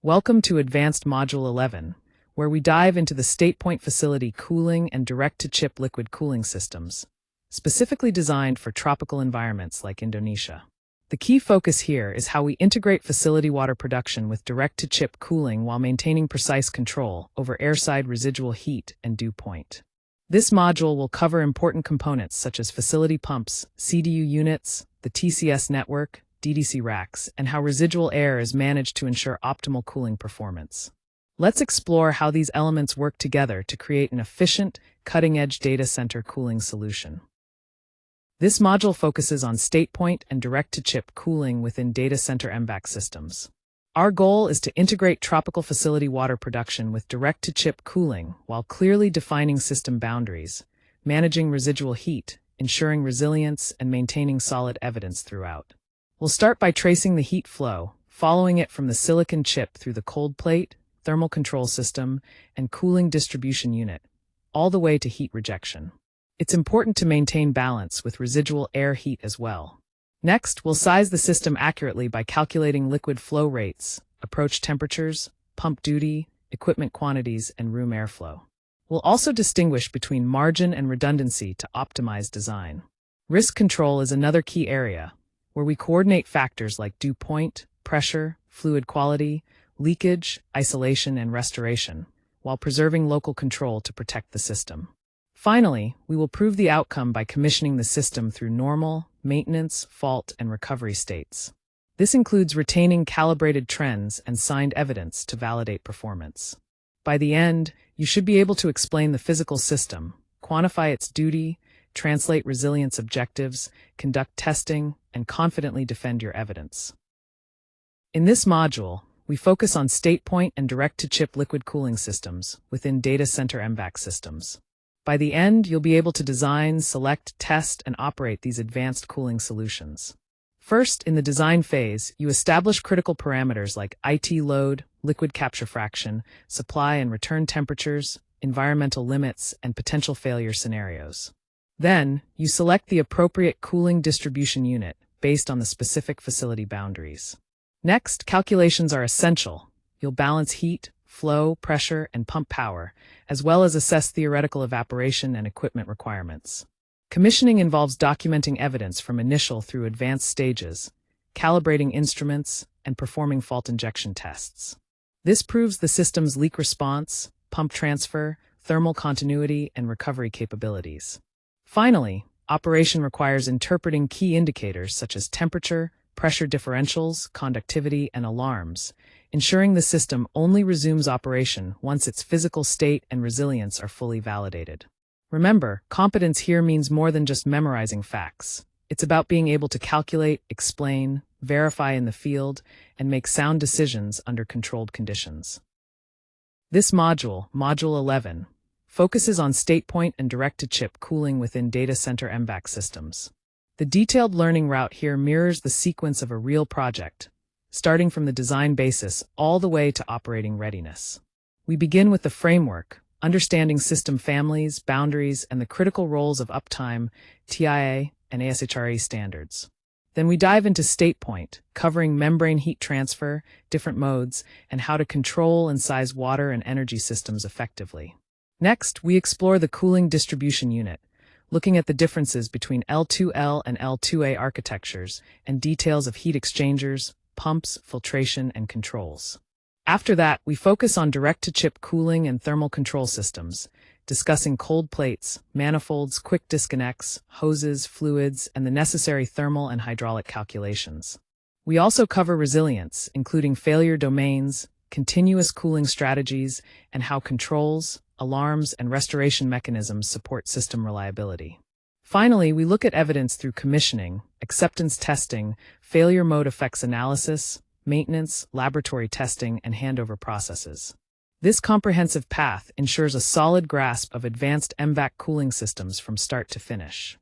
Welcome to Advanced Module 11, where we dive into the StatePoint facility cooling and direct-to-chip liquid cooling systems, specifically designed for tropical environments like Indonesia. The key focus here is how we integrate facility water production with direct-to-chip cooling while maintaining precise control over airside residual heat and dew point. This module will cover important components such as facility pumps, CDU units, the TCS network, DTC racks, and how residual air is managed to ensure optimal cooling performance. Let's explore how these elements work together to create an efficient, cutting-edge data center cooling solution. This module focuses on StatePoint and direct-to-chip cooling within Data Center MVAC systems. Our goal is to integrate tropical facility water production with direct-to-chip cooling while clearly defining system boundaries, managing residual heat, ensuring resilience, and maintaining solid evidence throughout. We'll start by tracing the heat flow, following it from the silicon chip through the cold plate, thermal control system, and cooling distribution unit, all the way to heat rejection. It's important to maintain balance with residual air heat as well. Next, we'll size the system accurately by calculating liquid flow rates, approach temperatures, pump duty, equipment quantities, and room airflow. We'll also distinguish between margin and redundancy to optimize design. Risk control is another key area, where we coordinate factors like dew point, pressure, fluid quality, leakage, isolation, and restoration, while preserving local control to protect the system. Finally, we will prove the outcome by commissioning the system through normal, maintenance, fault, and recovery states. This includes retaining calibrated trends and signed evidence to validate performance. By the end, you should be able to explain the physical system, quantify its duty, translate resilience objectives, conduct testing, and confidently defend your evidence. In this module, we focus on StatePoint and direct-to-chip liquid cooling systems within Data Center MVAC systems. By the end, you'll be able to design, select, test, and operate these advanced cooling solutions. First, in the design phase, you establish critical parameters like IT load, liquid capture fraction, supply and return temperatures, environmental limits, and potential failure scenarios. Then, you select the appropriate cooling distribution unit based on the specific facility boundaries. Next, calculations are essential. You'll balance heat, flow, pressure, and pump power, as well as assess theoretical evaporation and equipment requirements. Commissioning involves documenting evidence from initial through advanced stages, calibrating instruments, and performing fault injection tests. This proves the system's leak response, pump transfer, thermal continuity, and recovery capabilities. Finally, operation requires interpreting key indicators such as temperature, pressure differentials, conductivity, and alarms, ensuring the system only resumes operation once its physical state and resilience are fully validated. Remember, competence here means more than just memorizing facts. It's about being able to calculate, explain, verify in the field, and make sound decisions under controlled conditions. This module, Module 11, focuses on StatePoint and direct-to-chip cooling within Data Center MVAC systems. The detailed learning route here mirrors the sequence of a real project, starting from the design basis all the way to operating readiness. We begin with the framework, understanding system families, boundaries, and the critical roles of uptime, TIA, and ASHRAE standards. Then we dive into StatePoint, covering membrane heat transfer, different modes, and how to control and size water and energy systems effectively. Next, we explore the cooling distribution unit, looking at the differences between L2L and L2A architectures and details of heat exchangers, pumps, filtration, and controls. After that, we focus on direct-to-chip cooling and thermal control systems, discussing cold plates, manifolds, quick disconnects, hoses, fluids, and the necessary thermal and hydraulic calculations. We also cover resilience, including failure domains, continuous cooling strategies, and how controls, alarms, and restoration mechanisms support system reliability. Finally, we look at evidence through commissioning, acceptance testing, failure mode effects analysis, maintenance, laboratory testing, and handover processes. This comprehensive path ensures a solid grasp of advanced MVAC cooling systems from start to finish.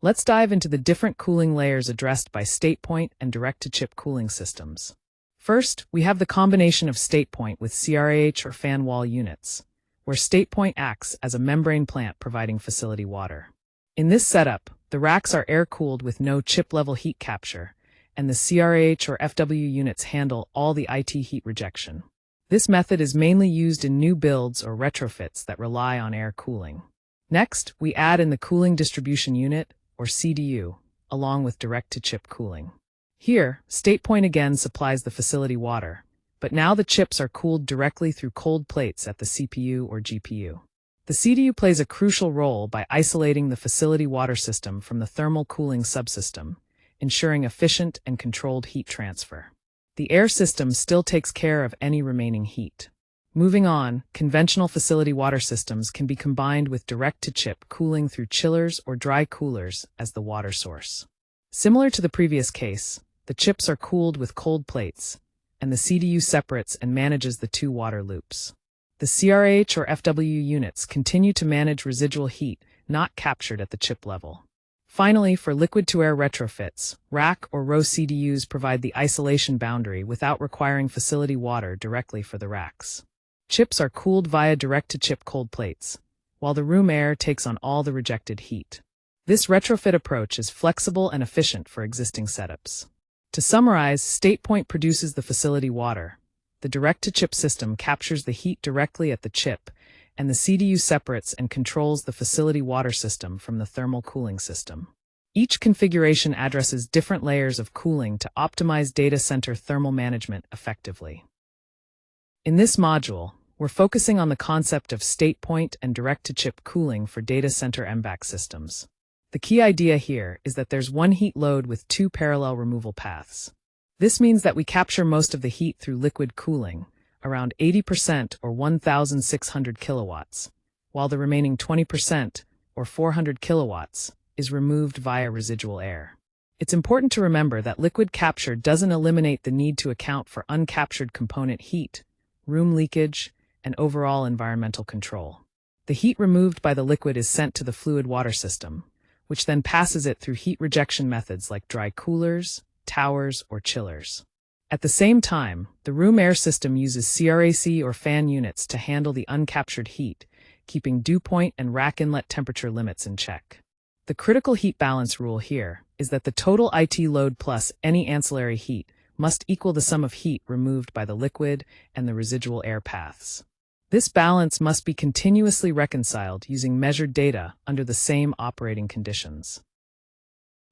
Let's dive into the different cooling layers addressed by StatePoint and direct-to-chip cooling systems. First, we have the combination of StatePoint with CRAH or fan wall units, where StatePoint acts as a membrane plant providing facility water. In this setup, the racks are air-cooled with no chip-level heat capture, and the CRAH or FW units handle all the IT heat rejection. This method is mainly used in new builds or retrofits that rely on air cooling. Next, we add in the cooling distribution unit, or CDU, along with direct-to-chip cooling. Here, StatePoint again supplies the facility water, but now the chips are cooled directly through cold plates at the CPU or GPU. The CDU plays a crucial role by isolating the facility water system from the thermal cooling subsystem, ensuring efficient and controlled heat transfer. The air system still takes care of any remaining heat. Moving on, conventional facility water systems can be combined with direct-to-chip cooling through chillers or dry coolers as the water source. Similar to the previous case, the chips are cooled with cold plates, and the CDU separates and manages the two water loops. The CRAH or FW units continue to manage residual heat not captured at the chip level. Finally, for liquid-to-air retrofits, rack or row CDUs provide the isolation boundary without requiring facility water directly for the racks. Chips are cooled via direct-to-chip cold plates, while the room air takes on all the rejected heat. This retrofit approach is flexible and efficient for existing setups. To summarize, StatePoint produces the facility water, the direct-to-chip system captures the heat directly at the chip, and the CDU separates and controls the facility water system from the thermal cooling system. Each configuration addresses different layers of cooling to optimize data center thermal management effectively. In this module, we're focusing on the concept of StatePoint and direct-to-chip cooling for data center MVAC systems. The key idea here is that there's one heat load with two parallel removal paths. This means that we capture most of the heat through liquid cooling, around 80% or 1,600 kilowatts, while the remaining 20%, or 400 kilowatts, is removed via residual air. It's important to remember that liquid capture doesn't eliminate the need to account for uncaptured component heat, room leakage, and overall environmental control. The heat removed by the liquid is sent to the fluid water system, which then passes it through heat rejection methods like dry coolers, towers, or chillers. At the same time, the room air system uses CRAC or fan units to handle the uncaptured heat, keeping dew point and rack inlet temperature limits in check. The critical heat balance rule here is that the total IT load plus any ancillary heat must equal the sum of heat removed by the liquid and the residual air paths. This balance must be continuously reconciled using measured data under the same operating conditions.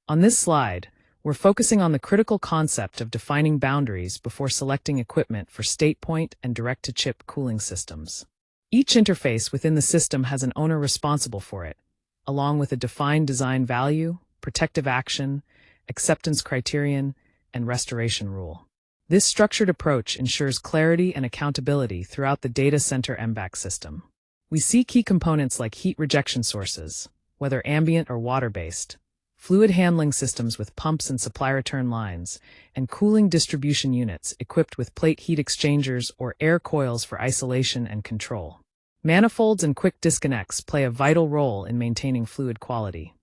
On this slide, we're focusing on the critical concept of defining boundaries before selecting equipment for StatePoint and direct-to-chip cooling systems. Each interface within the system has an owner responsible for it, along with a defined design value, protective action, acceptance criterion, and restoration rule. This structured approach ensures clarity and accountability throughout the data center MVAC system. We see key components like heat rejection sources, whether ambient or water-based, fluid handling systems with pumps and supply return lines, and cooling distribution units equipped with plate heat exchangers or air coils for isolation and control. Manifolds and quick disconnects play a vital role in maintaining fluid quality,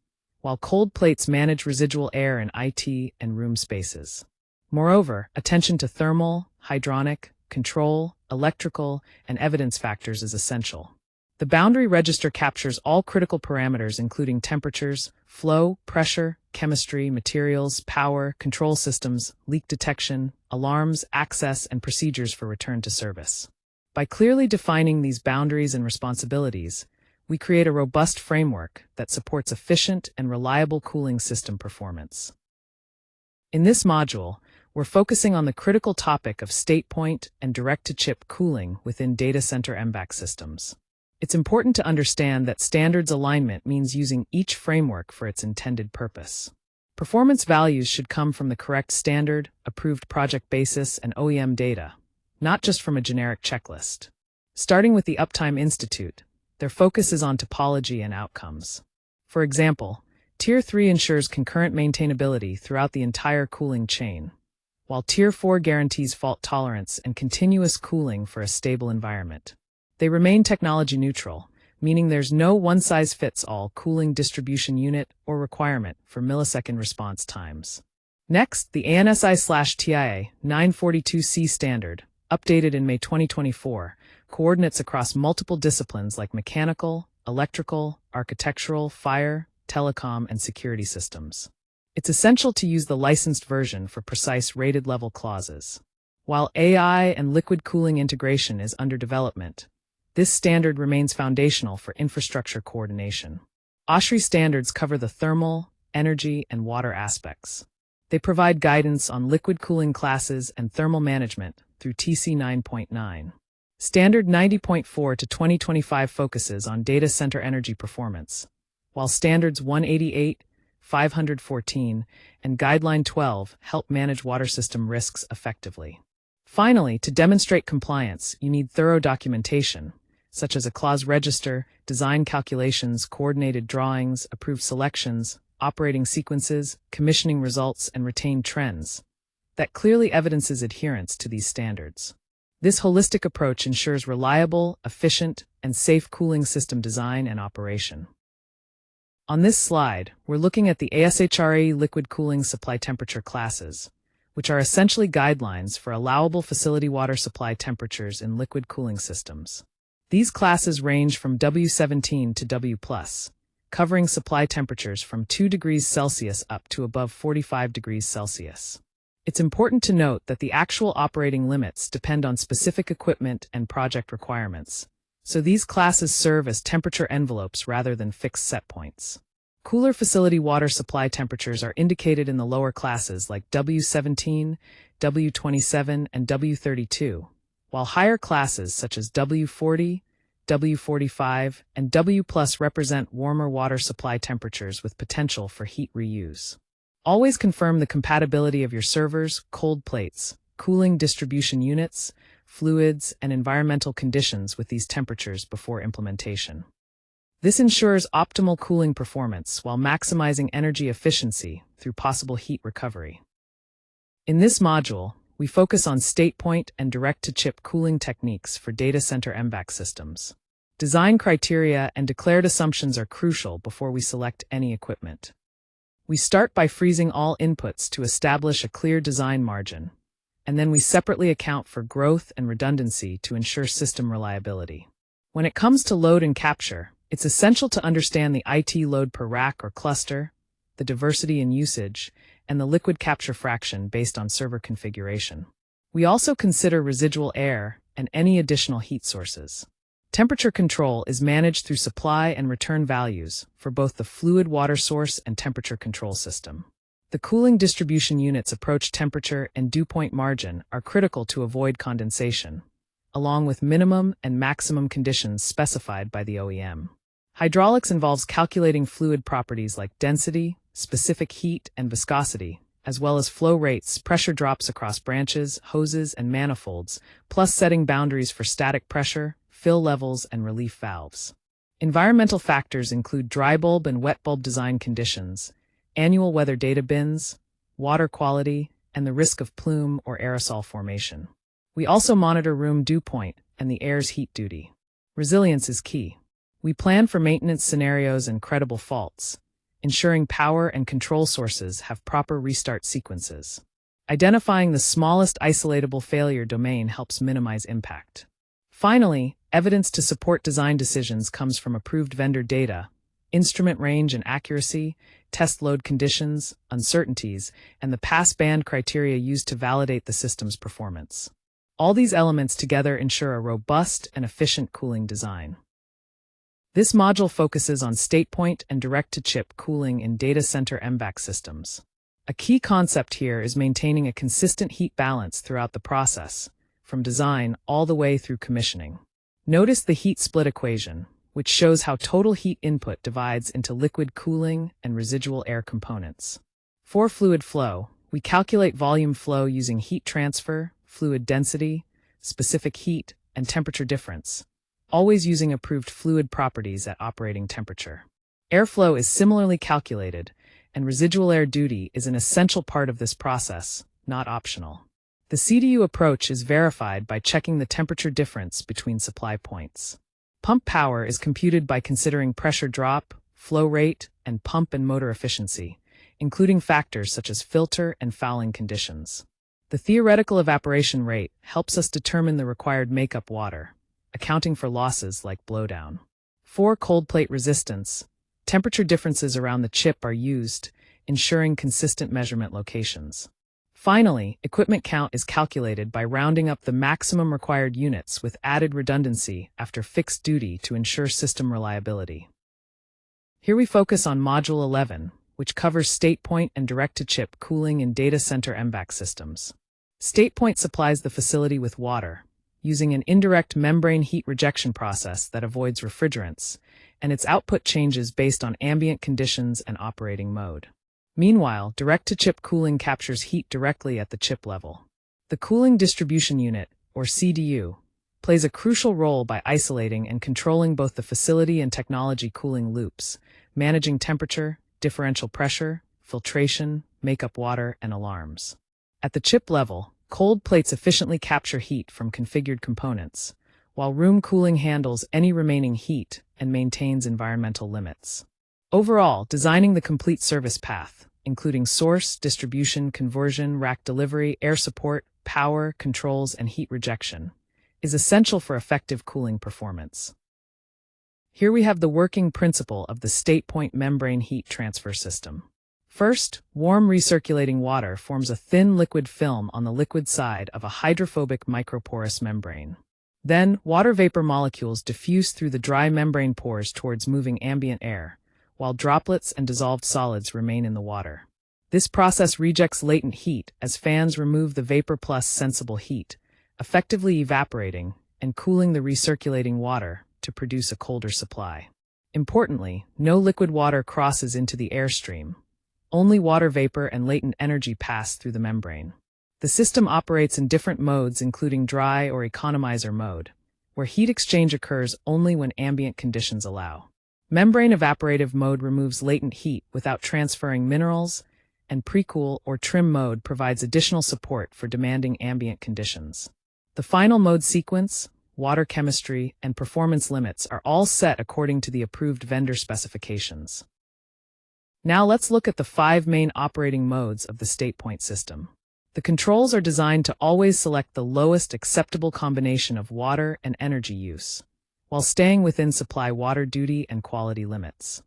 while cold plates manage residual air in IT and room spaces. Moreover, attention to thermal, hydronic, control, electrical, and evidence factors is essential. The boundary register captures all critical parameters including temperatures, flow, pressure, chemistry, materials, power, control systems, leak detection, alarms, access, and procedures for return to service. By clearly defining these boundaries and responsibilities, we create a robust framework that supports efficient and reliable cooling system performance. In this module, we're focusing on the critical topic of StatePoint and direct-to-chip cooling within data center MVAC systems. It's important to understand that standards alignment means using each framework for its intended purpose. Performance values should come from the correct standard, approved project basis, and OEM data, not just from a generic checklist. Starting with the Uptime Institute, their focus is on topology and outcomes. For example, Tier 3 ensures concurrent maintainability throughout the entire cooling chain, while Tier 4 guarantees fault tolerance and continuous cooling for a stable environment. They remain technology neutral, meaning there's no one-size-fits-all cooling distribution unit or requirement for millisecond response times. Next, the ANSI/TIA 942C standard, updated in May 2024, coordinates across multiple disciplines like mechanical, electrical, architectural, fire, telecom, and security systems. It's essential to use the licensed version for precise rated level clauses. While AI and liquid cooling integration is under development, this standard remains foundational for infrastructure coordination. ASHRAE standards cover the thermal, energy, and water aspects. They provide guidance on liquid cooling classes and thermal management through TC 9.9. Standard 90.4 to 2025 focuses on data center energy performance, while Standards 188, 514, and Guideline 12 help manage water system risks effectively. Finally, to demonstrate compliance, you need thorough documentation, such as a clause register, design calculations, coordinated drawings, approved selections, operating sequences, commissioning results, and retained trends, that clearly evidences adherence to these standards. This holistic approach ensures reliable, efficient, and safe cooling system design and operation. On this slide, we're looking at the ASHRAE liquid cooling supply temperature classes, which are essentially guidelines for allowable facility water supply temperatures in liquid cooling systems. These classes range from W17 to W+, covering supply temperatures from 2 degrees Celsius up to above 45 degrees Celsius. It's important to note that the actual operating limits depend on specific equipment and project requirements, so these classes serve as temperature envelopes rather than fixed set points. Cooler facility water supply temperatures are indicated in the lower classes like W17, W27, and W32, while higher classes such as W40, W45, and W+ represent warmer water supply temperatures with potential for heat reuse. Always confirm the compatibility of your servers, cold plates, cooling distribution units, fluids, and environmental conditions with these temperatures before implementation. This ensures optimal cooling performance while maximizing energy efficiency through possible heat recovery. In this module, we focus on StatePoint and direct-to-chip cooling techniques for data center MVAC systems. Design criteria and declared assumptions are crucial before we select any equipment. We start by freezing all inputs to establish a clear design margin, and then we separately account for growth and redundancy to ensure system reliability. When it comes to load and capture, it's essential to understand the IT load per rack or cluster, the diversity in usage, and the liquid capture fraction based on server configuration. We also consider residual air and any additional heat sources. Temperature control is managed through supply and return values for both the fluid water source and temperature control system. The cooling distribution unit's approach temperature and dew point margin are critical to avoid condensation, along with minimum and maximum conditions specified by the OEM. Hydraulics involves calculating fluid properties like density, specific heat, and viscosity, as well as flow rates, pressure drops across branches, hoses, and manifolds, plus setting boundaries for static pressure, fill levels, and relief valves. Environmental factors include dry bulb and wet bulb design conditions, annual weather data bins, water quality, and the risk of plume or aerosol formation. We also monitor room dew point and the air's heat duty. Resilience is key. We plan for maintenance scenarios and credible faults, ensuring power and control sources have proper restart sequences. Identifying the smallest isolatable failure domain helps minimize impact. Finally, evidence to support design decisions comes from approved vendor data, instrument range and accuracy, test load conditions, uncertainties, and the pass-band criteria used to validate the system's performance. All these elements together ensure a robust and efficient cooling design. This module focuses on StatePoint and direct-to-chip cooling in data center MVAC systems. A key concept here is maintaining a consistent heat balance throughout the process, from design all the way through commissioning. Notice the heat split equation, which shows how total heat input divides into liquid cooling and residual air components. For fluid flow, we calculate volume flow using heat transfer, fluid density, specific heat, and temperature difference, always using approved fluid properties at operating temperature. Airflow is similarly calculated, and residual air duty is an essential part of this process, not optional. The CDU approach is verified by checking the temperature difference between supply points. Pump power is computed by considering pressure drop, flow rate, and pump and motor efficiency, including factors such as filter and fouling conditions. The theoretical evaporation rate helps us determine the required makeup water, accounting for losses like blowdown. For cold plate resistance, temperature differences around the chip are used, ensuring consistent measurement locations. Finally, equipment count is calculated by rounding up the maximum required units with added redundancy after fixed duty to ensure system reliability. Here we focus on Module 11, which covers StatePoint and direct-to-chip cooling in data center MVAC systems. StatePoint supplies the facility with water, using an indirect membrane heat rejection process that avoids refrigerants, and its output changes based on ambient conditions and operating mode. Meanwhile, direct-to-chip cooling captures heat directly at the chip level. The Cooling Distribution Unit, or CDU, plays a crucial role by isolating and controlling both the facility and technology cooling loops, managing temperature, differential pressure, filtration, makeup water, and alarms. At the chip level, cold plates efficiently capture heat from configured components, while room cooling handles any remaining heat and maintains environmental limits. Overall, designing the complete service path, including source, distribution, conversion, rack delivery, air support, power, controls, and heat rejection, is essential for effective cooling performance. Here we have the working principle of the StatePoint membrane heat transfer system. First, warm recirculating water forms a thin liquid film on the liquid side of a hydrophobic microporous membrane. Then, water vapor molecules diffuse through the dry membrane pores towards moving ambient air, while droplets and dissolved solids remain in the water. This process rejects latent heat as fans remove the vapor plus sensible heat, effectively evaporating and cooling the recirculating water to produce a colder supply. Importantly, no liquid water crosses into the airstream. Only water vapor and latent energy pass through the membrane. The system operates in different modes, including dry or economizer mode, where heat exchange occurs only when ambient conditions allow. Membrane evaporative mode removes latent heat without transferring minerals, and precool or trim mode provides additional support for demanding ambient conditions. The final mode sequence, water chemistry, and performance limits are all set according to the approved vendor specifications. Now let's look at the 5 main operating modes of the StatePoint system. The controls are designed to always select the lowest acceptable combination of water and energy use, while staying within supply water duty and quality limits.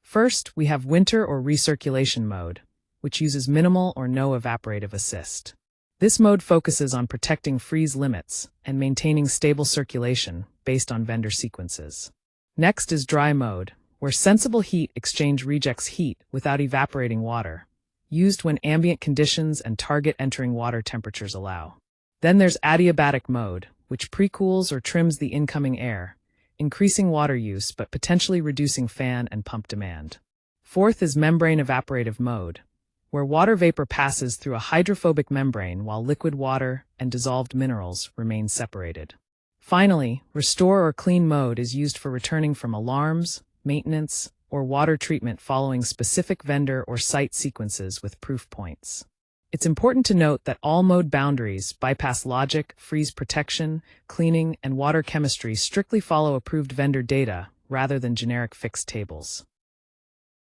First, we have winter or recirculation mode, which uses minimal or no evaporative assist. This mode focuses on protecting freeze limits and maintaining stable circulation based on vendor sequences. Next is dry mode, where sensible heat exchange rejects heat without evaporating water, used when ambient conditions and target entering water temperatures allow. Then there's adiabatic mode, which precools or trims the incoming air, increasing water use but potentially reducing fan and pump demand. Fourth is membrane evaporative mode, where water vapor passes through a hydrophobic membrane while liquid water and dissolved minerals remain separated. Finally, restore or clean mode is used for returning from alarms, maintenance, or water treatment following specific vendor or site sequences with proof points. It's important to note that all mode boundaries bypass logic, freeze protection, cleaning, and water chemistry strictly follow approved vendor data rather than generic fixed tables.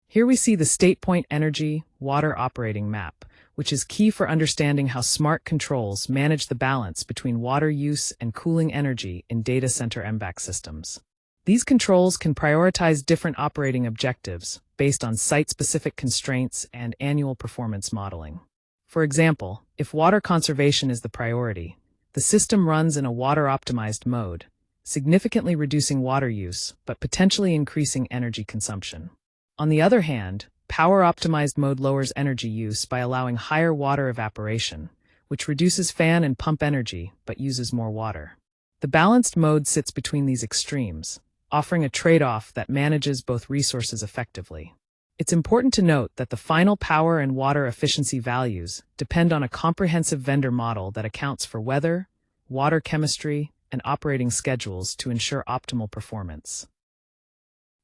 Here we see the StatePoint Energy Water Operating Map, which is key for understanding how smart controls manage the balance between water use and cooling energy in data center MVAC systems. These controls can prioritize different operating objectives based on site-specific constraints and annual performance modeling. For example, if water conservation is the priority, the system runs in a water-optimized mode, significantly reducing water use but potentially increasing energy consumption. On the other hand, power-optimized mode lowers energy use by allowing higher water evaporation, which reduces fan and pump energy but uses more water. The balanced mode sits between these extremes, offering a trade-off that manages both resources effectively. It's important to note that the final power and water efficiency values depend on a comprehensive vendor model that accounts for weather, water chemistry, and operating schedules to ensure optimal performance.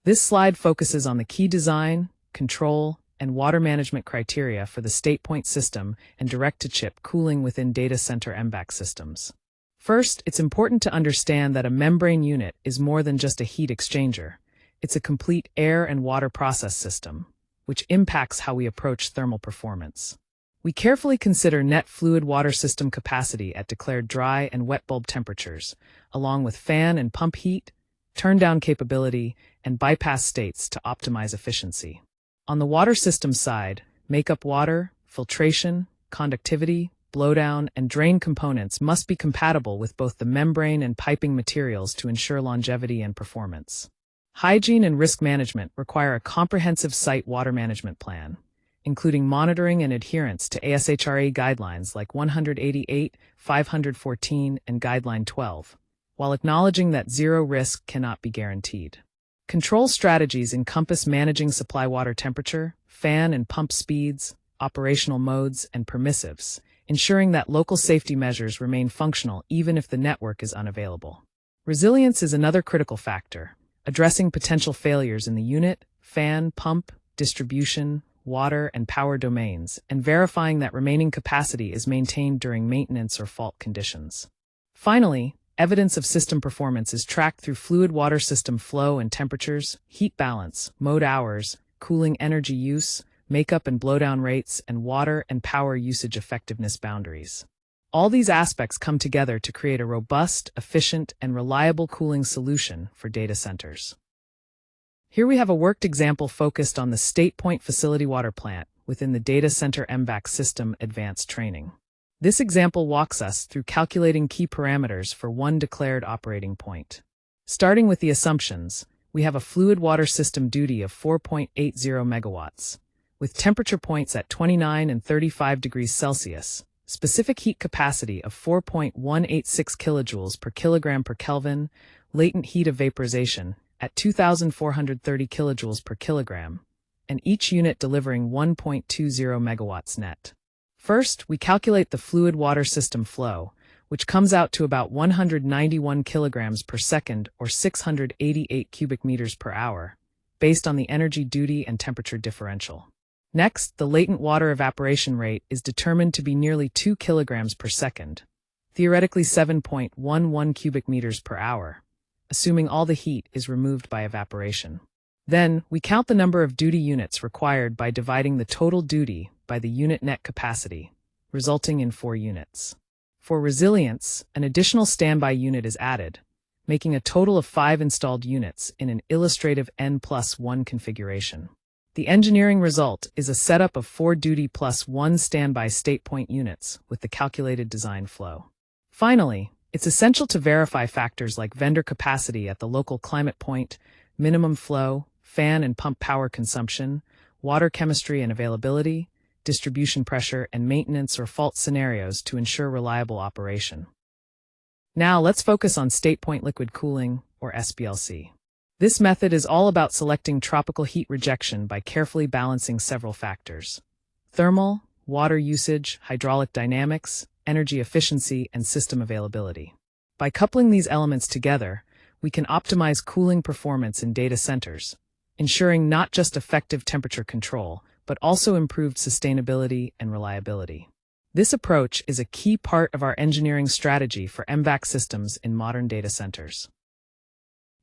This slide focuses on the key design, control, and water management criteria for the StatePoint system and direct-to-chip cooling within data center MVAC systems. First, it's important to understand that a membrane unit is more than just a heat exchanger. It's a complete air and water process system, which impacts how we approach thermal performance. We carefully consider net fluid water system capacity at declared dry and wet bulb temperatures, along with fan and pump heat, turn-down capability, and bypass states to optimize efficiency. On the water system side, makeup water, filtration, conductivity, blowdown, and drain components must be compatible with both the membrane and piping materials to ensure longevity and performance. Hygiene and risk management require a comprehensive site water management plan, including monitoring and adherence to ASHRAE guidelines like 188, 514, and Guideline 12, while acknowledging that zero risk cannot be guaranteed. Control strategies encompass managing supply water temperature, fan and pump speeds, operational modes, and permissives, ensuring that local safety measures remain functional even if the network is unavailable. Resilience is another critical factor, addressing potential failures in the unit, fan, pump, distribution, water, and power domains, and verifying that remaining capacity is maintained during maintenance or fault conditions. Finally, evidence of system performance is tracked through fluid water system flow and temperatures, heat balance, mode hours, cooling energy use, makeup and blowdown rates, and water and power usage effectiveness boundaries. All these aspects come together to create a robust, efficient, and reliable cooling solution for data centers. Here we have a worked example focused on the StatePoint facility water plant within the Data Center MVAC System advanced training. This example walks us through calculating key parameters for one declared operating point. Starting with the assumptions, we have a fluid water system duty of 4.80 megawatts, with temperature points at 29 and 35 degrees Celsius, specific heat capacity of 4.186 kilojoules per kilogram per Kelvin, latent heat of vaporization at 2,430 kilojoules per kilogram, and each unit delivering 1.20 megawatts net. First, we calculate the fluid water system flow, which comes out to about 191 kilograms per second or 688 cubic meters per hour, based on the energy duty and temperature differential. Next, the latent water evaporation rate is determined to be nearly 2 kilograms per second, theoretically 7.11 cubic meters per hour, assuming all the heat is removed by evaporation. Then, we count the number of duty units required by dividing the total duty by the unit net capacity, resulting in 4 units. For resilience, an additional standby unit is added, making a total of 5 installed units in an illustrative N+1 configuration. The engineering result is a setup of 4 duty plus 1 standby StatePoint units with the calculated design flow. Finally, it's essential to verify factors like vendor capacity at the local climate point, minimum flow, fan and pump power consumption, water chemistry and availability, distribution pressure, and maintenance or fault scenarios to ensure reliable operation. Now let's focus on StatePoint liquid cooling, or SPLC. This method is all about selecting tropical heat rejection by carefully balancing several factors: thermal, water usage, hydraulic dynamics, energy efficiency, and system availability. By coupling these elements together, we can optimize cooling performance in data centers, ensuring not just effective temperature control, but also improved sustainability and reliability. This approach is a key part of our engineering strategy for MVAC systems in modern data centers.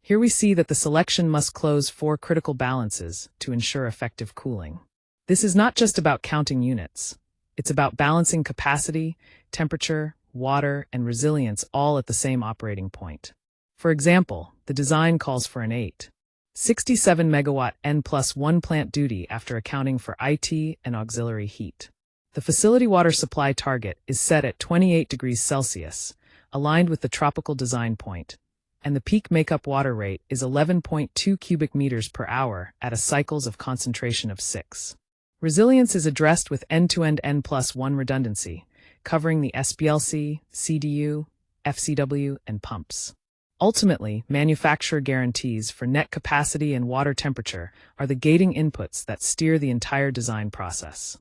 Here we see that the selection must close 4 critical balances to ensure effective cooling. This is not just about counting units. It's about balancing capacity, temperature, water, and resilience all at the same operating point. For example, the design calls for an 867 megawatt N+1 plant duty after accounting for IT and auxiliary heat. The facility water supply target is set at 28 degrees Celsius, aligned with the tropical design point, and the peak makeup water rate is 11.2 cubic meters per hour at a cycles of concentration of 6. Resilience is addressed with end-to-end N+1 redundancy, covering the SPLC, CDU, FCW, and pumps. Ultimately, manufacturer guarantees for net capacity and water temperature are the gating inputs that steer the entire design process.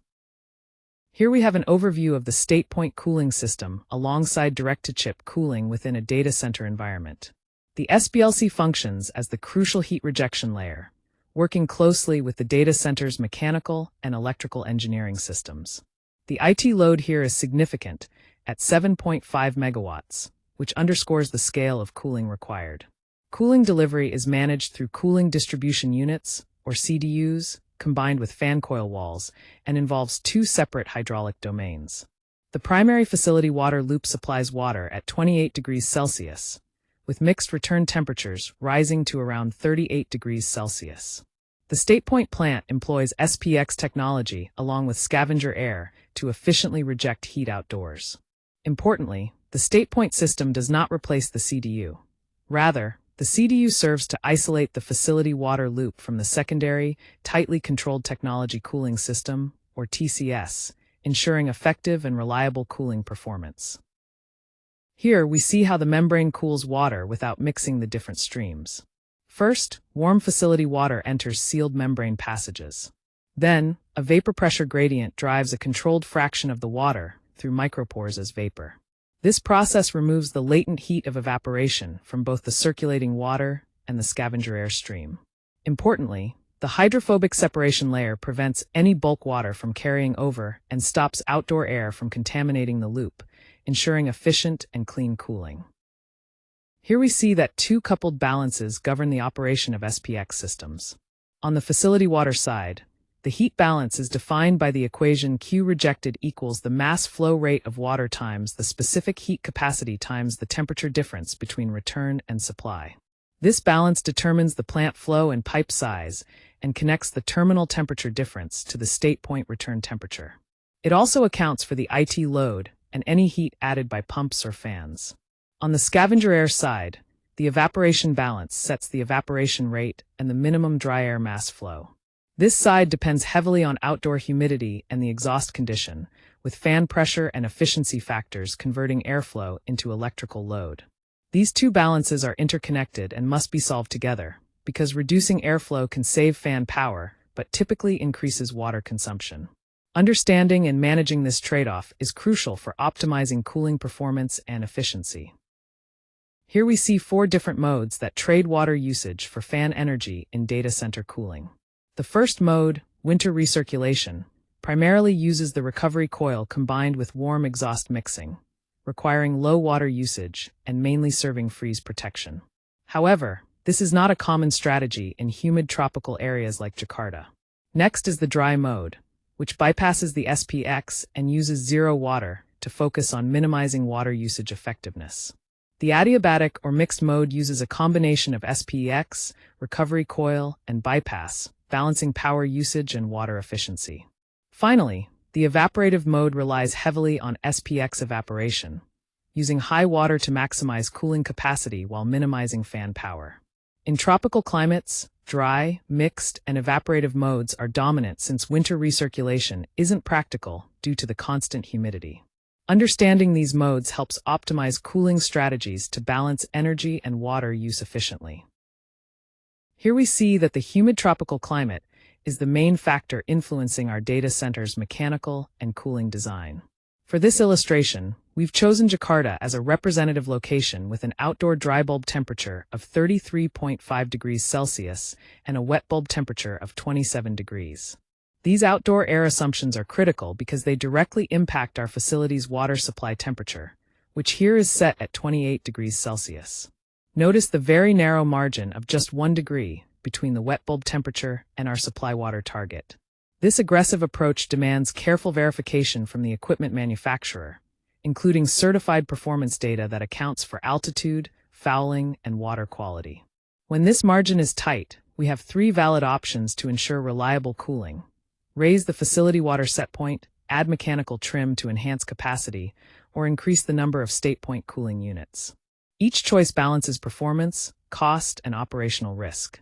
Here we have an overview of the StatePoint cooling system alongside direct-to-chip cooling within a data center environment. The SPLC functions as the crucial heat rejection layer, working closely with the data center's mechanical and electrical engineering systems. The IT load here is significant, at 7.5 megawatts, which underscores the scale of cooling required. Cooling delivery is managed through cooling distribution units, or CDUs, combined with fan coil walls, and involves 2 separate hydraulic domains. The primary facility water loop supplies water at 28 degrees Celsius, with mixed return temperatures rising to around 38 degrees Celsius. The StatePoint plant employs SPX technology along with scavenger air to efficiently reject heat outdoors. Importantly, the StatePoint system does not replace the CDU. Rather, the CDU serves to isolate the facility water loop from the secondary, tightly controlled technology cooling system, or TCS, ensuring effective and reliable cooling performance. Here, we see how the membrane cools water without mixing the different streams. First, warm facility water enters sealed membrane passages. Then, a vapor pressure gradient drives a controlled fraction of the water through micropores as vapor. This process removes the latent heat of evaporation from both the circulating water and the scavenger air stream. Importantly, the hydrophobic separation layer prevents any bulk water from carrying over and stops outdoor air from contaminating the loop, ensuring efficient and clean cooling. Here we see that two coupled balances govern the operation of SPX systems. On the facility water side, the heat balance is defined by the equation Q rejected equals the mass flow rate of water times the specific heat capacity times the temperature difference between return and supply. This balance determines the plant flow and pipe size and connects the terminal temperature difference to the StatePoint return temperature. It also accounts for the IT load and any heat added by pumps or fans. On the scavenger air side, the evaporation balance sets the evaporation rate and the minimum dry air mass flow. This side depends heavily on outdoor humidity and the exhaust condition, with fan pressure and efficiency factors converting airflow into electrical load. These two balances are interconnected and must be solved together, because reducing airflow can save fan power, but typically increases water consumption. Understanding and managing this trade-off is crucial for optimizing cooling performance and efficiency. Here we see 4 different modes that trade water usage for fan energy in data center cooling. The first mode, winter recirculation, primarily uses the recovery coil combined with warm exhaust mixing, requiring low water usage and mainly serving freeze protection. However, this is not a common strategy in humid tropical areas like Jakarta. Next is the dry mode, which bypasses the SPX and uses zero water to focus on minimizing water usage effectiveness. The adiabatic or mixed mode uses a combination of SPX, recovery coil, and bypass, balancing power usage and water efficiency. Finally, the evaporative mode relies heavily on SPX evaporation, using high water to maximize cooling capacity while minimizing fan power. In tropical climates, dry, mixed, and evaporative modes are dominant since winter recirculation isn't practical due to the constant humidity. Understanding these modes helps optimize cooling strategies to balance energy and water use efficiently. Here we see that the humid tropical climate is the main factor influencing our data center's mechanical and cooling design. For this illustration, we've chosen Jakarta as a representative location with an outdoor dry bulb temperature of 33.5 degrees Celsius and a wet bulb temperature of 27 degrees. These outdoor air assumptions are critical because they directly impact our facility's water supply temperature, which here is set at 28 degrees Celsius. Notice the very narrow margin of just 1 degree between the wet bulb temperature and our supply water target. This aggressive approach demands careful verification from the equipment manufacturer, including certified performance data that accounts for altitude, fouling, and water quality. When this margin is tight, we have 3 valid options to ensure reliable cooling: raise the facility water set point, add mechanical trim to enhance capacity, or increase the number of StatePoint cooling units. Each choice balances performance, cost, and operational risk.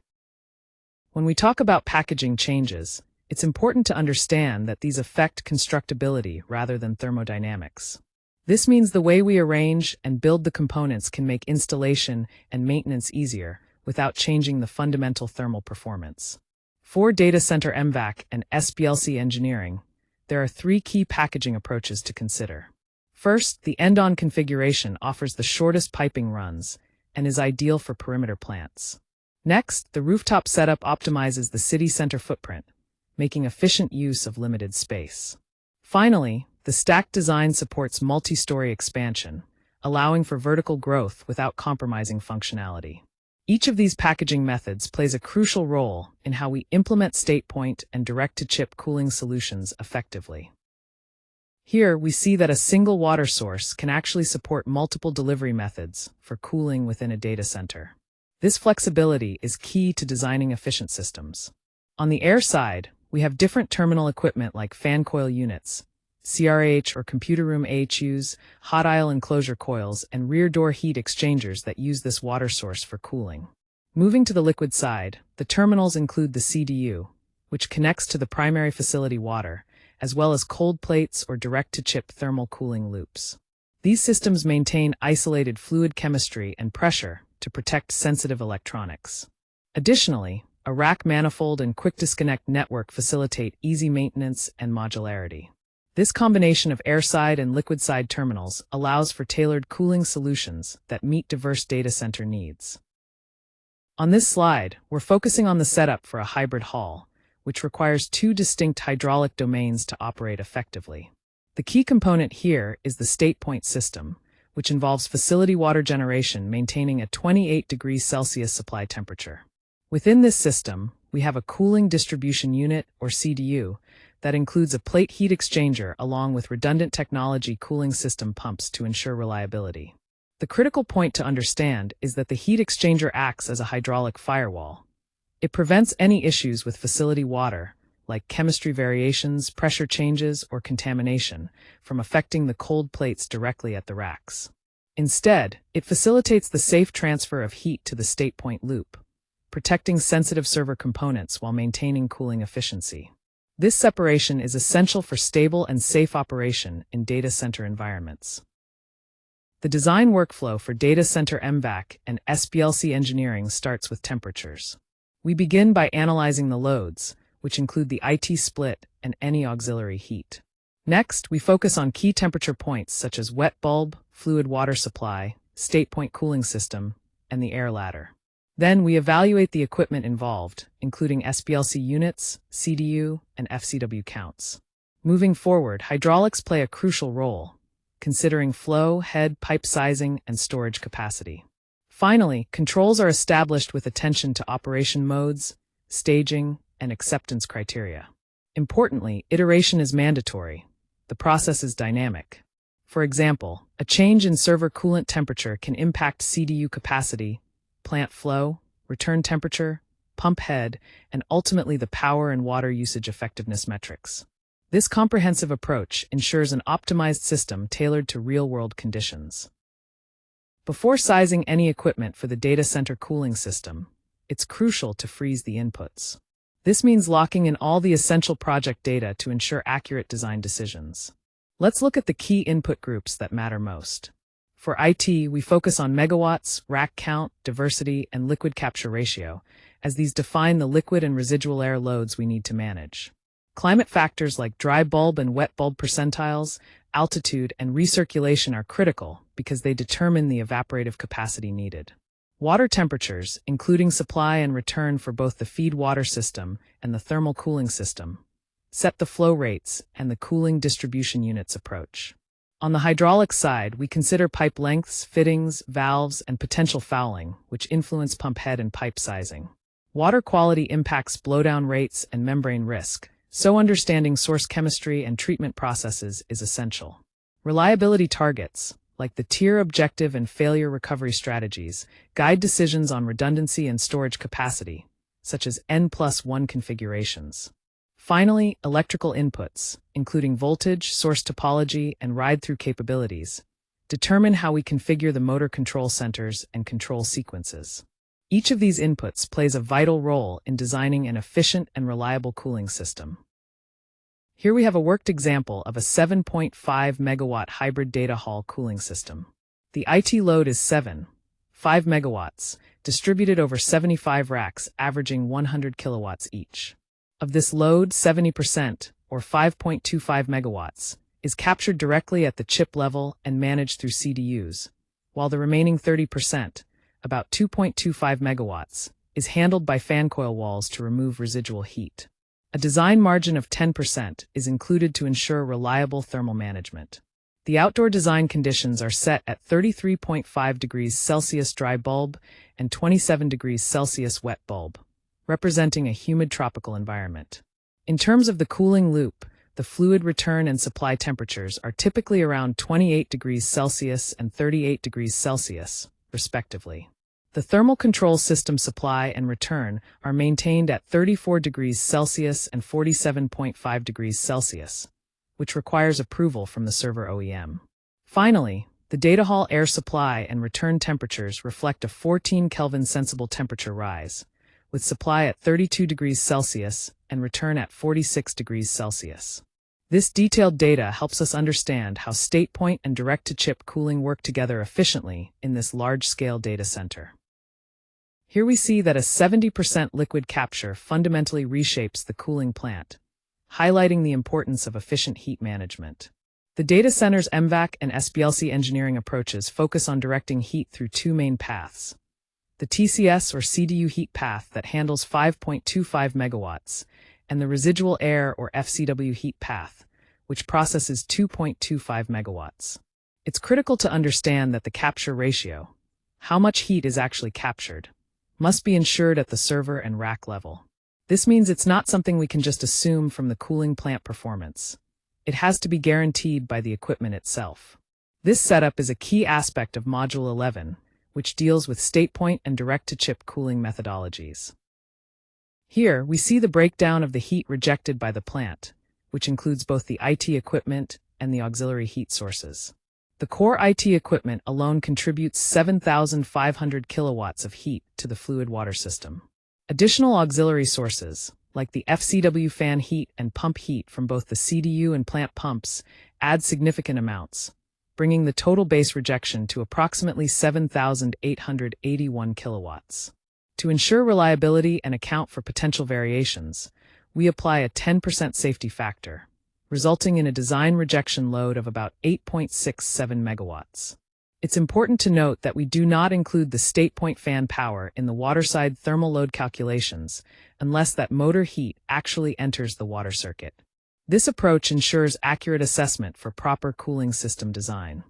When we talk about packaging changes, it's important to understand that these affect constructability rather than thermodynamics. This means the way we arrange and build the components can make installation and maintenance easier without changing the fundamental thermal performance. For Data Center MVAC and SPLC engineering, there are 3 key packaging approaches to consider. First, the end-on configuration offers the shortest piping runs and is ideal for perimeter plants. Next, the rooftop setup optimizes the city center footprint, making efficient use of limited space. Finally, the stack design supports multi-story expansion, allowing for vertical growth without compromising functionality. Each of these packaging methods plays a crucial role in how we implement StatePoint and direct-to-chip cooling solutions effectively. Here, we see that a single water source can actually support multiple delivery methods for cooling within a data center. This flexibility is key to designing efficient systems. On the air side, we have different terminal equipment like fan coil units, CRAH or computer room AHUs, hot aisle enclosure coils, and rear door heat exchangers that use this water source for cooling. Moving to the liquid side, the terminals include the CDU, which connects to the primary facility water, as well as cold plates or direct-to-chip thermal cooling loops. These systems maintain isolated fluid chemistry and pressure to protect sensitive electronics. Additionally, a rack manifold and quick disconnect network facilitate easy maintenance and modularity. This combination of airside and liquid-side terminals allows for tailored cooling solutions that meet diverse data center needs. On this slide, we're focusing on the setup for a hybrid hall, which requires two distinct hydraulic domains to operate effectively. The key component here is the StatePoint system, which involves facility water generation maintaining a 28 degrees Celsius supply temperature. Within this system, we have a cooling distribution unit, or CDU, that includes a plate heat exchanger along with redundant technology cooling system pumps to ensure reliability. The critical point to understand is that the heat exchanger acts as a hydraulic firewall. It prevents any issues with facility water, like chemistry variations, pressure changes, or contamination, from affecting the cold plates directly at the racks. Instead, it facilitates the safe transfer of heat to the StatePoint loop, protecting sensitive server components while maintaining cooling efficiency. This separation is essential for stable and safe operation in data center environments. The design workflow for Data Center MVAC and SPLC engineering starts with temperatures. We begin by analyzing the loads, which include the IT split and any auxiliary heat. Next, we focus on key temperature points such as wet bulb, fluid water supply, StatePoint cooling system, and the air ladder. Then we evaluate the equipment involved, including SPLC units, CDU, and FCW counts. Moving forward, hydraulics play a crucial role, considering flow, head, pipe sizing, and storage capacity. Finally, controls are established with attention to operation modes, staging, and acceptance criteria. Importantly, iteration is mandatory. The process is dynamic. For example, a change in server coolant temperature can impact CDU capacity, plant flow, return temperature, pump head, and ultimately the power and water usage effectiveness metrics. This comprehensive approach ensures an optimized system tailored to real-world conditions. Before sizing any equipment for the data center cooling system, it's crucial to freeze the inputs. This means locking in all the essential project data to ensure accurate design decisions. Let's look at the key input groups that matter most. For IT, we focus on megawatts, rack count, diversity, and liquid capture ratio, as these define the liquid and residual air loads we need to manage. Climate factors like dry bulb and wet bulb percentiles, altitude, and recirculation are critical because they determine the evaporative capacity needed. Water temperatures, including supply and return for both the feed water system and the thermal cooling system, set the flow rates and the cooling distribution units approach. On the hydraulic side, we consider pipe lengths, fittings, valves, and potential fouling, which influence pump head and pipe sizing. Water quality impacts blowdown rates and membrane risk, so understanding source chemistry and treatment processes is essential. Reliability targets, like the tier objective and failure recovery strategies, guide decisions on redundancy and storage capacity, such as N+1 configurations. Finally, electrical inputs, including voltage, source topology, and ride-through capabilities, determine how we configure the motor control centers and control sequences. Each of these inputs plays a vital role in designing an efficient and reliable cooling system. Here we have a worked example of a 7.5 megawatt hybrid data hall cooling system. The IT load is 7.5 megawatts, distributed over 75 racks averaging 100 kilowatts each. Of this load, 70%, or 5.25 megawatts, is captured directly at the chip level and managed through CDUs, while the remaining 30%, about 2.25 megawatts, is handled by fan coil walls to remove residual heat. A design margin of 10% is included to ensure reliable thermal management. The outdoor design conditions are set at 33.5 degrees Celsius dry bulb and 27 degrees Celsius wet bulb, representing a humid tropical environment. In terms of the cooling loop, the fluid return and supply temperatures are typically around 28 degrees Celsius and 38 degrees Celsius, respectively. The thermal control system supply and return are maintained at 34 degrees Celsius and 47.5 degrees Celsius, which requires approval from the server OEM. Finally, the data hall air supply and return temperatures reflect a 14 Kelvin sensible temperature rise, with supply at 32 degrees Celsius and return at 46 degrees Celsius. This detailed data helps us understand how StatePoint and direct-to-chip cooling work together efficiently in this large-scale data center. Here we see that a 70% liquid capture fundamentally reshapes the cooling plant, highlighting the importance of efficient heat management. The data center's MVAC and SPLC engineering approaches focus on directing heat through two main paths: the TCS or CDU heat path that handles 5.25 megawatts, and the residual air or FCW heat path, which processes 2.25 megawatts. It's critical to understand that the capture ratio, how much heat is actually captured, must be ensured at the server and rack level. This means it's not something we can just assume from the cooling plant performance. It has to be guaranteed by the equipment itself. This setup is a key aspect of Module 11, which deals with StatePoint and direct-to-chip cooling methodologies. Here, we see the breakdown of the heat rejected by the plant, which includes both the IT equipment and the auxiliary heat sources. The core IT equipment alone contributes 7,500 kilowatts of heat to the fluid water system. Additional auxiliary sources, like the FCW fan heat and pump heat from both the CDU and plant pumps, add significant amounts, bringing the total base rejection to approximately 7,881 kilowatts. To ensure reliability and account for potential variations, we apply a 10% safety factor, resulting in a design rejection load of about 8.67 megawatts. It's important to note that we do not include the StatePoint fan power in the waterside thermal load calculations unless that motor heat actually enters the water circuit. This approach ensures accurate assessment for proper cooling system design.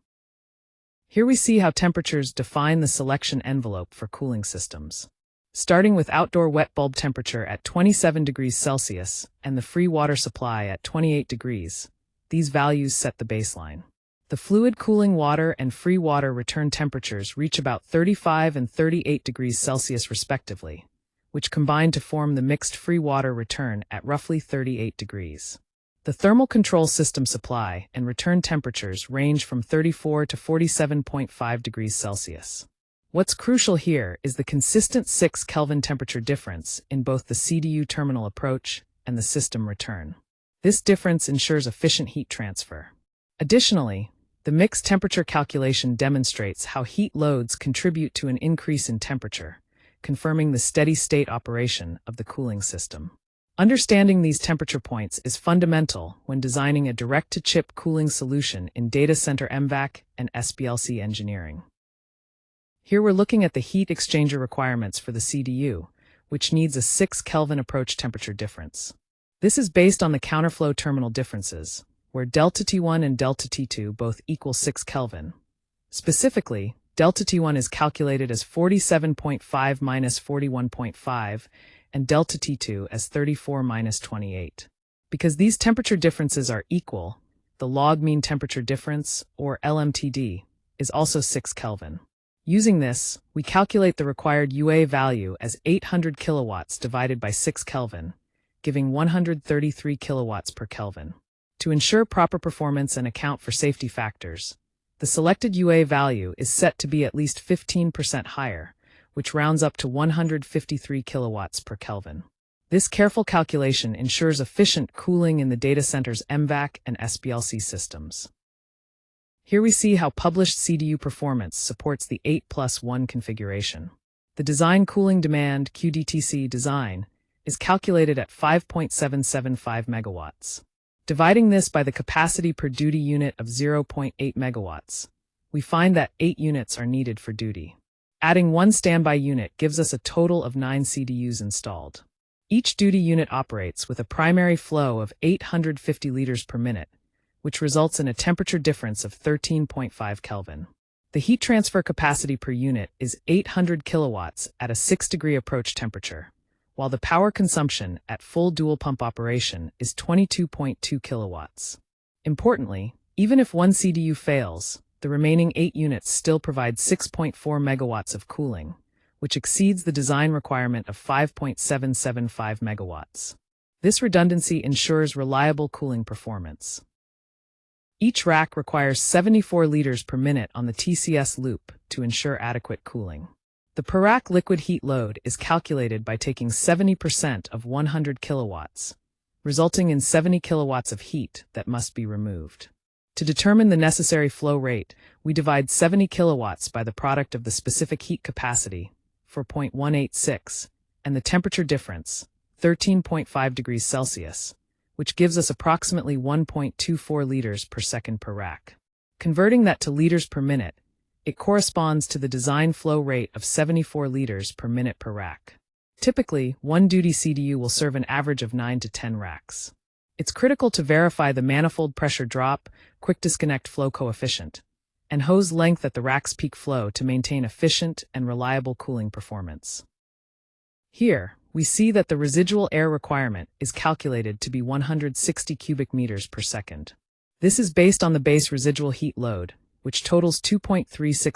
Here we see how temperatures define the selection envelope for cooling systems. Starting with outdoor wet bulb temperature at 27 degrees Celsius and the free water supply at 28 degrees, these values set the baseline. The fluid cooling water and free water return temperatures reach about 35 and 38 degrees Celsius respectively, which combine to form the mixed free water return at roughly 38 degrees. The thermal control system supply and return temperatures range from 34 to 47.5 degrees Celsius. What's crucial here is the consistent 6 Kelvin temperature difference in both the CDU terminal approach and the system return. This difference ensures efficient heat transfer. Additionally, the mixed temperature calculation demonstrates how heat loads contribute to an increase in temperature, confirming the steady-state operation of the cooling system. Understanding these temperature points is fundamental when designing a direct-to-chip cooling solution in Data Center MVAC and SPLC engineering. Here we're looking at the heat exchanger requirements for the CDU, which needs a 6 Kelvin approach temperature difference. This is based on the counterflow terminal differences, where delta T1 and delta T2 both equal 6 Kelvin. Specifically, delta T1 is calculated as 47.5 minus 41.5, and delta T2 as 34 minus 28. Because these temperature differences are equal, the log mean temperature difference, or LMTD, is also 6 Kelvin. Using this, we calculate the required UA value as 800 kilowatts divided by 6 Kelvin, giving 133 kilowatts per Kelvin. To ensure proper performance and account for safety factors, the selected UA value is set to be at least 15% higher, which rounds up to 153 kilowatts per Kelvin. This careful calculation ensures efficient cooling in the data center's MVAC and SPLC systems. Here we see how published CDU performance supports the 8+1 configuration. The design cooling demand QDTC design is calculated at 5.775 megawatts. Dividing this by the capacity per duty unit of 0.8 megawatts, we find that 8 units are needed for duty. Adding one standby unit gives us a total of 9 CDUs installed. Each duty unit operates with a primary flow of 850 liters per minute, which results in a temperature difference of 13.5 Kelvin. The heat transfer capacity per unit is 800 kilowatts at a 6-degree approach temperature, while the power consumption at full dual pump operation is 22.2 kilowatts. Importantly, even if one CDU fails, the remaining 8 units still provide 6.4 megawatts of cooling, which exceeds the design requirement of 5.775 megawatts. This redundancy ensures reliable cooling performance. Each rack requires 74 liters per minute on the TCS loop to ensure adequate cooling. The per rack liquid heat load is calculated by taking 70% of 100 kilowatts, resulting in 70 kilowatts of heat that must be removed. To determine the necessary flow rate, we divide 70 kilowatts by the product of the specific heat capacity, 4.186, and the temperature difference, 13.5 degrees Celsius, which gives us approximately 1.24 liters per second per rack. Converting that to liters per minute, it corresponds to the design flow rate of 74 liters per minute per rack. Typically, one duty CDU will serve an average of 9 to 10 racks. It's critical to verify the manifold pressure drop, quick disconnect flow coefficient, and hose length at the rack's peak flow to maintain efficient and reliable cooling performance. Here, we see that the residual air requirement is calculated to be 160 cubic meters per second. This is based on the base residual heat load, which totals 2.36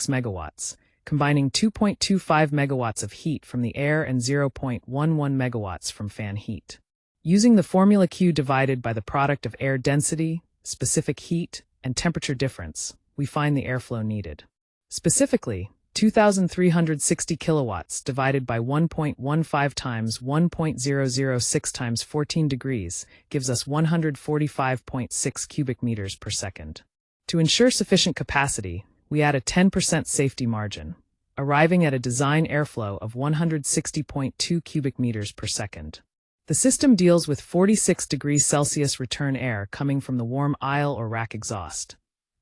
megawatts, combining 2.25 megawatts of heat from the air and 0.11 megawatts from fan heat. Using the formula Q divided by the product of air density, specific heat, and temperature difference, we find the airflow needed. Specifically, 2,360 kilowatts divided by 1.15 times 1.006 times 14 degrees gives us 145.6 cubic meters per second. To ensure sufficient capacity, we add a 10% safety margin, arriving at a design airflow of 160.2 cubic meters per second. The system deals with 46 degrees Celsius return air coming from the warm aisle or rack exhaust,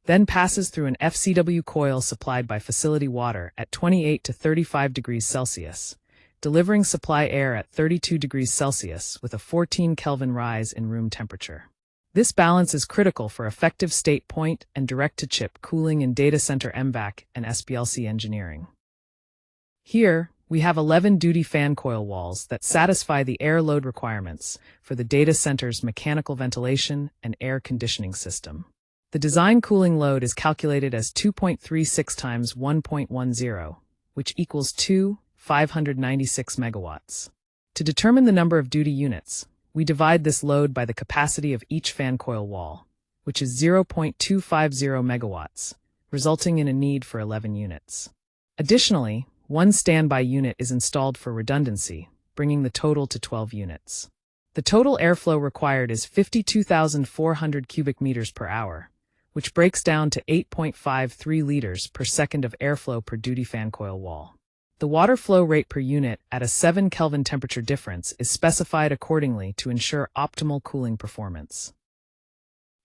then passes through an FCW coil supplied by facility water at 28 to 35 degrees Celsius, delivering supply air at 32 degrees Celsius with a 14 Kelvin rise in room temperature. This balance is critical for effective StatePoint and direct-to-chip cooling in Data Center MVAC and SPLC engineering. Here, we have 11 duty fan coil walls that satisfy the air load requirements for the data center's mechanical ventilation and air conditioning system. The design cooling load is calculated as 2.36 times 1.10, which equals 596 megawatts. To determine the number of duty units, we divide this load by the capacity of each fan coil wall, which is 0.250 megawatts, resulting in a need for 11 units. Additionally, one standby unit is installed for redundancy, bringing the total to 12 units. The total airflow required is 52,400 cubic meters per hour, which breaks down to 8.53 liters per second of airflow per duty fan coil wall. The water flow rate per unit at a 7 Kelvin temperature difference is specified accordingly to ensure optimal cooling performance.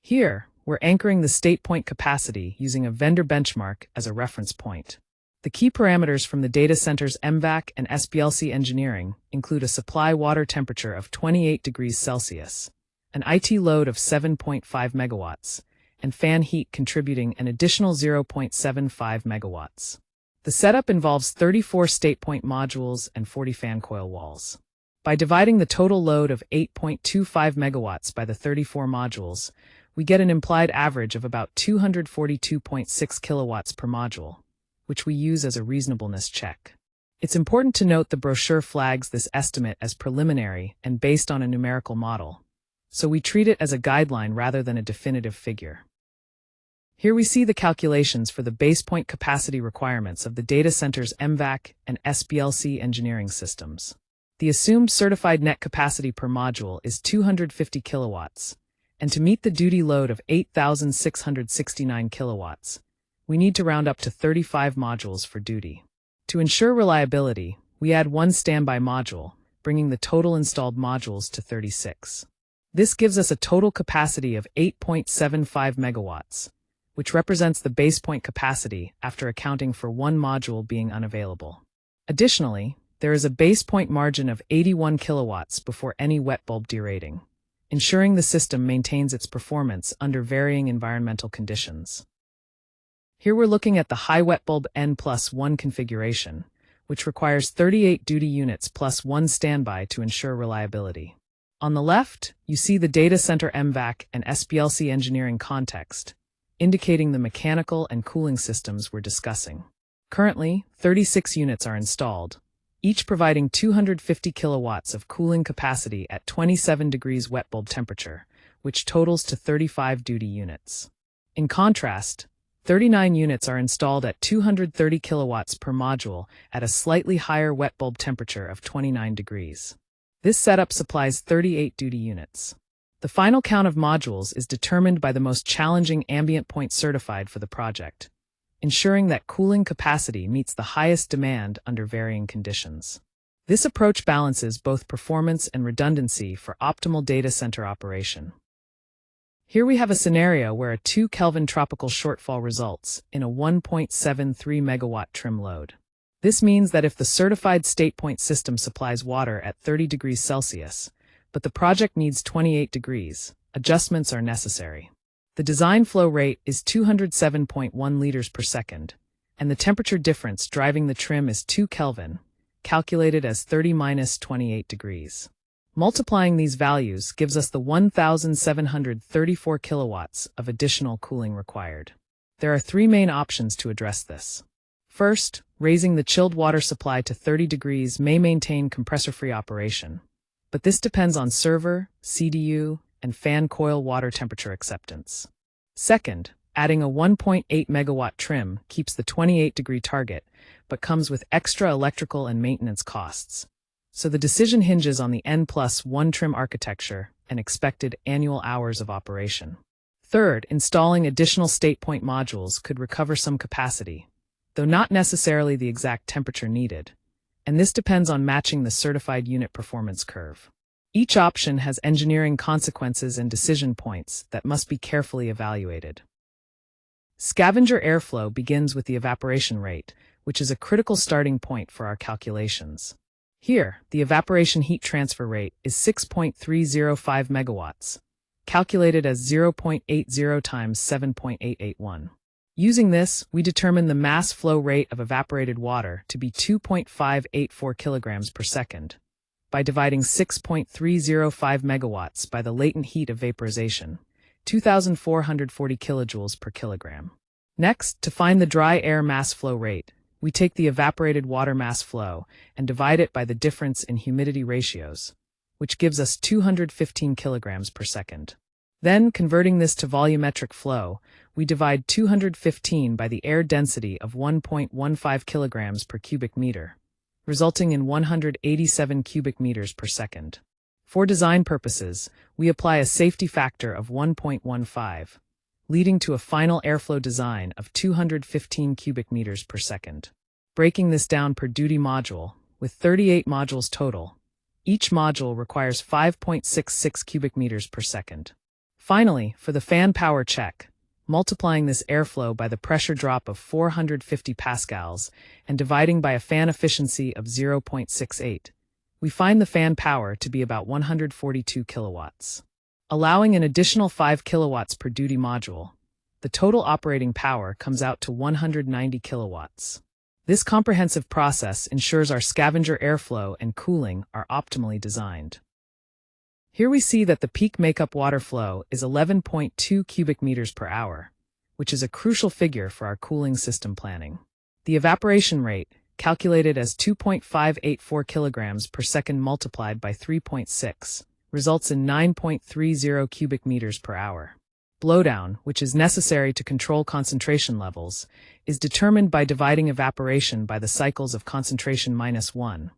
Here, we're anchoring the StatePoint capacity using a vendor benchmark as a reference point. The key parameters from the data center's MVAC and SPLC engineering include a supply water temperature of 28 degrees Celsius, an IT load of 7.5 megawatts, and fan heat contributing an additional 0.75 megawatts. The setup involves 34 StatePoint modules and 40 fan coil walls. By dividing the total load of 8.25 megawatts by the 34 modules, we get an implied average of about 242.6 kilowatts per module, which we use as a reasonableness check. It's important to note the brochure flags this estimate as preliminary and based on a numerical model, so we treat it as a guideline rather than a definitive figure. Here we see the calculations for the base point capacity requirements of the data center's MVAC and SPLC engineering systems. The assumed certified net capacity per module is 250 kilowatts, and to meet the duty load of 8,669 kilowatts, we need to round up to 35 modules for duty. To ensure reliability, we add one standby module, bringing the total installed modules to 36. This gives us a total capacity of 8.75 megawatts, which represents the base point capacity after accounting for one module being unavailable. Additionally, there is a base point margin of 81 kilowatts before any wet bulb derating, ensuring the system maintains its performance under varying environmental conditions. Here we're looking at the high wet bulb N+1 configuration, which requires 38 duty units plus one standby to ensure reliability. On the left, you see the data center MVAC and SPLC engineering context, indicating the mechanical and cooling systems we're discussing. Currently, 36 units are installed, each providing 250 kilowatts of cooling capacity at 27 degrees wet bulb temperature, which totals to 35 duty units. In contrast, 39 units are installed at 230 kilowatts per module at a slightly higher wet bulb temperature of 29 degrees. This setup supplies 38 duty units. The final count of modules is determined by the most challenging ambient point certified for the project, ensuring that cooling capacity meets the highest demand under varying conditions. This approach balances both performance and redundancy for optimal data center operation. Here we have a scenario where a 2 Kelvin tropical shortfall results in a 1.73 megawatt trim load. This means that if the certified StatePoint system supplies water at 30 degrees Celsius, but the project needs 28 degrees, adjustments are necessary. The design flow rate is 207.1 liters per second, and the temperature difference driving the trim is 2 Kelvin, calculated as 30-28 degrees. Multiplying these values gives us the 1,734 kilowatts of additional cooling required. There are three main options to address this. First, raising the chilled water supply to 30 degrees may maintain compressor-free operation, but this depends on server, CDU, and fan coil water temperature acceptance. Second, adding a 1.8 megawatt trim keeps the 28-degree target, but comes with extra electrical and maintenance costs. So the decision hinges on the N+1 trim architecture and expected annual hours of operation. Third, installing additional StatePoint modules could recover some capacity, though not necessarily the exact temperature needed, and this depends on matching the certified unit performance curve. Each option has engineering consequences and decision points that must be carefully evaluated. Scavenger airflow begins with the evaporation rate, which is a critical starting point for our calculations. Here, the evaporation heat transfer rate is 6.305 megawatts, calculated as 0.80 times 7.881. Using this, we determine the mass flow rate of evaporated water to be 2.584 kilograms per second, by dividing 6.305 megawatts by the latent heat of vaporization, 2,440 kilojoules per kilogram. Next, to find the dry air mass flow rate, we take the evaporated water mass flow and divide it by the difference in humidity ratios, which gives us 215 kilograms per second. Then, converting this to volumetric flow, we divide 215 by the air density of 1.15 kilograms per cubic meter, resulting in 187 cubic meters per second. For design purposes, we apply a safety factor of 1.15, leading to a final airflow design of 215 cubic meters per second. Breaking this down per duty module, with 38 modules total, each module requires 5.66 cubic meters per second. Finally, for the fan power check, multiplying this airflow by the pressure drop of 450 pascals and dividing by a fan efficiency of 0.68, we find the fan power to be about 142 kilowatts. Allowing an additional 5 kilowatts per duty module, the total operating power comes out to 190 kilowatts. This comprehensive process ensures our scavenger airflow and cooling are optimally designed. Here we see that the peak makeup water flow is 11.2 cubic meters per hour, which is a crucial figure for our cooling system planning. The evaporation rate, calculated as 2.584 kilograms per second multiplied by 3.6, results in 9.30 cubic meters per hour. Blowdown, which is necessary to control concentration levels, is determined by dividing evaporation by the cycles of concentration -1,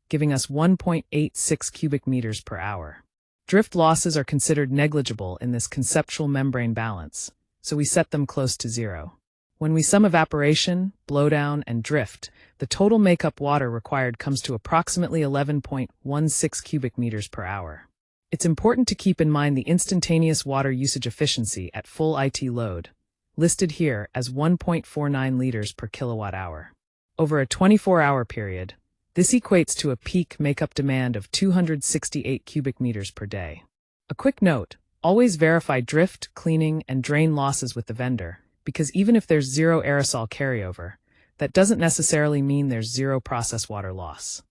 giving us 1.86 cubic meters per hour. Drift losses are considered negligible in this conceptual membrane balance, so we set them close to zero. When we sum evaporation, blowdown, and drift, the total makeup water required comes to approximately 11.16 cubic meters per hour. It's important to keep in mind the instantaneous water usage efficiency at full IT load, listed here as 1.49 liters per kilowatt hour. Over a 24-hour period, this equates to a peak makeup demand of 268 cubic meters per day. A quick note, always verify drift, cleaning, and drain losses with the vendor, because even if there's zero aerosol carryover, that doesn't necessarily mean there's zero process water loss.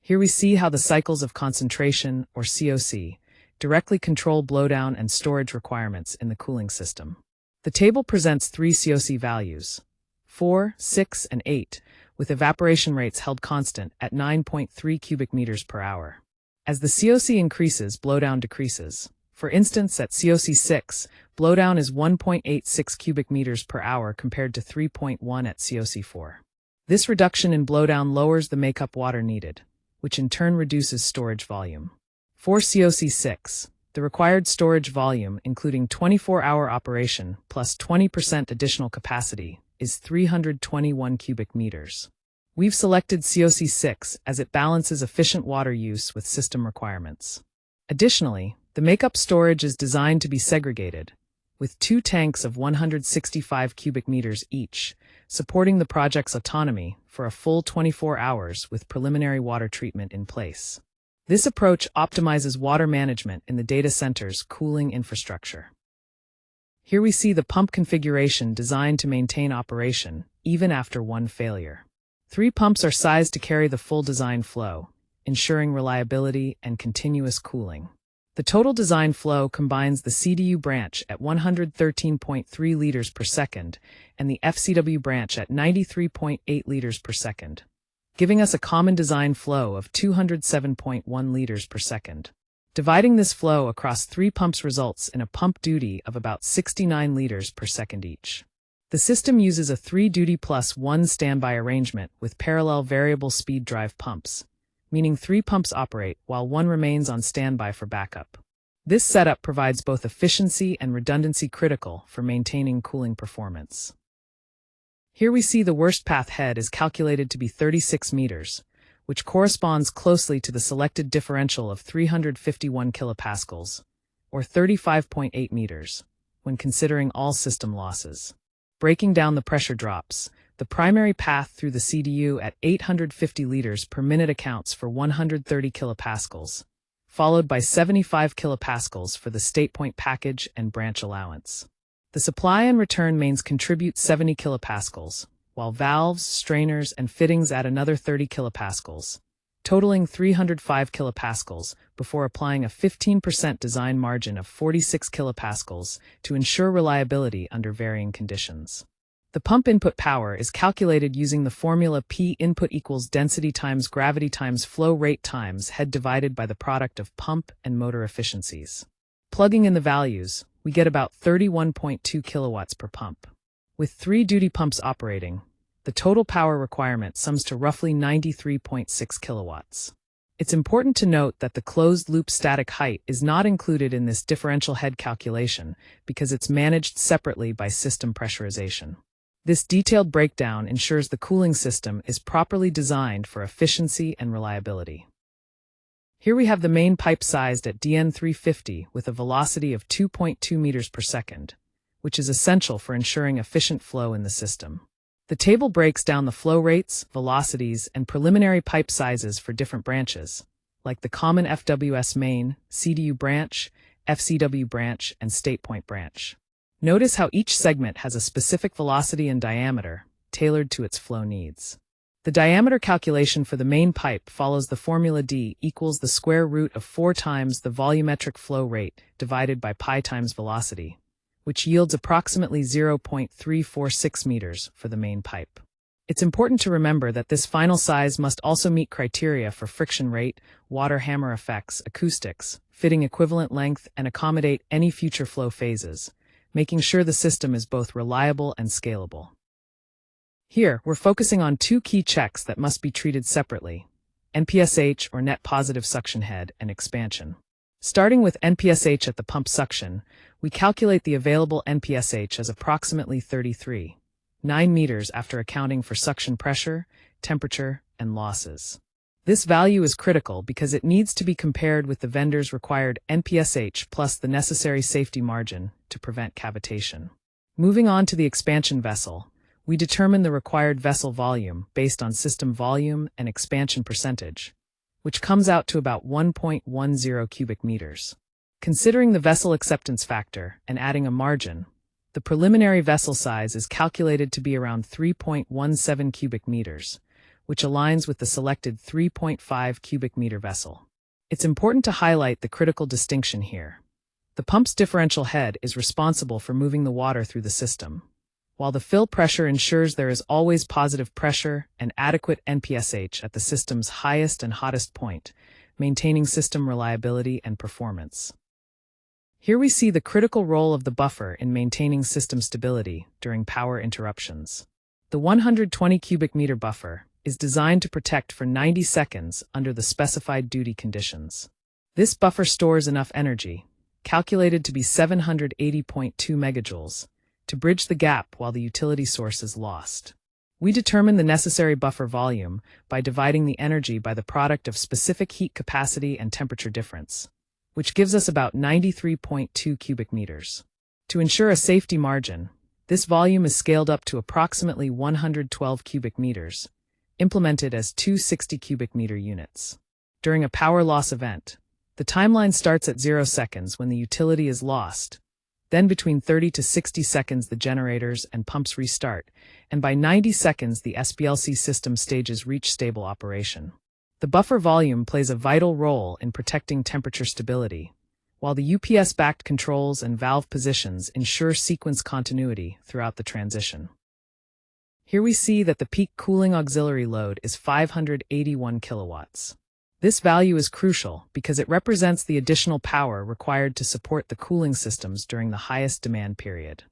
Here we see how the cycles of concentration, or COC, directly control blowdown and storage requirements in the cooling system. The table presents three COC values, 4, 6, and 8, with evaporation rates held constant at 9.3 cubic meters per hour. As the COC increases, blowdown decreases. For instance, at COC 6, blowdown is 1.86 cubic meters per hour compared to 3.1 at COC 4. This reduction in blowdown lowers the makeup water needed, which in turn reduces storage volume. For COC 6, the required storage volume, including 24-hour operation plus 20% additional capacity, is 321 cubic meters. We've selected COC 6 as it balances efficient water use with system requirements. Additionally, the makeup storage is designed to be segregated, with 2 tanks of 165 cubic meters each, supporting the project's autonomy for a full 24 hours with preliminary water treatment in place. This approach optimizes water management in the data center's cooling infrastructure. Here we see the pump configuration designed to maintain operation, even after one failure. 3 pumps are sized to carry the full design flow, ensuring reliability and continuous cooling. The total design flow combines the CDU branch at 113.3 liters per second and the FCW branch at 93.8 liters per second, giving us a common design flow of 207.1 liters per second. Dividing this flow across 3 pumps results in a pump duty of about 69 liters per second each. The system uses a 3-duty plus 1 standby arrangement with parallel variable speed drive pumps, meaning 3 pumps operate while 1 remains on standby for backup. This setup provides both efficiency and redundancy critical for maintaining cooling performance. Here we see the worst path head is calculated to be 36 meters, which corresponds closely to the selected differential of 351 kilopascals, or 35.8 meters, when considering all system losses. Breaking down the pressure drops, the primary path through the CDU at 850 liters per minute accounts for 130 kilopascals, followed by 75 kilopascals for the StatePoint package and branch allowance. The supply and return mains contribute 70 kilopascals, while valves, strainers, and fittings add another 30 kilopascals, totaling 305 kilopascals before applying a 15% design margin of 46 kilopascals to ensure reliability under varying conditions. The pump input power is calculated using the formula P input equals density times gravity times flow rate times head divided by the product of pump and motor efficiencies. Plugging in the values, we get about 31.2 kilowatts per pump. With 3 duty pumps operating, the total power requirement sums to roughly 93.6 kilowatts. It's important to note that the closed-loop static height is not included in this differential head calculation because it's managed separately by system pressurization. This detailed breakdown ensures the cooling system is properly designed for efficiency and reliability. Here we have the main pipe sized at DN 350 with a velocity of 2.2 meters per second, which is essential for ensuring efficient flow in the system. The table breaks down the flow rates, velocities, and preliminary pipe sizes for different branches, like the common FWS main, CDU branch, FCW branch, and StatePoint branch. Notice how each segment has a specific velocity and diameter, tailored to its flow needs. The diameter calculation for the main pipe follows the formula D equals the square root of 4 times the volumetric flow rate divided by pi times velocity, which yields approximately 0.346 meters for the main pipe. It's important to remember that this final size must also meet criteria for friction rate, water hammer effects, acoustics, fitting equivalent length, and accommodate any future flow phases, making sure the system is both reliable and scalable. Here, we're focusing on 2 key checks that must be treated separately: NPSH, or net positive suction head, and expansion. Starting with NPSH at the pump suction, we calculate the available NPSH as approximately 33.9 meters after accounting for suction pressure, temperature, and losses. This value is critical because it needs to be compared with the vendor's required NPSH plus the necessary safety margin to prevent cavitation. Moving on to the expansion vessel, we determine the required vessel volume based on system volume and expansion percentage, which comes out to about 1.10 cubic meters. Considering the vessel acceptance factor and adding a margin, the preliminary vessel size is calculated to be around 3.17 cubic meters, which aligns with the selected 3.5 cubic meter vessel. It's important to highlight the critical distinction here. The pump's differential head is responsible for moving the water through the system, while the fill pressure ensures there is always positive pressure and adequate NPSH at the system's highest and hottest point, maintaining system reliability and performance. Here we see the critical role of the buffer in maintaining system stability during power interruptions. The 120 cubic meter buffer is designed to protect for 90 seconds under the specified duty conditions. This buffer stores enough energy, calculated to be 780.2 megajoules, to bridge the gap while the utility source is lost. We determine the necessary buffer volume by dividing the energy by the product of specific heat capacity and temperature difference, which gives us about 93.2 cubic meters. To ensure a safety margin, this volume is scaled up to approximately 112 cubic meters, implemented as two 60 cubic meter units. During a power loss event, the timeline starts at 0 seconds when the utility is lost. Then between 30 to 60 seconds the generators and pumps restart, and by 90 seconds the SPLC system stages reach stable operation. The buffer volume plays a vital role in protecting temperature stability, while the UPS-backed controls and valve positions ensure sequence continuity throughout the transition. Here we see that the peak cooling auxiliary load is 581 kilowatts. This value is crucial because it represents the additional power required to support the cooling systems during the highest demand period.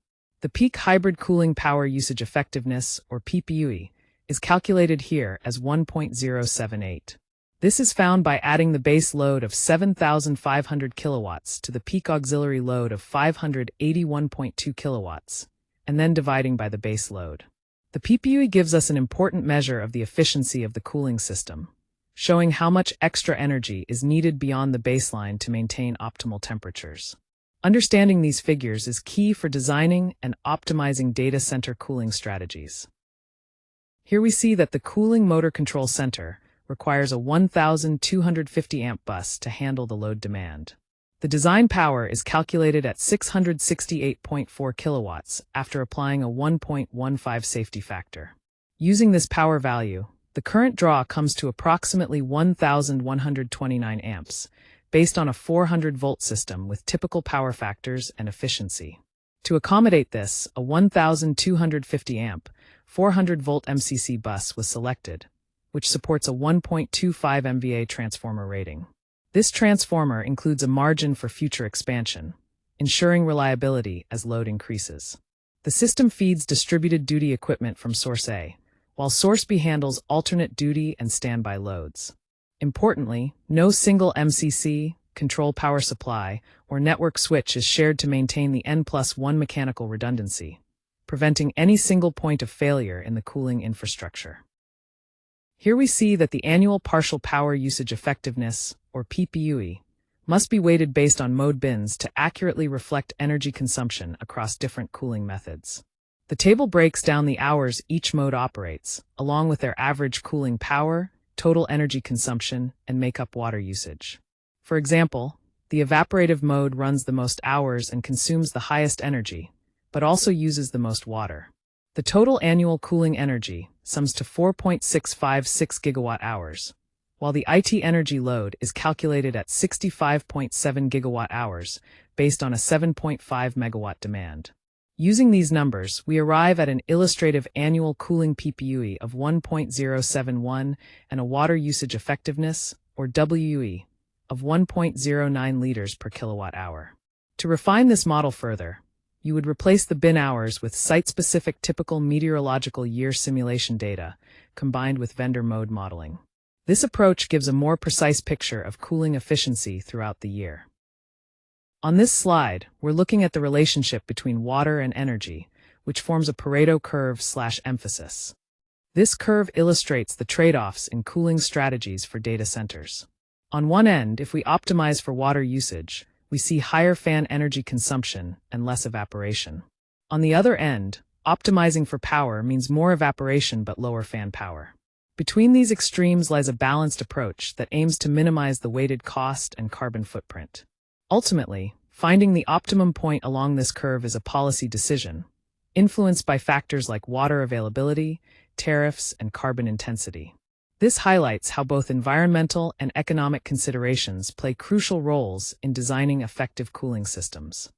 The peak hybrid cooling power usage effectiveness, or PPUE, is calculated here as 1.078. This is found by adding the base load of 7,500 kilowatts to the peak auxiliary load of 581.2 kilowatts, and then dividing by the base load. The PPUE gives us an important measure of the efficiency of the cooling system, showing how much extra energy is needed beyond the baseline to maintain optimal temperatures. Understanding these figures is key for designing and optimizing data center cooling strategies. Here we see that the cooling motor control center requires a 1,250 amp bus to handle the load demand. The design power is calculated at 668.4 kilowatts after applying a 1.15 safety factor. Using this power value, the current draw comes to approximately 1,129 amps, based on a 400-volt system with typical power factors and efficiency. To accommodate this, a 1,250 amp, 400-volt MCC bus was selected, which supports a 1.25 MVA transformer rating. This transformer includes a margin for future expansion, ensuring reliability as load increases. The system feeds distributed duty equipment from Source A, while Source B handles alternate duty and standby loads. Importantly, no single MCC, control power supply, or network switch is shared to maintain the N+1 mechanical redundancy, preventing any single point of failure in the cooling infrastructure. Here we see that the annual partial power usage effectiveness, or PPUE, must be weighted based on mode bins to accurately reflect energy consumption across different cooling methods. The table breaks down the hours each mode operates, along with their average cooling power, total energy consumption, and makeup water usage. For example, the evaporative mode runs the most hours and consumes the highest energy, but also uses the most water. The total annual cooling energy sums to 4.656 gigawatt-hours, while the IT energy load is calculated at 65.7 gigawatt-hours based on a 7.5 megawatt demand. Using these numbers, we arrive at an illustrative annual cooling PPUE of 1.071 and a water usage effectiveness, or WUE, of 1.09 liters per kilowatt-hour. To refine this model further, you would replace the bin hours with site-specific typical meteorological year simulation data, combined with vendor mode modeling. This approach gives a more precise picture of cooling efficiency throughout the year. On this slide, we're looking at the relationship between water and energy, which forms a Pareto curve/emphasis. This curve illustrates the trade-offs in cooling strategies for data centers. On one end, if we optimize for water usage, we see higher fan energy consumption and less evaporation. On the other end, optimizing for power means more evaporation but lower fan power. Between these extremes lies a balanced approach that aims to minimize the weighted cost and carbon footprint. Ultimately, finding the optimum point along this curve is a policy decision, influenced by factors like water availability, tariffs, and carbon intensity. This highlights how both environmental and economic considerations play crucial roles in designing effective cooling systems.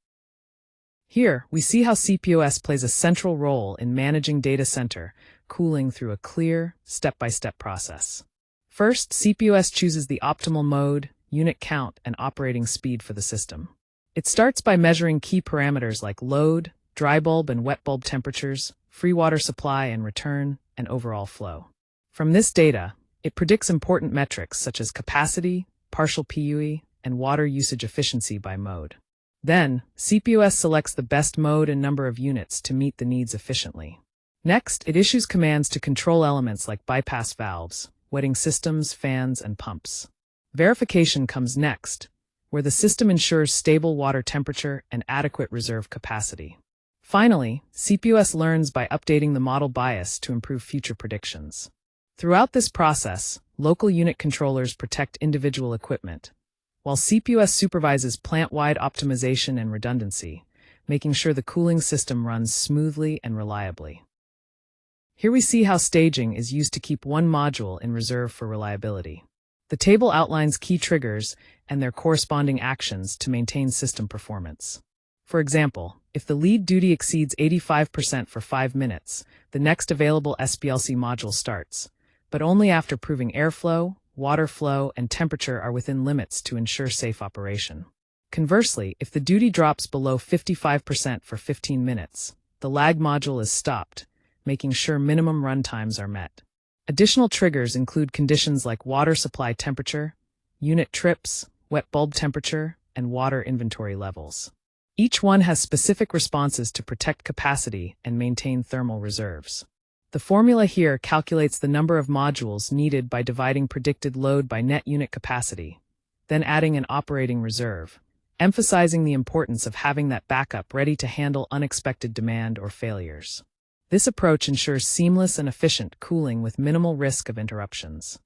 Here, we see how CPOS plays a central role in managing data center cooling through a clear, step-by-step process. First, CPOS chooses the optimal mode, unit count, and operating speed for the system. It starts by measuring key parameters like load, dry bulb and wet bulb temperatures, free water supply and return, and overall flow. From this data, it predicts important metrics such as capacity, partial PUE, and water usage efficiency by mode. Then, CPOS selects the best mode and number of units to meet the needs efficiently. Next, it issues commands to control elements like bypass valves, wetting systems, fans, and pumps. Verification comes next, where the system ensures stable water temperature and adequate reserve capacity. Finally, CPOS learns by updating the model bias to improve future predictions. Throughout this process, local unit controllers protect individual equipment, while CPOS supervises plant-wide optimization and redundancy, making sure the cooling system runs smoothly and reliably. Here we see how staging is used to keep one module in reserve for reliability. The table outlines key triggers and their corresponding actions to maintain system performance. For example, if the lead duty exceeds 85% for 5 minutes, the next available SPLC module starts, but only after proving airflow, water flow, and temperature are within limits to ensure safe operation. Conversely, if the duty drops below 55% for 15 minutes, the lag module is stopped, making sure minimum run times are met. Additional triggers include conditions like water supply temperature, unit trips, wet bulb temperature, and water inventory levels. Each one has specific responses to protect capacity and maintain thermal reserves. The formula here calculates the number of modules needed by dividing predicted load by net unit capacity, then adding an operating reserve, emphasizing the importance of having that backup ready to handle unexpected demand or failures. This approach ensures seamless and efficient cooling with minimal risk of interruptions.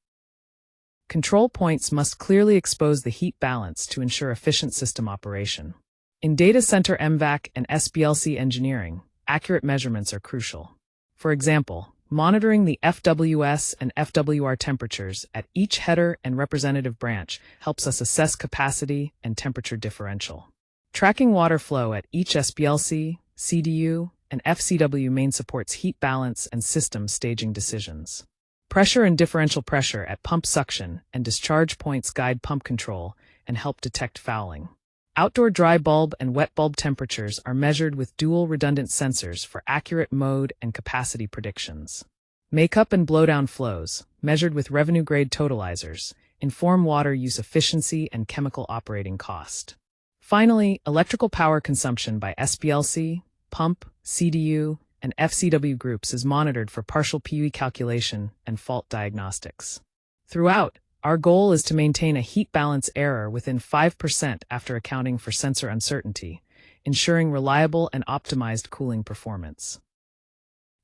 Control points must clearly expose the heat balance to ensure efficient system operation. In Data Center MVAC and SPLC engineering, accurate measurements are crucial. For example, monitoring the FWS and FWR temperatures at each header and representative branch helps us assess capacity and temperature differential. Tracking water flow at each SPLC, CDU, and FCW main supports heat balance and system staging decisions. Pressure and differential pressure at pump suction and discharge points guide pump control and help detect fouling. Outdoor dry bulb and wet bulb temperatures are measured with dual redundant sensors for accurate mode and capacity predictions. Makeup and blowdown flows, measured with revenue-grade totalizers, inform water use efficiency and chemical operating cost. Finally, electrical power consumption by SPLC, pump, CDU, and FCW groups is monitored for partial PUE calculation and fault diagnostics. Throughout, our goal is to maintain a heat balance error within 5% after accounting for sensor uncertainty, ensuring reliable and optimized cooling performance.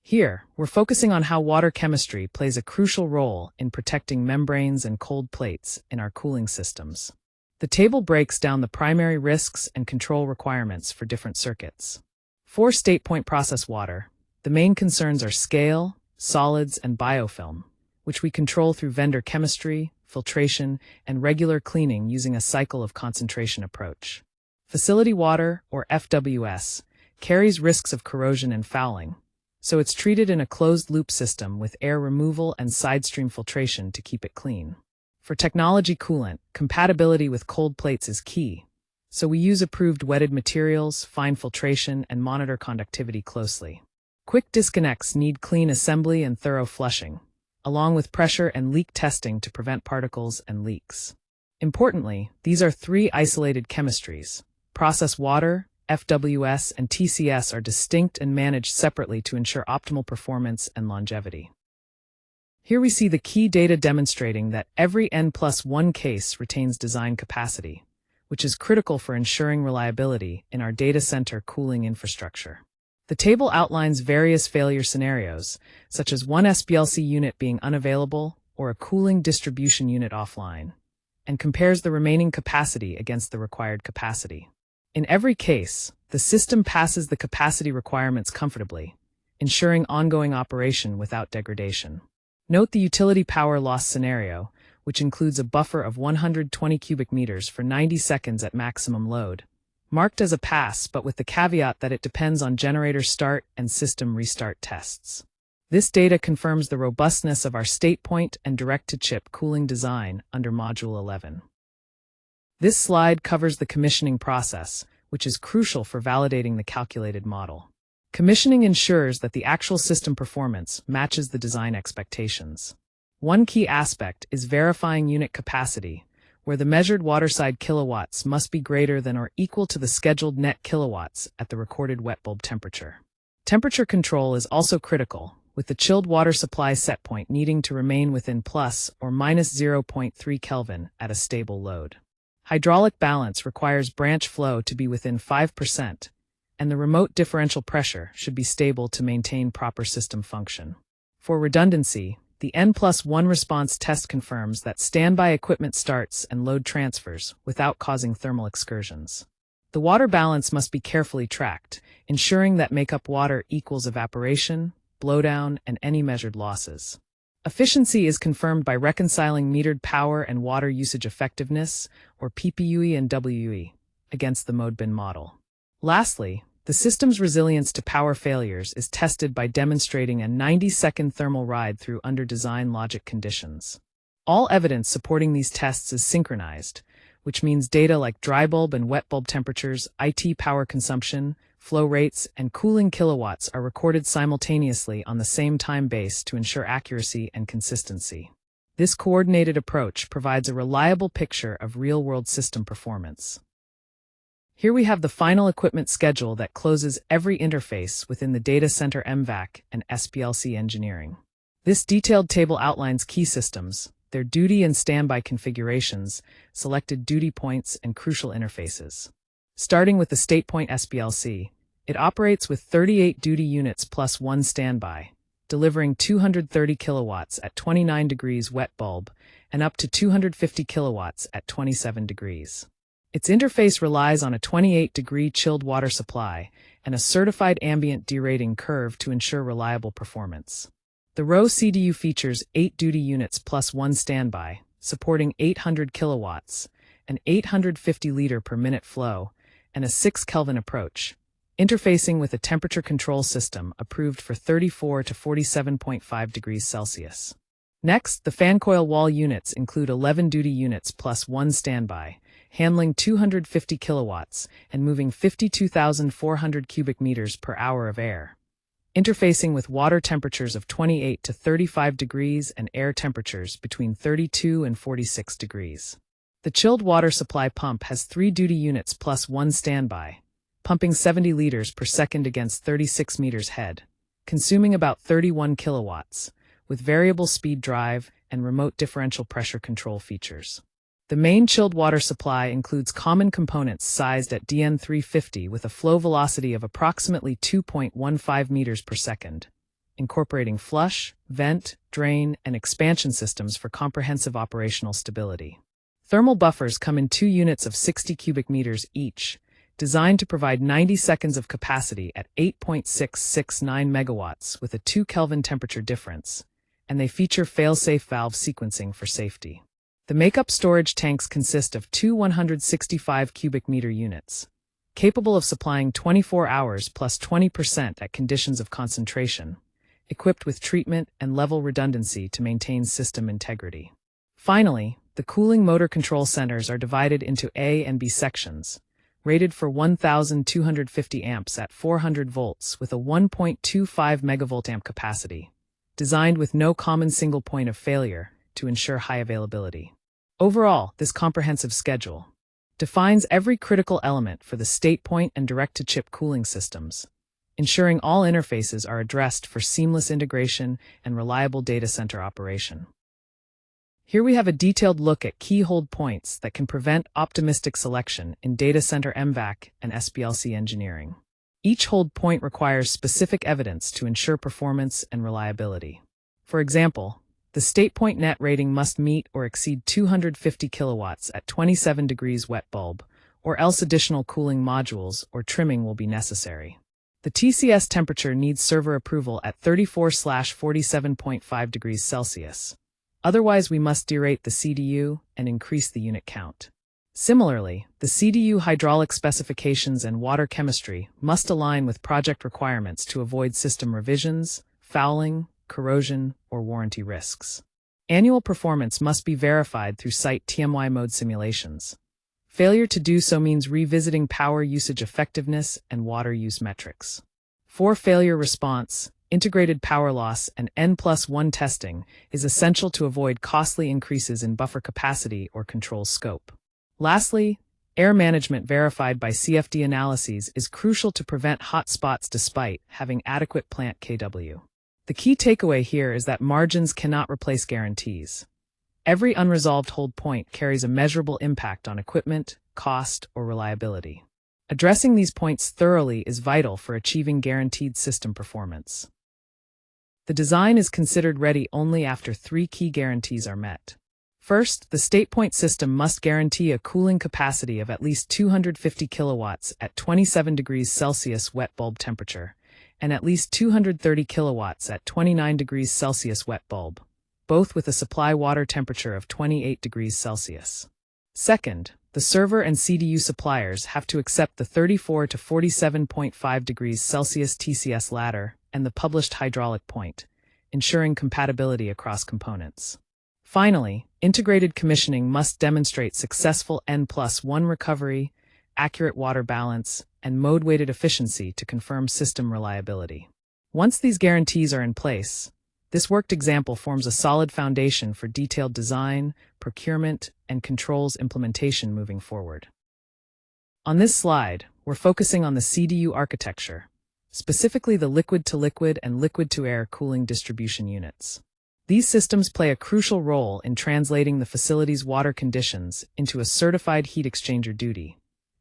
Here, we're focusing on how water chemistry plays a crucial role in protecting membranes and cold plates in our cooling systems. The table breaks down the primary risks and control requirements for different circuits. For StatePoint process water, the main concerns are scale, solids, and biofilm, which we control through vendor chemistry, filtration, and regular cleaning using a cycle of concentration approach. Facility water, or FWS, carries risks of corrosion and fouling, so it's treated in a closed-loop system with air removal and side-stream filtration to keep it clean. For technology coolant, compatibility with cold plates is key, so we use approved wetted materials, fine filtration, and monitor conductivity closely. Quick disconnects need clean assembly and thorough flushing, along with pressure and leak testing to prevent particles and leaks. Importantly, these are 3 isolated chemistries. Process water, FWS, and TCS are distinct and managed separately to ensure optimal performance and longevity. Here we see the key data demonstrating that every N+1 case retains design capacity, which is critical for ensuring reliability in our data center cooling infrastructure. The table outlines various failure scenarios, such as one SPLC unit being unavailable or a cooling distribution unit offline, and compares the remaining capacity against the required capacity. In every case, the system passes the capacity requirements comfortably, ensuring ongoing operation without degradation. Note the utility power loss scenario, which includes a buffer of 120 cubic meters for 90 seconds at maximum load, marked as a pass but with the caveat that it depends on generator start and system restart tests. This data confirms the robustness of our StatePoint and direct-to-chip cooling design under Module 11. This slide covers the commissioning process, which is crucial for validating the calculated model. Commissioning ensures that the actual system performance matches the design expectations. One key aspect is verifying unit capacity, where the measured waterside kilowatts must be greater than or equal to the scheduled net kilowatts at the recorded wet bulb temperature. Temperature control is also critical, with the chilled water supply set point needing to remain within plus or minus 0.3 Kelvin at a stable load. Hydraulic balance requires branch flow to be within 5%, and the remote differential pressure should be stable to maintain proper system function. For redundancy, the N+1 response test confirms that standby equipment starts and load transfers without causing thermal excursions. The water balance must be carefully tracked, ensuring that makeup water equals evaporation, blowdown, and any measured losses. Efficiency is confirmed by reconciling metered power and water usage effectiveness, or PPUE and WUE, against the mode-bin model. Lastly, the system's resilience to power failures is tested by demonstrating a 90-second thermal ride through under-design logic conditions. All evidence supporting these tests is synchronized, which means data like dry bulb and wet bulb temperatures, IT power consumption, flow rates, and cooling kilowatts are recorded simultaneously on the same time base to ensure accuracy and consistency. This coordinated approach provides a reliable picture of real-world system performance. Here we have the final equipment schedule that closes every interface within the Data Center MVAC and SPLC engineering. This detailed table outlines key systems, their duty and standby configurations, selected duty points, and crucial interfaces. Starting with the StatePoint SPLC, it operates with 38 duty units plus 1 standby, delivering 230 kilowatts at 29 degrees wet bulb and up to 250 kilowatts at 27 degrees. Its interface relies on a 28-degree chilled water supply and a certified ambient derating curve to ensure reliable performance. The row CDU features 8 duty units plus 1 standby, supporting 800 kilowatts, an 850 liter per minute flow, and a 6 Kelvin approach, interfacing with a temperature control system approved for 34 to 47.5 degrees Celsius. Next, the fan coil wall units include 11 duty units plus 1 standby, handling 250 kilowatts and moving 52,400 cubic meters per hour of air, interfacing with water temperatures of 28 to 35 degrees and air temperatures between 32 and 46 degrees. The chilled water supply pump has 3 duty units plus 1 standby, pumping 70 liters per second against 36 meters head, consuming about 31 kilowatts, with variable speed drive and remote differential pressure control features. The main chilled water supply includes common components sized at DN350 with a flow velocity of approximately 2.15 meters per second, incorporating flush, vent, drain, and expansion systems for comprehensive operational stability. Thermal buffers come in 2 units of 60 cubic meters each, designed to provide 90 seconds of capacity at 8.669 megawatts with a 2 Kelvin temperature difference, and they feature fail-safe valve sequencing for safety. The makeup storage tanks consist of 2 165 cubic meter units, capable of supplying 24 hours plus 20% at conditions of concentration, equipped with treatment and level redundancy to maintain system integrity. Finally, the cooling motor control centers are divided into A and B sections, rated for 1,250 amps at 400 volts with a 1.25 megavolt amp capacity, designed with no common single point of failure to ensure high availability. Overall, this comprehensive schedule defines every critical element for the StatePoint and direct-to-chip cooling systems, ensuring all interfaces are addressed for seamless integration and reliable data center operation. Here we have a detailed look at key hold points that can prevent optimistic selection in Data Center MVAC and SPLC engineering. Each hold point requires specific evidence to ensure performance and reliability. For example, the StatePoint net rating must meet or exceed 250 kilowatts at 27 degrees wet bulb, or else additional cooling modules or trimming will be necessary. The TCS temperature needs server approval at 34/47.5 degrees Celsius. Otherwise, we must derate the CDU and increase the unit count. Similarly, the CDU hydraulic specifications and water chemistry must align with project requirements to avoid system revisions, fouling, corrosion, or warranty risks. Annual performance must be verified through site TMY mode simulations. Failure to do so means revisiting power usage effectiveness and water use metrics. For failure response, integrated power loss and N+1 testing is essential to avoid costly increases in buffer capacity or control scope. Lastly, air management verified by CFD analyses is crucial to prevent hot spots despite having adequate plant kW. The key takeaway here is that margins cannot replace guarantees. Every unresolved hold point carries a measurable impact on equipment, cost, or reliability. Addressing these points thoroughly is vital for achieving guaranteed system performance. The design is considered ready only after 3 key guarantees are met. First, the StatePoint system must guarantee a cooling capacity of at least 250 kilowatts at 27 degrees Celsius wet bulb temperature, and at least 230 kilowatts at 29 degrees Celsius wet bulb, both with a supply water temperature of 28 degrees Celsius. Second, the server and CDU suppliers have to accept the 34 to 47.5 degrees Celsius TCS ladder and the published hydraulic point, ensuring compatibility across components. Finally, integrated commissioning must demonstrate successful N+1 recovery, accurate water balance, and mode-weighted efficiency to confirm system reliability. Once these guarantees are in place, this worked example forms a solid foundation for detailed design, procurement, and controls implementation moving forward. On this slide, we're focusing on the CDU architecture, specifically the liquid-to-liquid and liquid-to-air cooling distribution units. These systems play a crucial role in translating the facility's water conditions into a certified heat exchanger duty,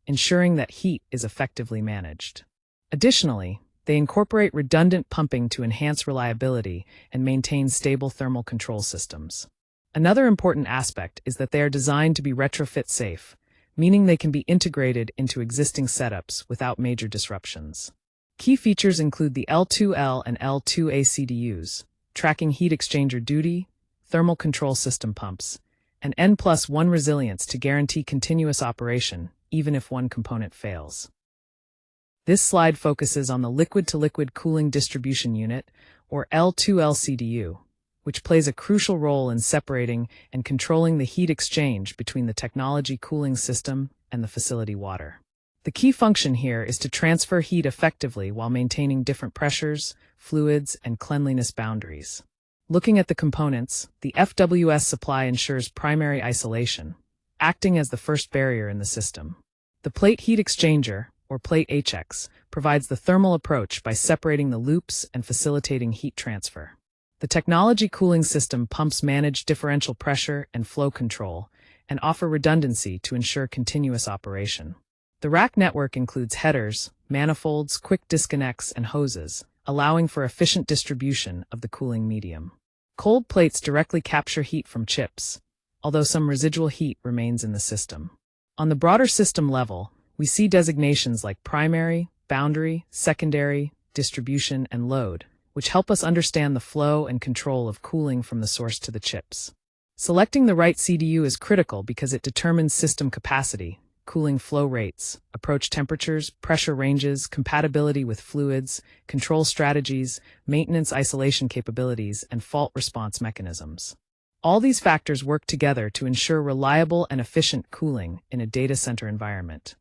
ensuring that heat is effectively managed. Additionally, they incorporate redundant pumping to enhance reliability and maintain stable thermal control systems. Another important aspect is that they are designed to be retrofit safe, meaning they can be integrated into existing setups without major disruptions. Key features include the L2L and L2A CDUs, tracking heat exchanger duty, thermal control system pumps, and N+1 resilience to guarantee continuous operation, even if one component fails. This slide focuses on the liquid-to-liquid cooling distribution unit, or L2L CDU, which plays a crucial role in separating and controlling the heat exchange between the technology cooling system and the facility water. The key function here is to transfer heat effectively while maintaining different pressures, fluids, and cleanliness boundaries. Looking at the components, the FWS supply ensures primary isolation, acting as the first barrier in the system. The plate heat exchanger, or plate HX, provides the thermal approach by separating the loops and facilitating heat transfer. The technology cooling system pumps manage differential pressure and flow control and offer redundancy to ensure continuous operation. The rack network includes headers, manifolds, quick disconnects, and hoses, allowing for efficient distribution of the cooling medium. Cold plates directly capture heat from chips, although some residual heat remains in the system. On the broader system level, we see designations like primary, boundary, secondary, distribution, and load, which help us understand the flow and control of cooling from the source to the chips. Selecting the right CDU is critical because it determines system capacity, cooling flow rates, approach temperatures, pressure ranges, compatibility with fluids, control strategies, maintenance isolation capabilities, and fault response mechanisms. All these factors work together to ensure reliable and efficient cooling in a data center environment.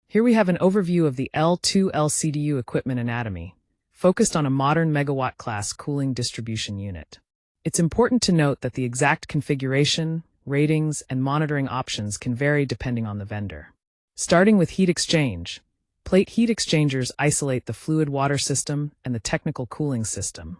Here we have an overview of the L2L CDU equipment anatomy, focused on a modern megawatt-class cooling distribution unit. It's important to note that the exact configuration, ratings, and monitoring options can vary depending on the vendor. Starting with heat exchange, plate heat exchangers isolate the fluid water system and the technical cooling system,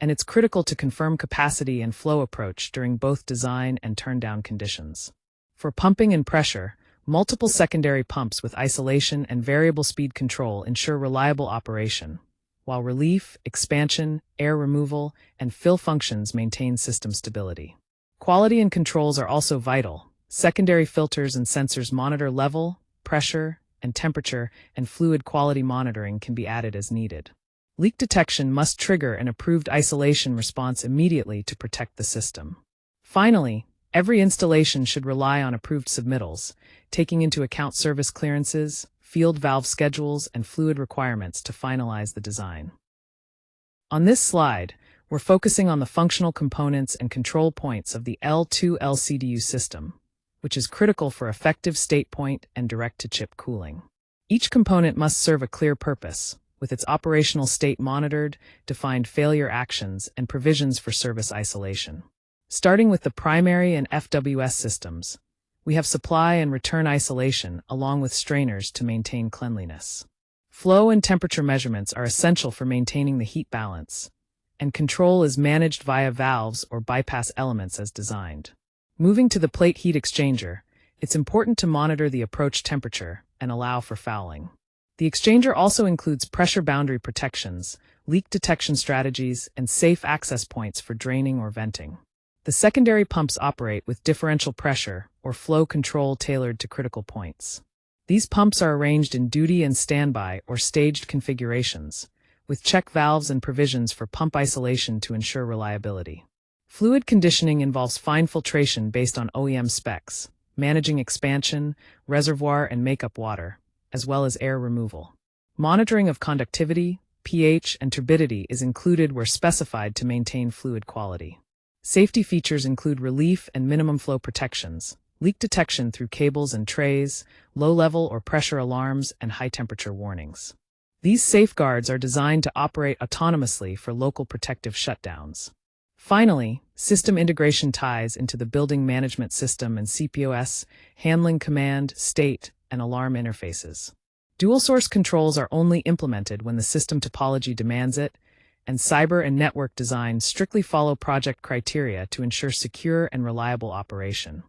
and it's critical to confirm capacity and flow approach during both design and turndown conditions. For pumping and pressure, multiple secondary pumps with isolation and variable speed control ensure reliable operation, while relief, expansion, air removal, and fill functions maintain system stability. Quality and controls are also vital. Secondary filters and sensors monitor level, pressure, and temperature, and fluid quality monitoring can be added as needed. Leak detection must trigger an approved isolation response immediately to protect the system. Finally, Every installation should rely on approved submittals, taking into account service clearances, field valve schedules, and fluid requirements to finalize the design. On this slide, we're focusing on the functional components and control points of the L2L CDU system, which is critical for effective StatePoint and direct-to-chip cooling. Each component must serve a clear purpose, with its operational state monitored, defined failure actions, and provisions for service isolation. Starting with the primary and FWS systems, we have supply and return isolation along with strainers to maintain cleanliness. Flow and temperature measurements are essential for maintaining the heat balance, and control is managed via valves or bypass elements as designed. Moving to the plate heat exchanger, it's important to monitor the approach temperature and allow for fouling. The exchanger also includes pressure boundary protections, leak detection strategies, and safe access points for draining or venting. The secondary pumps operate with differential pressure or flow control tailored to critical points. These pumps are arranged in duty and standby or staged configurations, with check valves and provisions for pump isolation to ensure reliability. Fluid conditioning involves fine filtration based on OEM specs, managing expansion, reservoir and makeup water, as well as air removal. Monitoring of conductivity, pH, and turbidity is included where specified to maintain fluid quality. Safety features include relief and minimum flow protections, leak detection through cables and trays, low-level or pressure alarms, and high-temperature warnings. These safeguards are designed to operate autonomously for local protective shutdowns. Finally, system integration ties into the building management system and CPOS, handling command, state, and alarm interfaces. Dual-source controls are only implemented when the system topology demands it, and cyber and network design strictly follow project criteria to ensure secure and reliable operation.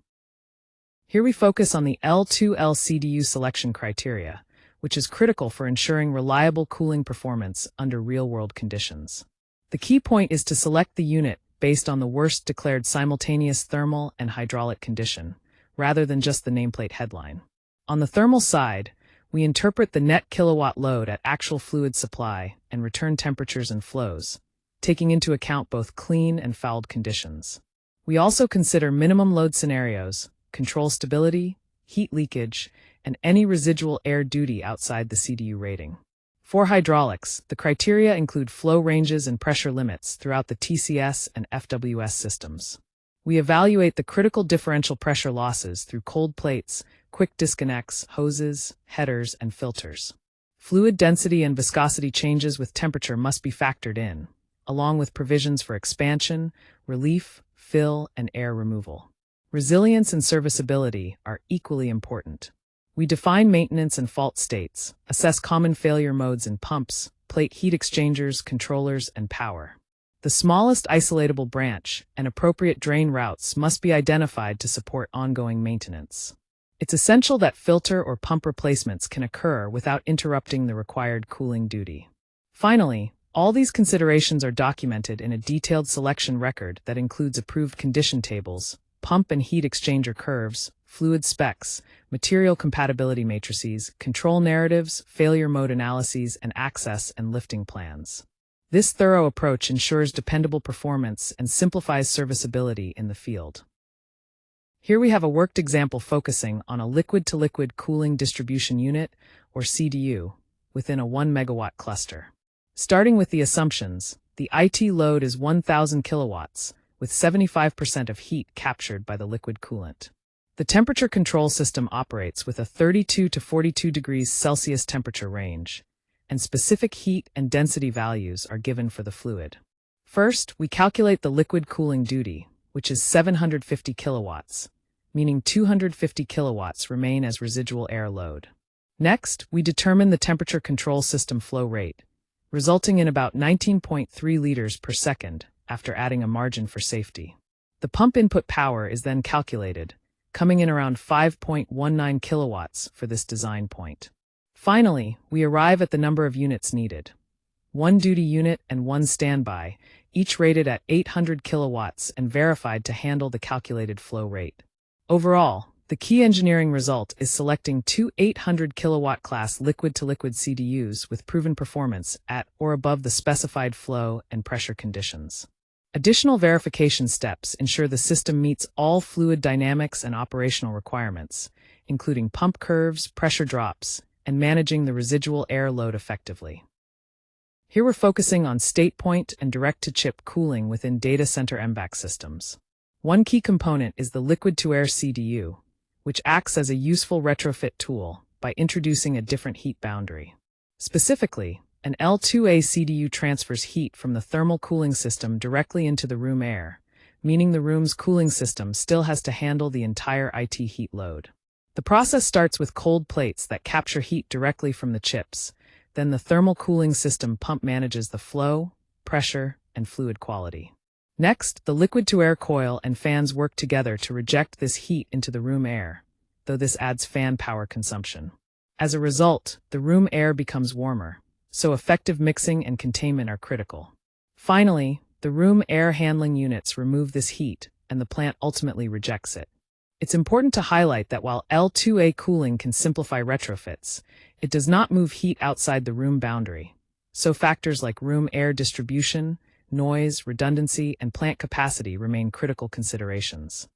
Here we focus on the L2L CDU selection criteria, which is critical for ensuring reliable cooling performance under real-world conditions. The key point is to select the unit based on the worst declared simultaneous thermal and hydraulic condition, rather than just the nameplate headline. On the thermal side, we interpret the net kilowatt load at actual fluid supply and return temperatures and flows, taking into account both clean and fouled conditions. We also consider minimum load scenarios, control stability, heat leakage, and any residual air duty outside the CDU rating. For hydraulics, the criteria include flow ranges and pressure limits throughout the TCS and FWS systems. We evaluate the critical differential pressure losses through cold plates, quick disconnects, hoses, headers, and filters. Fluid density and viscosity changes with temperature must be factored in, along with provisions for expansion, relief, fill, and air removal. Resilience and serviceability are equally important. We define maintenance and fault states, assess common failure modes in pumps, plate heat exchangers, controllers, and power. The smallest isolatable branch and appropriate drain routes must be identified to support ongoing maintenance. It's essential that filter or pump replacements can occur without interrupting the required cooling duty. Finally, all these considerations are documented in a detailed selection record that includes approved condition tables, pump and heat exchanger curves, fluid specs, material compatibility matrices, control narratives, failure mode analyses, and access and lifting plans. This thorough approach ensures dependable performance and simplifies serviceability in the field. Here we have a worked example focusing on a liquid-to-liquid cooling distribution unit, or CDU, within a 1 megawatt cluster. Starting with the assumptions, the IT load is 1,000 kilowatts, with 75% of heat captured by the liquid coolant. The temperature control system operates with a 32 to 42 degrees Celsius temperature range, and specific heat and density values are given for the fluid. First, we calculate the liquid cooling duty, which is 750 kilowatts, meaning 250 kilowatts remain as residual air load. Next, we determine the temperature control system flow rate, resulting in about 19.3 liters per second after adding a margin for safety. The pump input power is then calculated, coming in around 5.19 kilowatts for this design point. Finally, we arrive at the number of units needed. 1 duty unit and 1 standby, each rated at 800 kilowatts and verified to handle the calculated flow rate. Overall, the key engineering result is selecting 2 800 kilowatt class liquid-to-liquid CDUs with proven performance at or above the specified flow and pressure conditions. Additional verification steps ensure the system meets all fluid dynamics and operational requirements, including pump curves, pressure drops, and managing the residual air load effectively. Here we're focusing on StatePoint and direct-to-chip cooling within data center MVAC systems. One key component is the liquid-to-air CDU, which acts as a useful retrofit tool by introducing a different heat boundary. Specifically, an L2A CDU transfers heat from the thermal cooling system directly into the room air, meaning the room's cooling system still has to handle the entire IT heat load. The process starts with cold plates that capture heat directly from the chips. Then the thermal cooling system pump manages the flow, pressure, and fluid quality. Next, the liquid-to-air coil and fans work together to reject this heat into the room air, though this adds fan power consumption. As a result, the room air becomes warmer, so effective mixing and containment are critical. Finally, the room air handling units remove this heat, and the plant ultimately rejects it. It's important to highlight that while L2A cooling can simplify retrofits, it does not move heat outside the room boundary, so factors like room air distribution, noise, redundancy, and plant capacity remain critical considerations.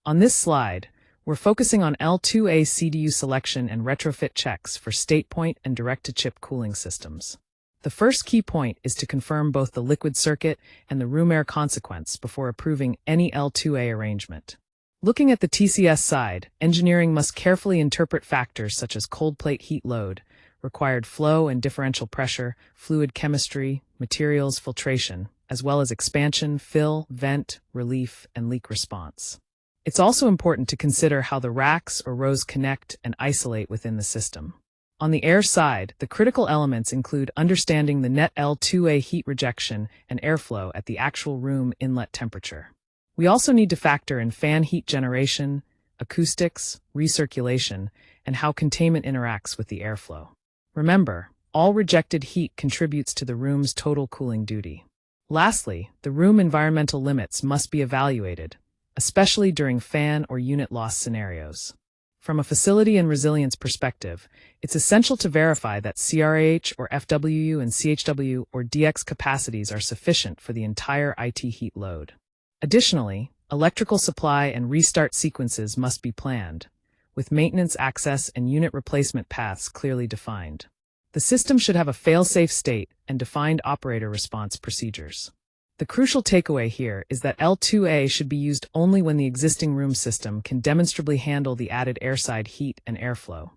On this slide, we're focusing on L2A CDU selection and retrofit checks for StatePoint and direct-to-chip cooling systems. The first key point is to confirm both the liquid circuit and the room air consequence before approving any L2A arrangement. Looking at the TCS side, engineering must carefully interpret factors such as cold plate heat load, required flow and differential pressure, fluid chemistry, materials filtration, as well as expansion, fill, vent, relief, and leak response. It's also important to consider how the racks or rows connect and isolate within the system. On the air side, the critical elements include understanding the net L2A heat rejection and airflow at the actual room inlet temperature. We also need to factor in fan heat generation, acoustics, recirculation, and how containment interacts with the airflow. Remember, all rejected heat contributes to the room's total cooling duty. Lastly, the room environmental limits must be evaluated, especially during fan or unit loss scenarios. From a facility and resilience perspective, it's essential to verify that CRAH or FWU and CHW or DX capacities are sufficient for the entire IT heat load. Additionally, electrical supply and restart sequences must be planned, with maintenance access and unit replacement paths clearly defined. The system should have a fail-safe state and defined operator response procedures. The crucial takeaway here is that L2A should be used only when the existing room system can demonstrably handle the added airside heat and airflow,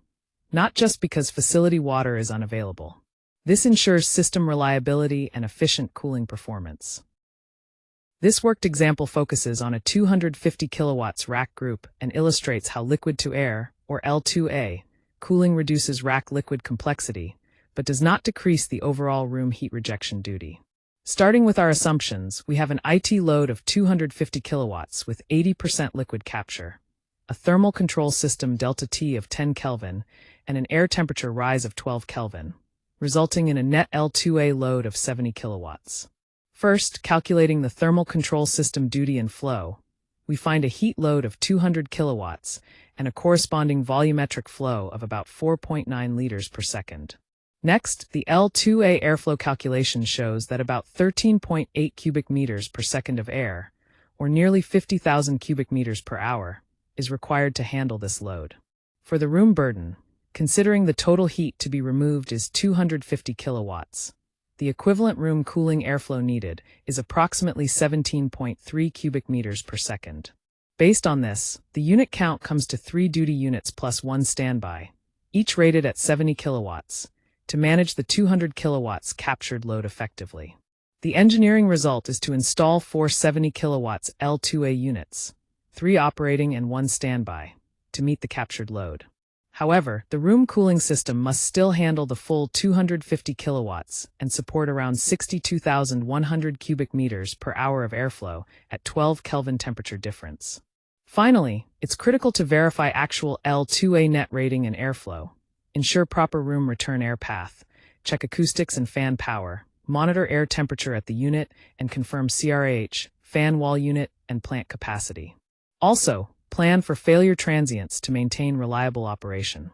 not just because facility water is unavailable. This ensures system reliability and efficient cooling performance. This worked example focuses on a 250 kilowatts rack group and illustrates how liquid-to-air, or L2A, cooling reduces rack liquid complexity, but does not decrease the overall room heat rejection duty. Starting with our assumptions, we have an IT load of 250 kilowatts with 80% liquid capture, a thermal control system delta T of 10 Kelvin, and an air temperature rise of 12 Kelvin, resulting in a net L2A load of 70 kilowatts. First, calculating the thermal control system duty and flow, we find a heat load of 200 kilowatts and a corresponding volumetric flow of about 4.9 liters per second. Next, the L2A airflow calculation shows that about 13.8 cubic meters per second of air, or nearly 50,000 cubic meters per hour, is required to handle this load. For the room burden, considering the total heat to be removed is 250 kilowatts. The equivalent room cooling airflow needed is approximately 17.3 cubic meters per second. Based on this, the unit count comes to 3 duty units plus 1 standby, each rated at 70 kilowatts, to manage the 200 kilowatts captured load effectively. The engineering result is to install 4 70 kilowatts L2A units, 3 operating and 1 standby, to meet the captured load. However, the room cooling system must still handle the full 250 kilowatts and support around 62,100 cubic meters per hour of airflow at 12 Kelvin temperature difference. Finally, it's critical to verify actual L2A net rating and airflow, ensure proper room return air path, check acoustics and fan power, monitor air temperature at the unit, and confirm CRAH, fan wall unit, and plant capacity. Also, plan for failure transients to maintain reliable operation.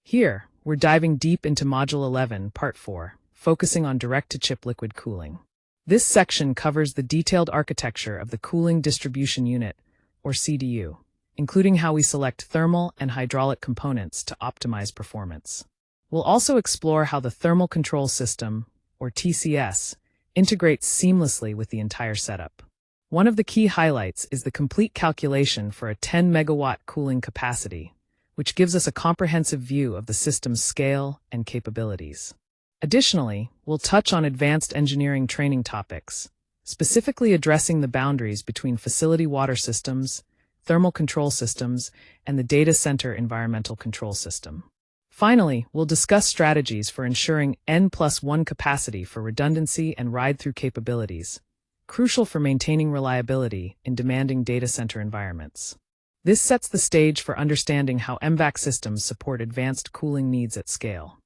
Here, we're diving deep into Module 11, Part 4, focusing on direct-to-chip liquid cooling. This section covers the detailed architecture of the Cooling Distribution Unit, or CDU, including how we select thermal and hydraulic components to optimize performance. We'll also explore how the Thermal Control System, or TCS, integrates seamlessly with the entire setup. One of the key highlights is the complete calculation for a 10 megawatt cooling capacity, which gives us a comprehensive view of the system's scale and capabilities. Additionally, we'll touch on advanced engineering training topics, specifically addressing the boundaries between facility water systems, thermal control systems, and the data center environmental control system. Finally, we'll discuss strategies for ensuring N+1 capacity for redundancy and ride-through capabilities, crucial for maintaining reliability in demanding data center environments. This sets the stage for understanding how MVAC systems support advanced cooling needs at scale.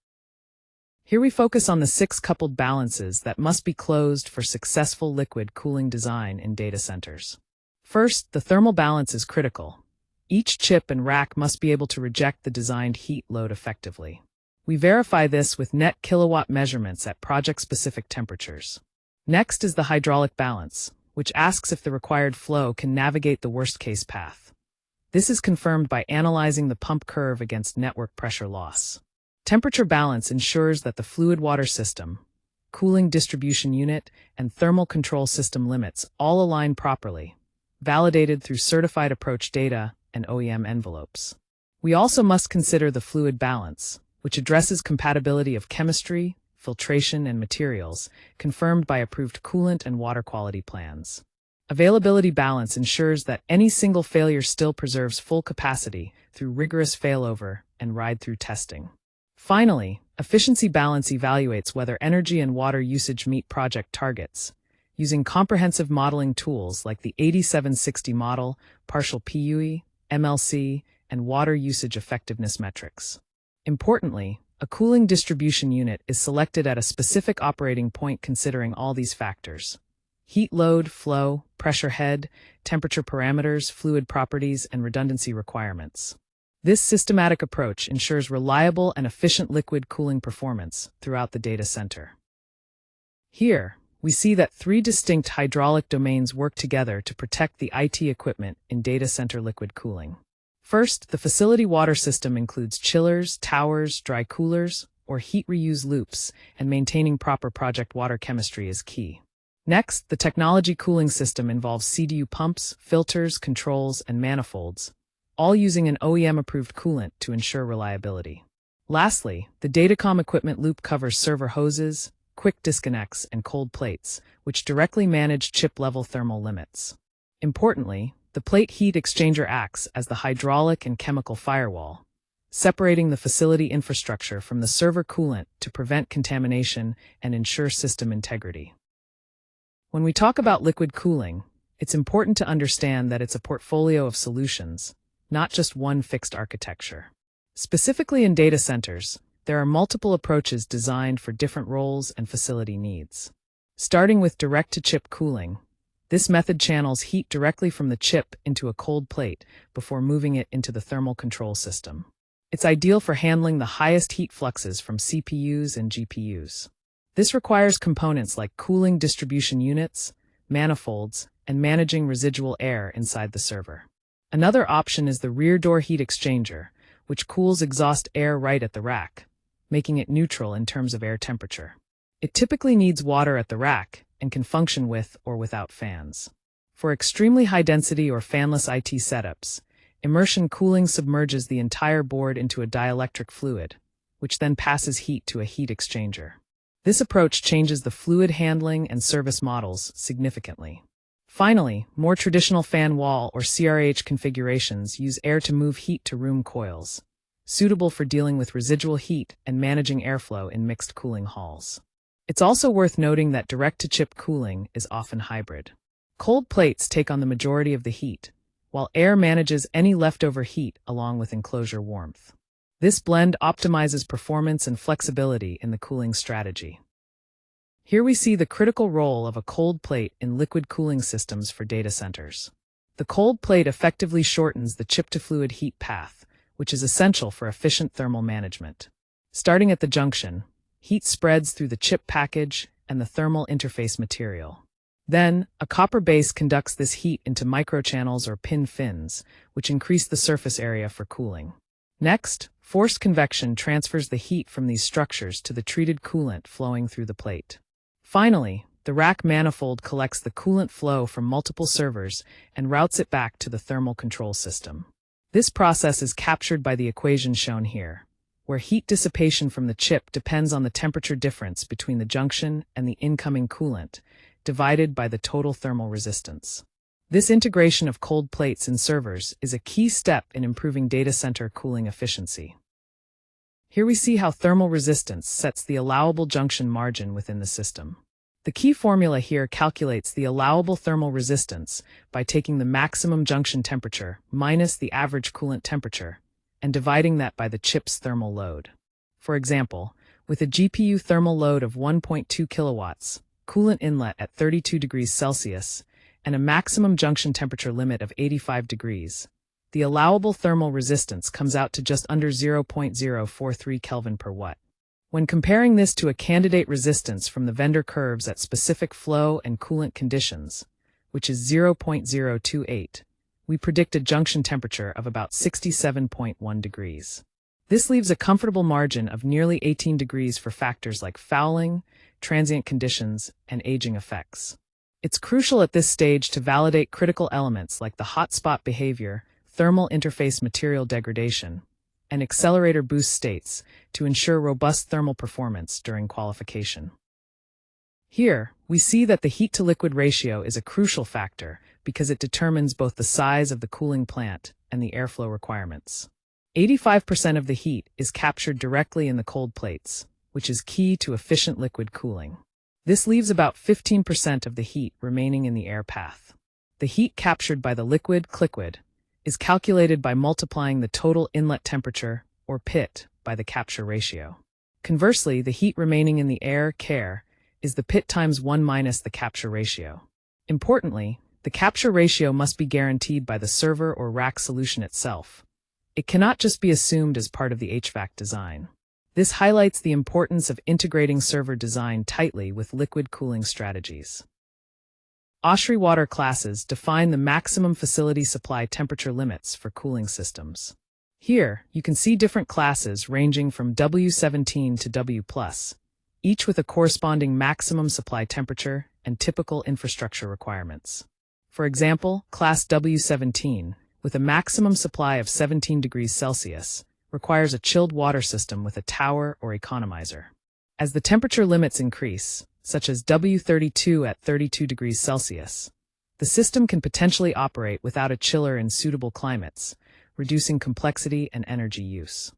Here we focus on the 6 coupled balances that must be closed for successful liquid cooling design in data centers. First, the thermal balance is critical. Each chip and rack must be able to reject the designed heat load effectively. We verify this with net kilowatt measurements at project-specific temperatures. Next is the hydraulic balance, which asks if the required flow can navigate the worst-case path. This is confirmed by analyzing the pump curve against network pressure loss. Temperature balance ensures that the fluid water system, cooling distribution unit, and thermal control system limits all align properly, validated through certified approach data and OEM envelopes. We also must consider the fluid balance, which addresses compatibility of chemistry, filtration, and materials, confirmed by approved coolant and water quality plans. Availability balance ensures that any single failure still preserves full capacity through rigorous failover and ride-through testing. Finally, efficiency balance evaluates whether energy and water usage meet project targets, using comprehensive modeling tools like the 8760 model, partial PUE, MLC, and water usage effectiveness metrics. Importantly, a cooling distribution unit is selected at a specific operating point considering all these factors: heat load, flow, pressure head, temperature parameters, fluid properties, and redundancy requirements. This systematic approach ensures reliable and efficient liquid cooling performance throughout the data center. Here, we see that 3 distinct hydraulic domains work together to protect the IT equipment in data center liquid cooling. First, the facility water system includes chillers, towers, dry coolers, or heat reuse loops, and maintaining proper project water chemistry is key. Next, the technology cooling system involves CDU pumps, filters, controls, and manifolds, all using an OEM-approved coolant to ensure reliability. Lastly, the datacom equipment loop covers server hoses, quick disconnects, and cold plates, which directly manage chip-level thermal limits. Importantly, the plate heat exchanger acts as the hydraulic and chemical firewall, separating the facility infrastructure from the server coolant to prevent contamination and ensure system integrity. When we talk about liquid cooling, it's important to understand that it's a portfolio of solutions, not just one fixed architecture. Specifically in data centers, there are multiple approaches designed for different roles and facility needs. Starting with direct-to-chip cooling, this method channels heat directly from the chip into a cold plate before moving it into the thermal control system. It's ideal for handling the highest heat fluxes from CPUs and GPUs. This requires components like cooling distribution units, manifolds, and managing residual air inside the server. Another option is the rear door heat exchanger, which cools exhaust air right at the rack, making it neutral in terms of air temperature. It typically needs water at the rack and can function with or without fans. For extremely high-density or fanless IT setups, immersion cooling submerges the entire board into a dielectric fluid, which then passes heat to a heat exchanger. This approach changes the fluid handling and service models significantly. Finally, more traditional fan wall or CRH configurations use air to move heat to room coils, suitable for dealing with residual heat and managing airflow in mixed cooling halls. It's also worth noting that direct-to-chip cooling is often hybrid. Cold plates take on the majority of the heat, while air manages any leftover heat along with enclosure warmth. This blend optimizes performance and flexibility in the cooling strategy. Here we see the critical role of a cold plate in liquid cooling systems for data centers. The cold plate effectively shortens the chip-to-fluid heat path, which is essential for efficient thermal management. Starting at the junction, heat spreads through the chip package and the thermal interface material. Then, a copper base conducts this heat into microchannels or pin fins, which increase the surface area for cooling. Next, forced convection transfers the heat from these structures to the treated coolant flowing through the plate. Finally, the rack manifold collects the coolant flow from multiple servers and routes it back to the thermal control system. This process is captured by the equation shown here, where heat dissipation from the chip depends on the temperature difference between the junction and the incoming coolant, divided by the total thermal resistance. This integration of cold plates in servers is a key step in improving data center cooling efficiency. Here we see how thermal resistance sets the allowable junction margin within the system. The key formula here calculates the allowable thermal resistance by taking the maximum junction temperature minus the average coolant temperature and dividing that by the chip's thermal load. For example, with a GPU thermal load of 1.2 kilowatts, coolant inlet at 32 degrees Celsius, and a maximum junction temperature limit of 85 degrees, the allowable thermal resistance comes out to just under 0.043 Kelvin per watt. When comparing this to a candidate resistance from the vendor curves at specific flow and coolant conditions, which is 0.028, we predict a junction temperature of about 67.1 degrees. This leaves a comfortable margin of nearly 18 degrees for factors like fouling, transient conditions, and aging effects. It's crucial at this stage to validate critical elements like the hotspot behavior, thermal interface material degradation, and accelerator boost states to ensure robust thermal performance during qualification. Here, we see that the heat-to-liquid ratio is a crucial factor because it determines both the size of the cooling plant and the airflow requirements. 85% of the heat is captured directly in the cold plates, which is key to efficient liquid cooling. This leaves about 15% of the heat remaining in the air path. The heat captured by the liquid is calculated by multiplying the total inlet temperature, or PIT, by the capture ratio. Conversely, the heat remaining in the air is the PIT times 1 minus the capture ratio. Importantly, the capture ratio must be guaranteed by the server or rack solution itself. It cannot just be assumed as part of the HVAC design. This highlights the importance of integrating server design tightly with liquid cooling strategies. ASHRAE water classes define the maximum facility supply temperature limits for cooling systems. Here, you can see different classes ranging from W17 to W+, each with a corresponding maximum supply temperature and typical infrastructure requirements. For example, Class W17, with a maximum supply of 17 degrees Celsius, requires a chilled water system with a tower or economizer. As the temperature limits increase, such as W32 at 32 degrees Celsius, the system can potentially operate without a chiller in suitable climates, reducing complexity and energy use.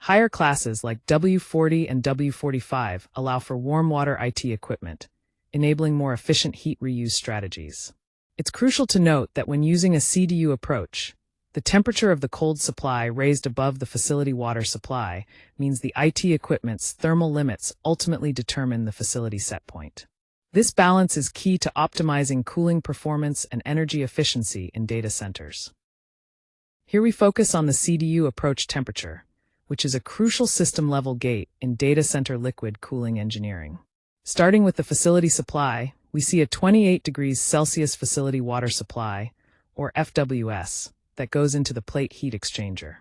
Higher classes like W40 and W45 allow for warm water IT equipment, enabling more efficient heat reuse strategies. It's crucial to note that when using a CDU approach, the temperature of the cold supply raised above the facility water supply means the IT equipment's thermal limits ultimately determine the facility set point. This balance is key to optimizing cooling performance and energy efficiency in data centers. Here we focus on the CDU approach temperature, which is a crucial system-level gate in data center liquid cooling engineering. Starting with the facility supply, we see a 28 degrees Celsius facility water supply, or FWS, that goes into the plate heat exchanger.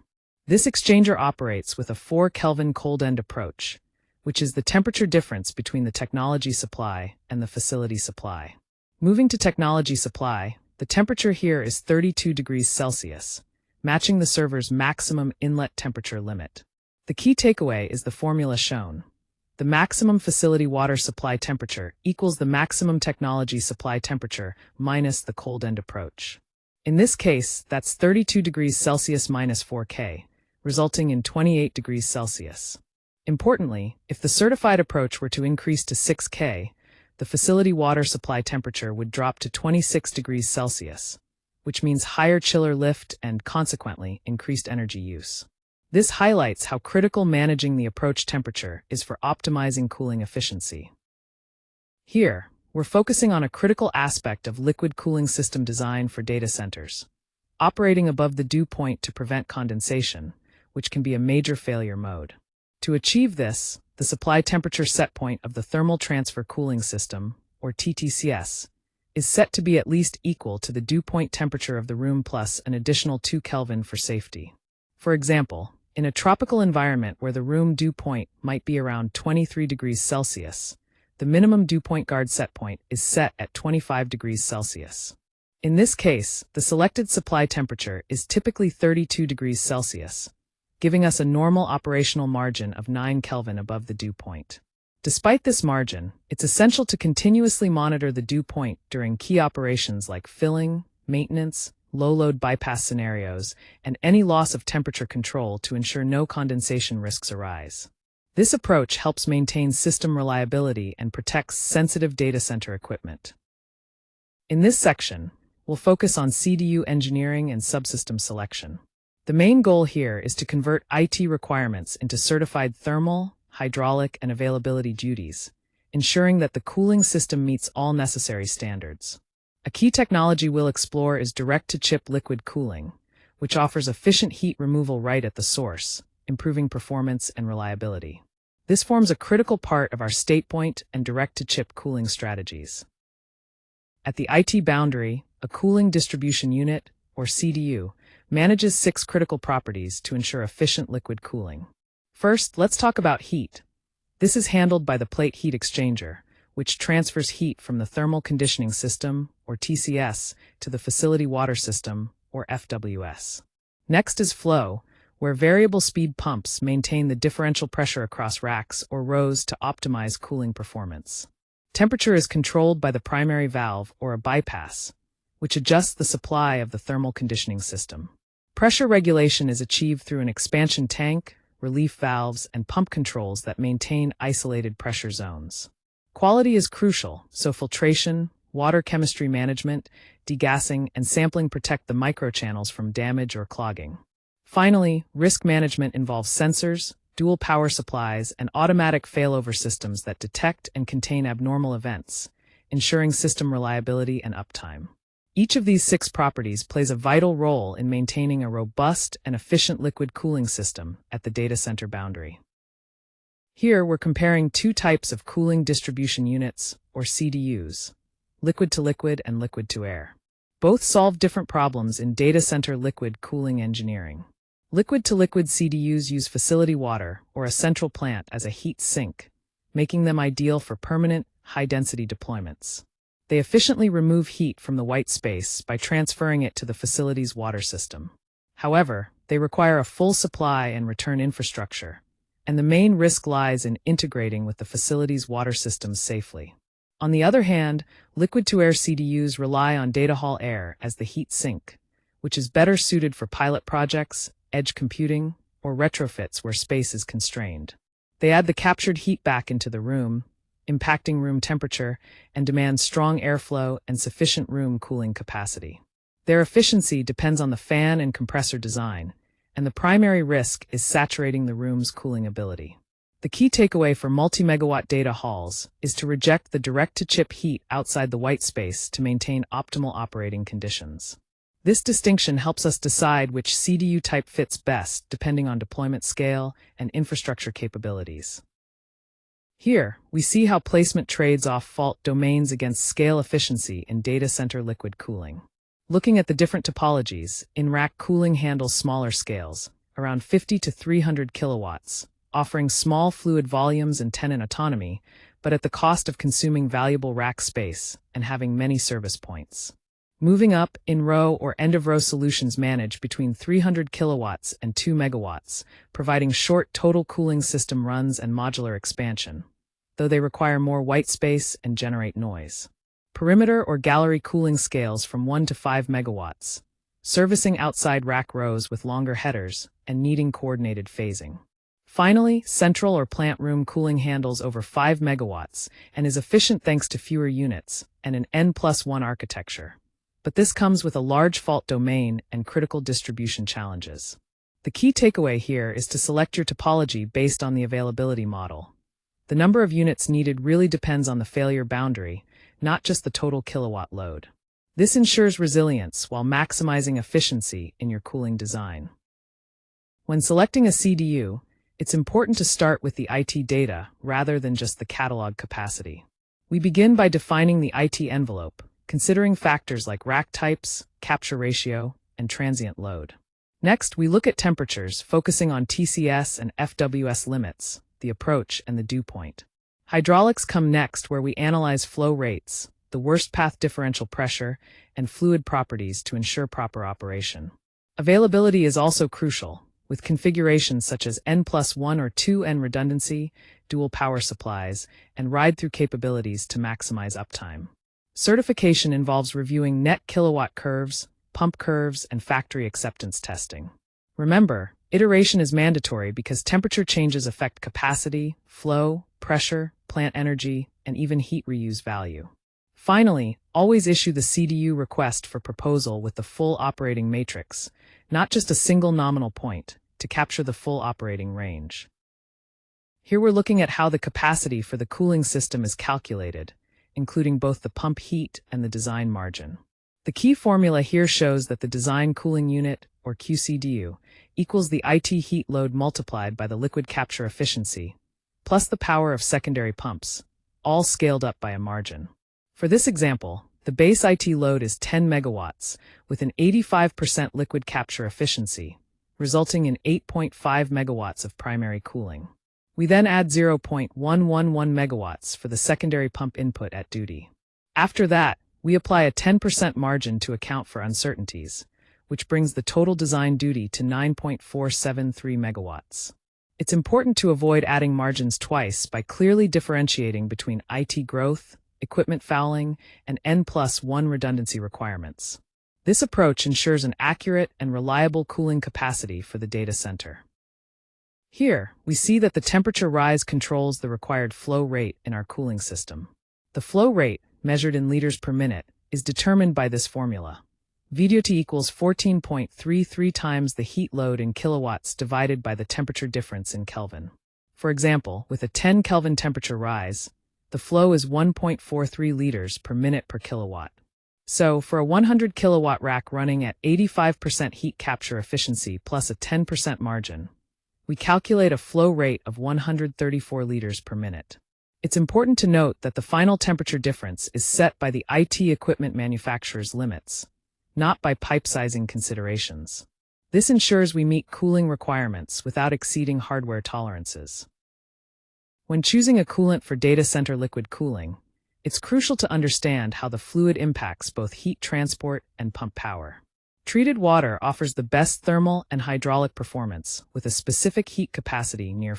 This exchanger operates with a 4 Kelvin cold end approach, which is the temperature difference between the technology supply and the facility supply. Moving to technology supply, the temperature here is 32 degrees Celsius, matching the server's maximum inlet temperature limit. The key takeaway is the formula shown. The maximum facility water supply temperature equals the maximum technology supply temperature minus the cold end approach. In this case, that's 32 degrees Celsius minus 4K, resulting in 28 degrees Celsius. Importantly, if the certified approach were to increase to 6K, the facility water supply temperature would drop to 26 degrees Celsius, which means higher chiller lift and, consequently, increased energy use. This highlights how critical managing the approach temperature is for optimizing cooling efficiency. Here, we're focusing on a critical aspect of liquid cooling system design for data centers, operating above the dew point to prevent condensation, which can be a major failure mode. To achieve this, the supply temperature set point of the thermal transfer cooling system, or TTCS, is set to be at least equal to the dew point temperature of the room plus an additional 2 Kelvin for safety. For example, in a tropical environment where the room dew point might be around 23 degrees Celsius, the minimum dew point guard set point is set at 25 degrees Celsius. In this case, the selected supply temperature is typically 32 degrees Celsius, giving us a normal operational margin of 9 Kelvin above the dew point. Despite this margin, it's essential to continuously monitor the dew point during key operations like filling, maintenance, low-load bypass scenarios, and any loss of temperature control to ensure no condensation risks arise. This approach helps maintain system reliability and protects sensitive data center equipment. In this section, we'll focus on CDU engineering and subsystem selection. The main goal here is to convert IT requirements into certified thermal, hydraulic, and availability duties, ensuring that the cooling system meets all necessary standards. A key technology we'll explore is direct-to-chip liquid cooling, which offers efficient heat removal right at the source, improving performance and reliability. This forms a critical part of our StatePoint and direct-to-chip cooling strategies. At the IT boundary, a cooling distribution unit, or CDU, manages 6 critical properties to ensure efficient liquid cooling. First, let's talk about heat. This is handled by the plate heat exchanger, which transfers heat from the thermal conditioning system, or TCS, to the facility water system, or FWS. Next is flow, where variable speed pumps maintain the differential pressure across racks or rows to optimize cooling performance. Temperature is controlled by the primary valve, or a bypass, which adjusts the supply of the thermal conditioning system. Pressure regulation is achieved through an expansion tank, relief valves, and pump controls that maintain isolated pressure zones. Quality is crucial, so filtration, water chemistry management, degassing, and sampling protect the microchannels from damage or clogging. Finally, risk management involves sensors, dual power supplies, and automatic failover systems that detect and contain abnormal events, ensuring system reliability and uptime. Each of these 6 properties plays a vital role in maintaining a robust and efficient liquid cooling system at the data center boundary. Here, we're comparing 2 types of cooling distribution units, or CDUs, liquid-to-liquid and liquid-to-air. Both solve different problems in data center liquid cooling engineering. Liquid-to-liquid CDUs use facility water or a central plant as a heat sink, making them ideal for permanent, high-density deployments. They efficiently remove heat from the white space by transferring it to the facility's water system. However, they require a full supply and return infrastructure, and the main risk lies in integrating with the facility's water systems safely. On the other hand, liquid-to-air CDUs rely on data hall air as the heat sink, which is better suited for pilot projects, edge computing, or retrofits where space is constrained. They add the captured heat back into the room, impacting room temperature, and demand strong airflow and sufficient room cooling capacity. Their efficiency depends on the fan and compressor design, and the primary risk is saturating the room's cooling ability. The key takeaway for multi-megawatt data halls is to reject the direct-to-chip heat outside the white space to maintain optimal operating conditions. This distinction helps us decide which CDU type fits best depending on deployment scale and infrastructure capabilities. Here, we see how placement trades off fault domains against scale efficiency in data center liquid cooling. Looking at the different topologies, in-rack cooling handles smaller scales, around 50 to 300 kilowatts, offering small fluid volumes and tenant autonomy, but at the cost of consuming valuable rack space and having many service points. Moving up, in-row or end-of-row solutions manage between 300 kilowatts and 2 megawatts, providing short total cooling system runs and modular expansion, though they require more white space and generate noise. Perimeter or gallery cooling scales from 1 to 5 megawatts, servicing outside rack rows with longer headers and needing coordinated phasing. Finally, central or plant room cooling handles over 5 megawatts and is efficient thanks to fewer units and an N+1 architecture. But this comes with a large fault domain and critical distribution challenges. The key takeaway here is to select your topology based on the availability model. The number of units needed really depends on the failure boundary, not just the total kilowatt load. This ensures resilience while maximizing efficiency in your cooling design. When selecting a CDU, It's important to start with the IT data rather than just the catalog capacity. We begin by defining the IT envelope, considering factors like rack types, capture ratio, and transient load. Next, we look at temperatures, focusing on TCS and FWS limits, the approach, and the dew point. Hydraulics come next, where we analyze flow rates, the worst path differential pressure, and fluid properties to ensure proper operation. Availability is also crucial, with configurations such as N+1 or 2N redundancy, dual power supplies, and ride-through capabilities to maximize uptime. Certification involves reviewing net kilowatt curves, pump curves, and factory acceptance testing. Remember, iteration is mandatory because temperature changes affect capacity, flow, pressure, plant energy, and even heat reuse value. Finally, always issue the CDU request for proposal with the full operating matrix, not just a single nominal point, to capture the full operating range. Here we're looking at how the capacity for the cooling system is calculated, including both the pump heat and the design margin. The key formula here shows that the design cooling unit, or QCDU, equals the IT heat load multiplied by the liquid capture efficiency, plus the power of secondary pumps, all scaled up by a margin. For this example, the base IT load is 10 megawatts, with an 85% liquid capture efficiency, resulting in 8.5 megawatts of primary cooling. We then add 0.111 megawatts for the secondary pump input at duty. After that, we apply a 10% margin to account for uncertainties, which brings the total design duty to 9.473 megawatts. It's important to avoid adding margins twice by clearly differentiating between IT growth, equipment fouling, and N+1 redundancy requirements. This approach ensures an accurate and reliable cooling capacity for the data center. Here, we see that the temperature rise controls the required flow rate in our cooling system. The flow rate, measured in liters per minute, is determined by this formula. VDOT equals 14.33 times the heat load in kilowatts divided by the temperature difference in Kelvin. For example, with a 10 Kelvin temperature rise, the flow is 1.43 liters per minute per kilowatt. So, for a 100 kilowatt rack running at 85% heat capture efficiency plus a 10% margin, we calculate a flow rate of 134 liters per minute. It's important to note that the final temperature difference is set by the IT equipment manufacturer's limits, not by pipe sizing considerations. This ensures we meet cooling requirements without exceeding hardware tolerances. When choosing a coolant for data center liquid cooling, it's crucial to understand how the fluid impacts both heat transport and pump power. Treated water offers the best thermal and hydraulic performance with a specific heat capacity near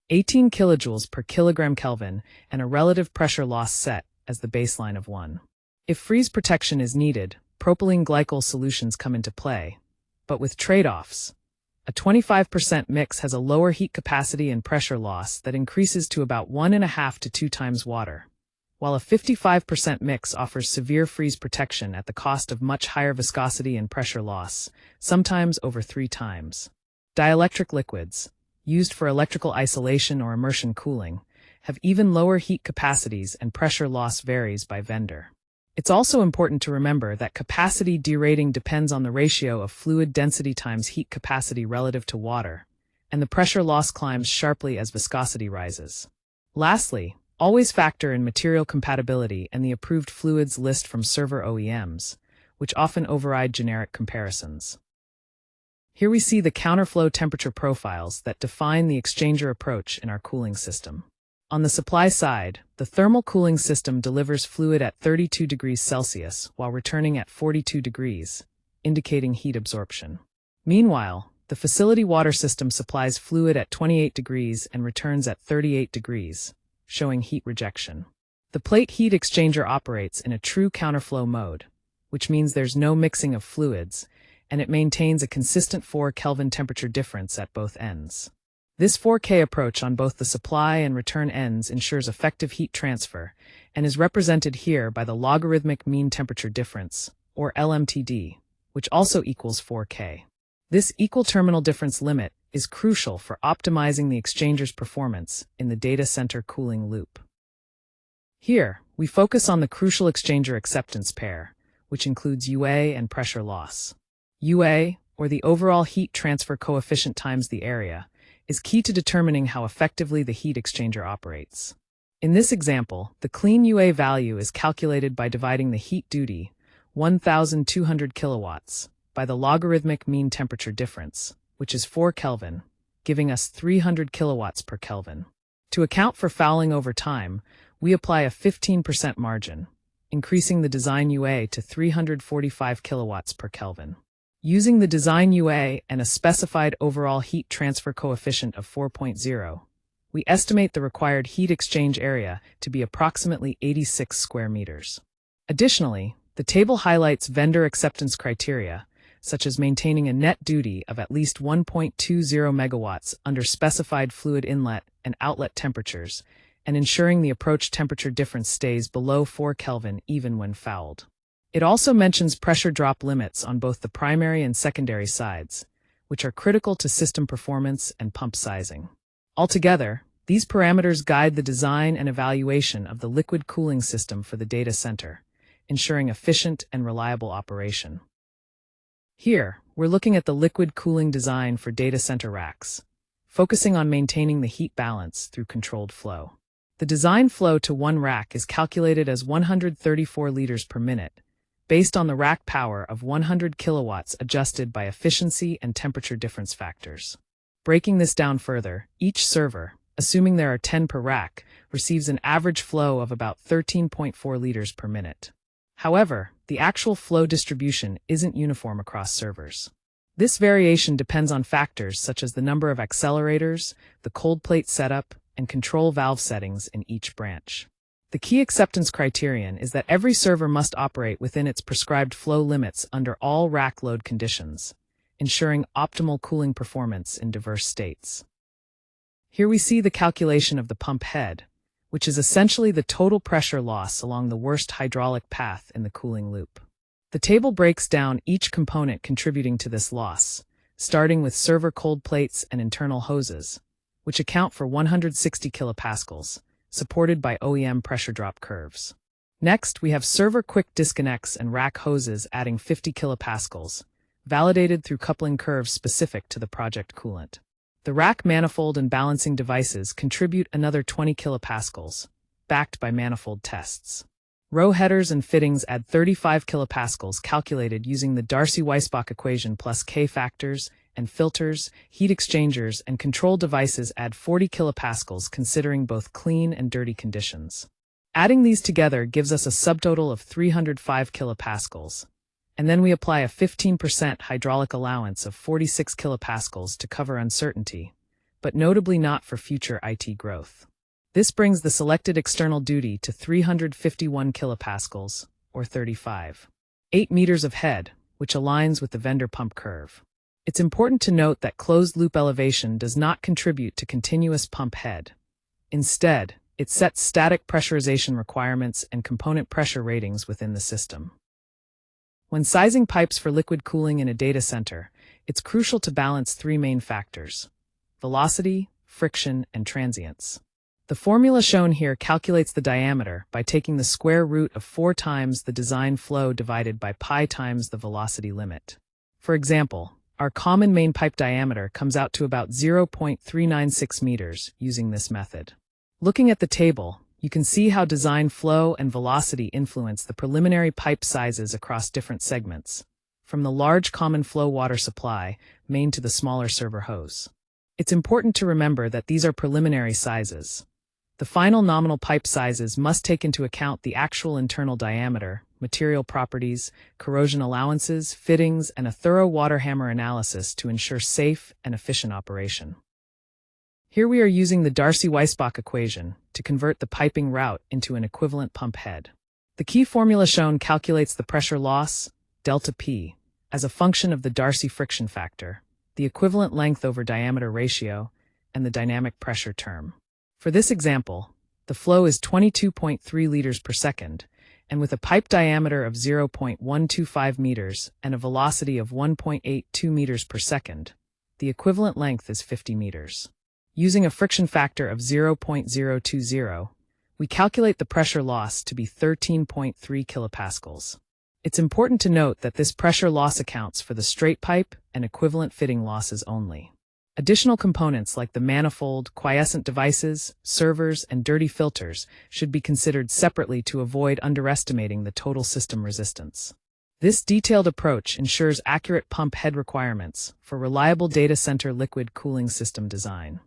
18 kilojoules per kilogram Kelvin and a relative pressure loss set as the baseline of 1. If freeze protection is needed, propylene glycol solutions come into play, but with trade-offs. A 25% mix has a lower heat capacity and pressure loss that increases to about 1.5 to 2 times water, while a 55% mix offers severe freeze protection at the cost of much higher viscosity and pressure loss, sometimes over 3 times. Dielectric liquids, used for electrical isolation or immersion cooling, have even lower heat capacities and pressure loss varies by vendor. It's also important to remember that capacity derating depends on the ratio of fluid density times heat capacity relative to water, and the pressure loss climbs sharply as viscosity rises. Lastly, always factor in material compatibility and the approved fluids list from server OEMs, which often override generic comparisons. Here we see the counterflow temperature profiles that define the exchanger approach in our cooling system. On the supply side, the thermal cooling system delivers fluid at 32 degrees Celsius while returning at 42 degrees, indicating heat absorption. Meanwhile, the facility water system supplies fluid at 28 degrees and returns at 38 degrees, showing heat rejection. The plate heat exchanger operates in a true counterflow mode, which means there's no mixing of fluids, and it maintains a consistent 4 Kelvin temperature difference at both ends. This 4K approach on both the supply and return ends ensures effective heat transfer and is represented here by the logarithmic mean temperature difference, or LMTD, which also equals 4K. This equal terminal difference limit is crucial for optimizing the exchanger's performance in the data center cooling loop. Here, we focus on the crucial exchanger acceptance pair, which includes UA and pressure loss. UA, or the overall heat transfer coefficient times the area, is key to determining how effectively the heat exchanger operates. In this example, the clean UA value is calculated by dividing the heat duty, 1,200 kilowatts, by the logarithmic mean temperature difference, which is 4 Kelvin, giving us 300 kilowatts per Kelvin. To account for fouling over time, we apply a 15% margin, increasing the design UA to 345 kilowatts per Kelvin. Using the design UA and a specified overall heat transfer coefficient of 4.0, we estimate the required heat exchange area to be approximately 86 square meters. Additionally, the table highlights vendor acceptance criteria, such as maintaining a net duty of at least 1.20 megawatts under specified fluid inlet and outlet temperatures, and ensuring the approach temperature difference stays below 4 Kelvin even when fouled. It also mentions pressure drop limits on both the primary and secondary sides, which are critical to system performance and pump sizing. Altogether, these parameters guide the design and evaluation of the liquid cooling system for the data center, ensuring efficient and reliable operation. Here, we're looking at the liquid cooling design for data center racks, focusing on maintaining the heat balance through controlled flow. The design flow to one rack is calculated as 134 liters per minute, based on the rack power of 100 kilowatts adjusted by efficiency and temperature difference factors. Breaking this down further, each server, assuming there are 10 per rack, receives an average flow of about 13.4 liters per minute. However, the actual flow distribution isn't uniform across servers. This variation depends on factors such as the number of accelerators, the cold plate setup, and control valve settings in each branch. The key acceptance criterion is that every server must operate within its prescribed flow limits under all rack load conditions, ensuring optimal cooling performance in diverse states. Here we see the calculation of the pump head, which is essentially the total pressure loss along the worst hydraulic path in the cooling loop. The table breaks down each component contributing to this loss, starting with server cold plates and internal hoses, which account for 160 kilopascals, supported by OEM pressure drop curves. Next, we have server quick disconnects and rack hoses adding 50 kilopascals, validated through coupling curves specific to the project coolant. The rack manifold and balancing devices contribute another 20 kilopascals, backed by manifold tests. Row headers and fittings add 35 kilopascals calculated using the Darcy-Weisbach equation plus K factors, and filters, heat exchangers, and control devices add 40 kilopascals considering both clean and dirty conditions. Adding these together gives us a subtotal of 305 kilopascals, and then we apply a 15% hydraulic allowance of 46 kilopascals to cover uncertainty, but notably not for future IT growth. This brings the selected external duty to 351 kilopascals, or 35.8 meters of head, which aligns with the vendor pump curve. It's important to note that closed-loop elevation does not contribute to continuous pump head. Instead, it sets static pressurization requirements and component pressure ratings within the system. When sizing pipes for liquid cooling in a data center, it's crucial to balance three main factors: velocity, friction, and transients. The formula shown here calculates the diameter by taking the square root of 4 times the design flow divided by pi times the velocity limit. For example, our common main pipe diameter comes out to about 0.396 meters using this method. Looking at the table, you can see how design flow and velocity influence the preliminary pipe sizes across different segments, from the large common flow water supply, main to the smaller server hose. It's important to remember that these are preliminary sizes. The final nominal pipe sizes must take into account the actual internal diameter, material properties, corrosion allowances, fittings, and a thorough water hammer analysis to ensure safe and efficient operation. Here we are using the Darcy-Weisbach equation to convert the piping route into an equivalent pump head. The key formula shown calculates the pressure loss, delta P, as a function of the Darcy friction factor, the equivalent length over diameter ratio, and the dynamic pressure term. For this example, the flow is 22.3 liters per second, and with a pipe diameter of 0.125 meters and a velocity of 1.82 meters per second, the equivalent length is 50 meters. Using a friction factor of 0.020, we calculate the pressure loss to be 13.3 kilopascals. It's important to note that this pressure loss accounts for the straight pipe and equivalent fitting losses only. Additional components like the manifold, quiescent devices, servers, and dirty filters should be considered separately to avoid underestimating the total system resistance. This detailed approach ensures accurate pump head requirements for reliable data center liquid cooling system design.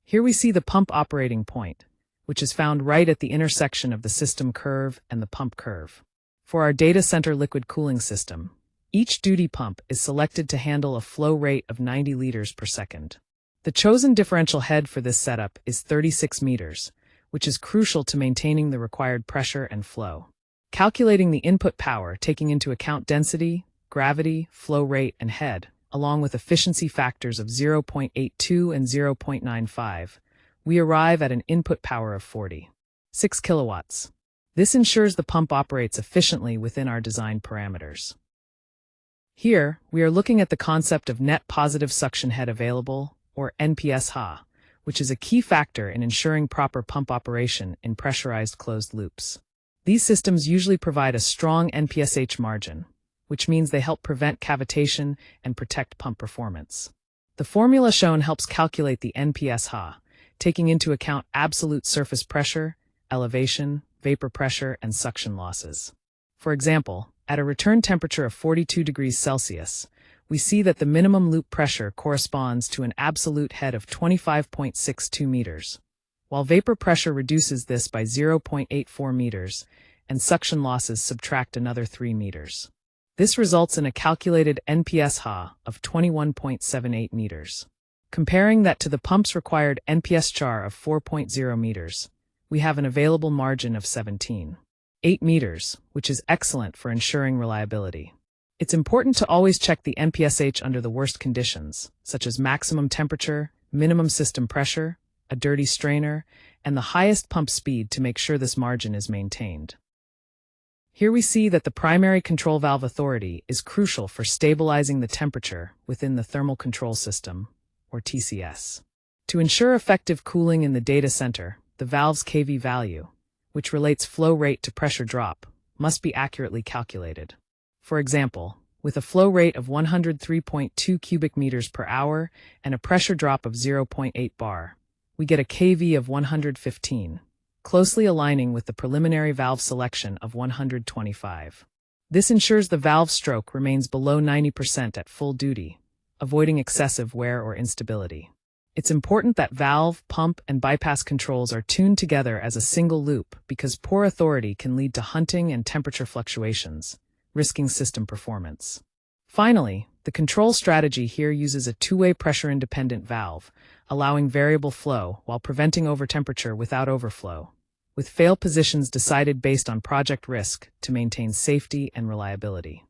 Here we see the pump operating point, which is found right at the intersection of the system curve and the pump curve. For our data center liquid cooling system, each duty pump is selected to handle a flow rate of 90 liters per second. The chosen differential head for this setup is 36 meters, which is crucial to maintaining the required pressure and flow. Calculating the input power taking into account density, gravity, flow rate, and head, along with efficiency factors of 0.82 and 0.95, we arrive at an input power of 46 kilowatts. This ensures the pump operates efficiently within our design parameters. Here, we are looking at the concept of net positive suction head available, or NPSH, which is a key factor in ensuring proper pump operation in pressurized closed loops. These systems usually provide a strong NPSH margin, which means they help prevent cavitation and protect pump performance. The formula shown helps calculate the NPSH, taking into account absolute surface pressure, elevation, vapor pressure, and suction losses. For example, at a return temperature of 42 degrees Celsius, we see that the minimum loop pressure corresponds to an absolute head of 25.62 meters, while vapor pressure reduces this by 0.84 meters, and suction losses subtract another 3 meters. This results in a calculated NPSH of 21.78 meters. Comparing that to the pump's required NPSCHAR of 4.0 meters, we have an available margin of 17.8 meters, which is excellent for ensuring reliability. It's important to always check the NPSH under the worst conditions, such as maximum temperature, minimum system pressure, a dirty strainer, and the highest pump speed to make sure this margin is maintained. Here we see that the primary control valve authority is crucial for stabilizing the temperature within the thermal control system, or TCS. To ensure effective cooling in the data center, the valve's kV value, which relates flow rate to pressure drop, must be accurately calculated. For example, with a flow rate of 103.2 cubic meters per hour and a pressure drop of 0.8 bar, we get a kV of 115, closely aligning with the preliminary valve selection of 125. This ensures the valve stroke remains below 90% at full duty, avoiding excessive wear or instability. It's important that valve, pump, and bypass controls are tuned together as a single loop because poor authority can lead to hunting and temperature fluctuations, risking system performance. Finally, the control strategy here uses a two-way pressure-independent valve, allowing variable flow while preventing overtemperature without overflow, with fail positions decided based on project risk to maintain safety and reliability.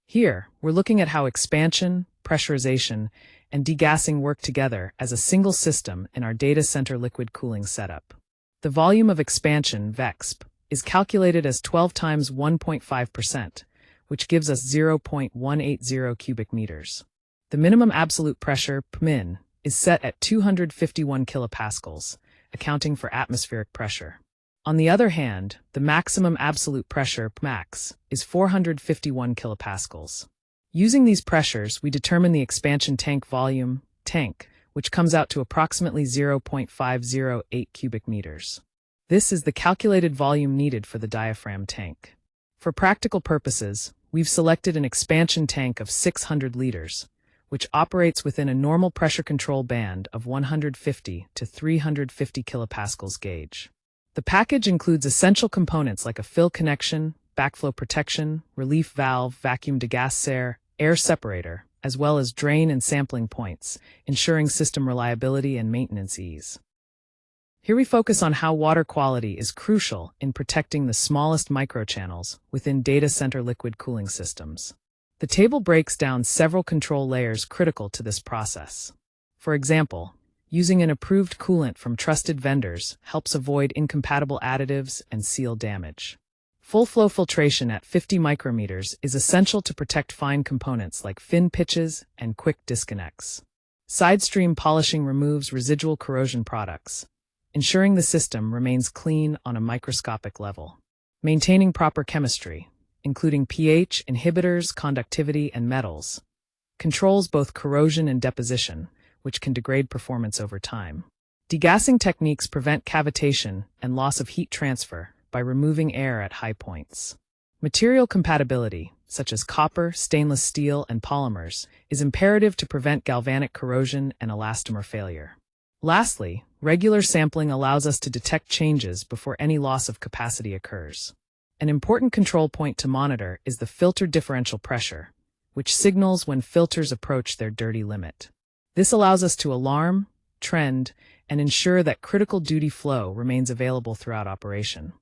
Here, we're looking at how expansion, pressurization, and degassing work together as a single system in our data center liquid cooling setup. The volume of expansion, VEXP, is calculated as 12 times 1.5%, which gives us 0.180 cubic meters. The minimum absolute pressure, PMIN, is set at 251 kilopascals, accounting for atmospheric pressure. On the other hand, the maximum absolute pressure, PMAX, is 451 kilopascals. Using these pressures, we determine the expansion tank volume, tank, which comes out to approximately 0.508 cubic meters. This is the calculated volume needed for the diaphragm tank. For practical purposes, we've selected an expansion tank of 600 liters, which operates within a normal pressure control band of 150 to 350 kilopascals gauge. The package includes essential components like a fill connection, backflow protection, relief valve, vacuum degasser, air separator, as well as drain and sampling points, ensuring system reliability and maintenance ease. Here we focus on how water quality is crucial in protecting the smallest microchannels within data center liquid cooling systems. The table breaks down several control layers critical to this process. For example, using an approved coolant from trusted vendors helps avoid incompatible additives and seal damage. Full flow filtration at 50 micrometers is essential to protect fine components like fin pitches and quick disconnects. Side stream polishing removes residual corrosion products, ensuring the system remains clean on a microscopic level. Maintaining proper chemistry, including pH, inhibitors, conductivity, and metals, controls both corrosion and deposition, which can degrade performance over time. Degassing techniques prevent cavitation and loss of heat transfer by removing air at high points. Material compatibility, such as copper, stainless steel, and polymers, is imperative to prevent galvanic corrosion and elastomer failure. Lastly, regular sampling allows us to detect changes before any loss of capacity occurs. An important control point to monitor is the filter differential pressure, which signals when filters approach their dirty limit. This allows us to alarm, trend, and ensure that critical duty flow remains available throughout operation.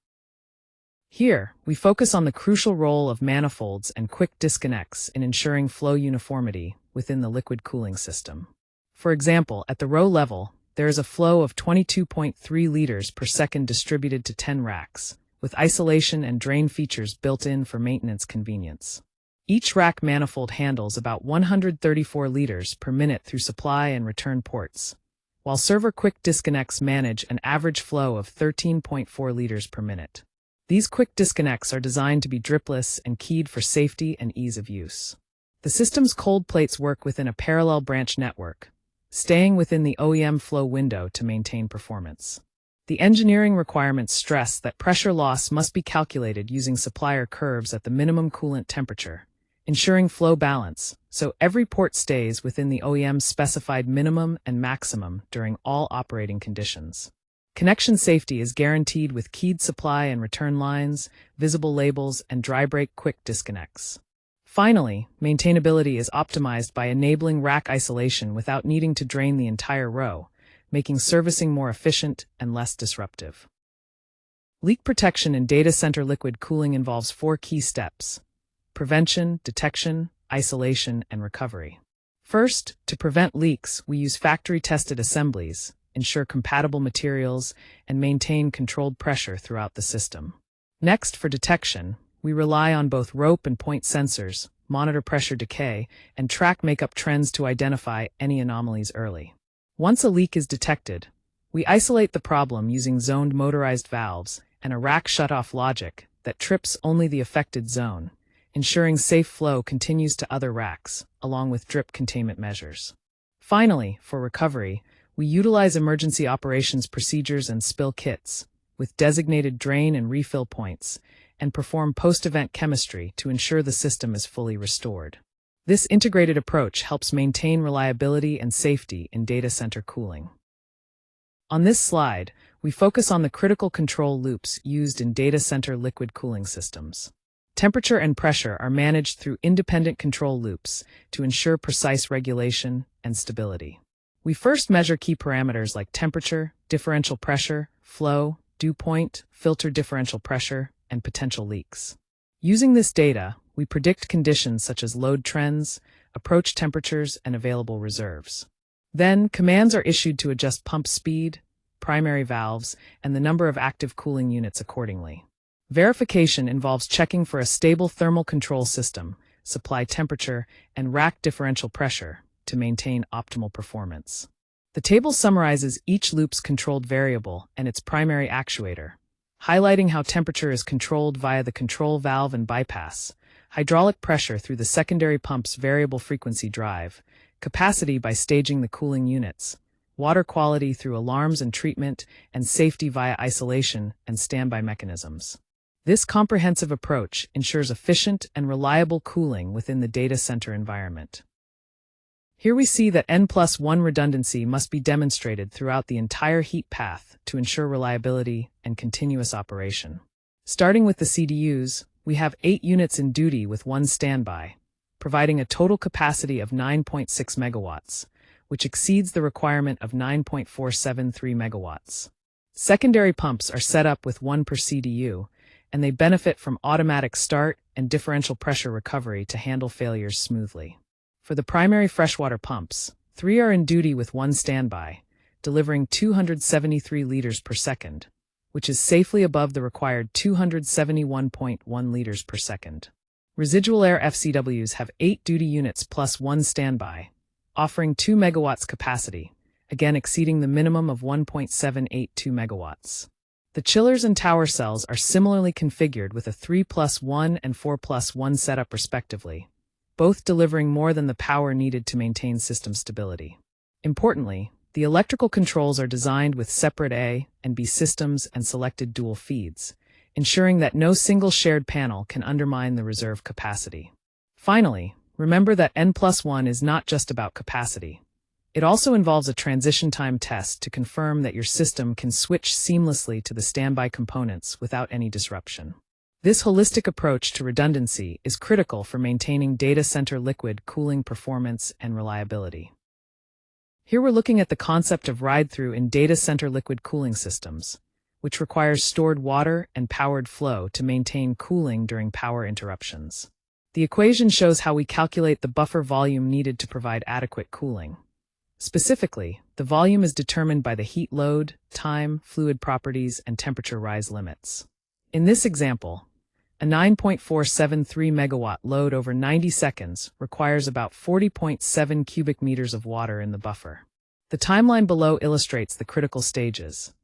Here, we focus on the crucial role of manifolds and quick disconnects in ensuring flow uniformity within the liquid cooling system. For example, at the row level, there is a flow of 22.3 liters per second distributed to 10 racks, with isolation and drain features built in for maintenance convenience. Each rack manifold handles about 134 liters per minute through supply and return ports, while server quick disconnects manage an average flow of 13.4 liters per minute. These quick disconnects are designed to be dripless and keyed for safety and ease of use. The system's cold plates work within a parallel branch network, staying within the OEM flow window to maintain performance. The engineering requirements stress that pressure loss must be calculated using supplier curves at the minimum coolant temperature, ensuring flow balance, so every port stays within the OEM's specified minimum and maximum during all operating conditions. Connection safety is guaranteed with keyed supply and return lines, visible labels, and dry break quick disconnects. Finally, maintainability is optimized by enabling rack isolation without needing to drain the entire row, making servicing more efficient and less disruptive. Leak protection in data center liquid cooling involves 4 key steps: prevention, detection, isolation, and recovery. First, to prevent leaks, we use factory-tested assemblies, ensure compatible materials, and maintain controlled pressure throughout the system. Next, for detection, we rely on both rope and point sensors, monitor pressure decay, and track makeup trends to identify any anomalies early. Once a leak is detected, we isolate the problem using zoned motorized valves and a rack shutoff logic that trips only the affected zone, ensuring safe flow continues to other racks, along with drip containment measures. Finally, for recovery, we utilize emergency operations procedures and spill kits, with designated drain and refill points, and perform post-event chemistry to ensure the system is fully restored. This integrated approach helps maintain reliability and safety in data center cooling. On this slide, we focus on the critical control loops used in data center liquid cooling systems. Temperature and pressure are managed through independent control loops to ensure precise regulation and stability. We first measure key parameters like temperature, differential pressure, flow, dew point, filter differential pressure, and potential leaks. Using this data, we predict conditions such as load trends, approach temperatures, and available reserves. Then, commands are issued to adjust pump speed, primary valves, and the number of active cooling units accordingly. Verification involves checking for a stable thermal control system, supply temperature, and rack differential pressure to maintain optimal performance. The table summarizes each loop's controlled variable and its primary actuator, highlighting how temperature is controlled via the control valve and bypass, hydraulic pressure through the secondary pump's variable frequency drive, capacity by staging the cooling units, water quality through alarms and treatment, and safety via isolation and standby mechanisms. This comprehensive approach ensures efficient and reliable cooling within the data center environment. Here we see that N+1 redundancy must be demonstrated throughout the entire heat path to ensure reliability and continuous operation. Starting with the CDUs, we have 8 units in duty with 1 standby, providing a total capacity of 9.6 megawatts, which exceeds the requirement of 9.473 megawatts. Secondary pumps are set up with 1 per CDU, and they benefit from automatic start and differential pressure recovery to handle failures smoothly. For the primary freshwater pumps, 3 are in duty with 1 standby, delivering 273 liters per second, which is safely above the required 271.1 liters per second. Residual air FCWs have 8 duty units plus 1 standby, offering 2 megawatts capacity, again exceeding the minimum of 1.782 megawatts. The chillers and tower cells are similarly configured with a 3+1 and 4+1 setup respectively, both delivering more than the power needed to maintain system stability. Importantly, the electrical controls are designed with separate A and B systems and selected dual feeds, ensuring that no single shared panel can undermine the reserve capacity. Finally, remember that N+1 is not just about capacity. It also involves a transition time test to confirm that your system can switch seamlessly to the standby components without any disruption. This holistic approach to redundancy is critical for maintaining data center liquid cooling performance and reliability. Here we're looking at the concept of ride-through in data center liquid cooling systems, which requires stored water and powered flow to maintain cooling during power interruptions. The equation shows how we calculate the buffer volume needed to provide adequate cooling. Specifically, the volume is determined by the heat load, time, fluid properties, and temperature rise limits. In this example, a 9.473 megawatt load over 90 seconds requires about 40.7 cubic meters of water in the buffer. The timeline below illustrates the critical stages.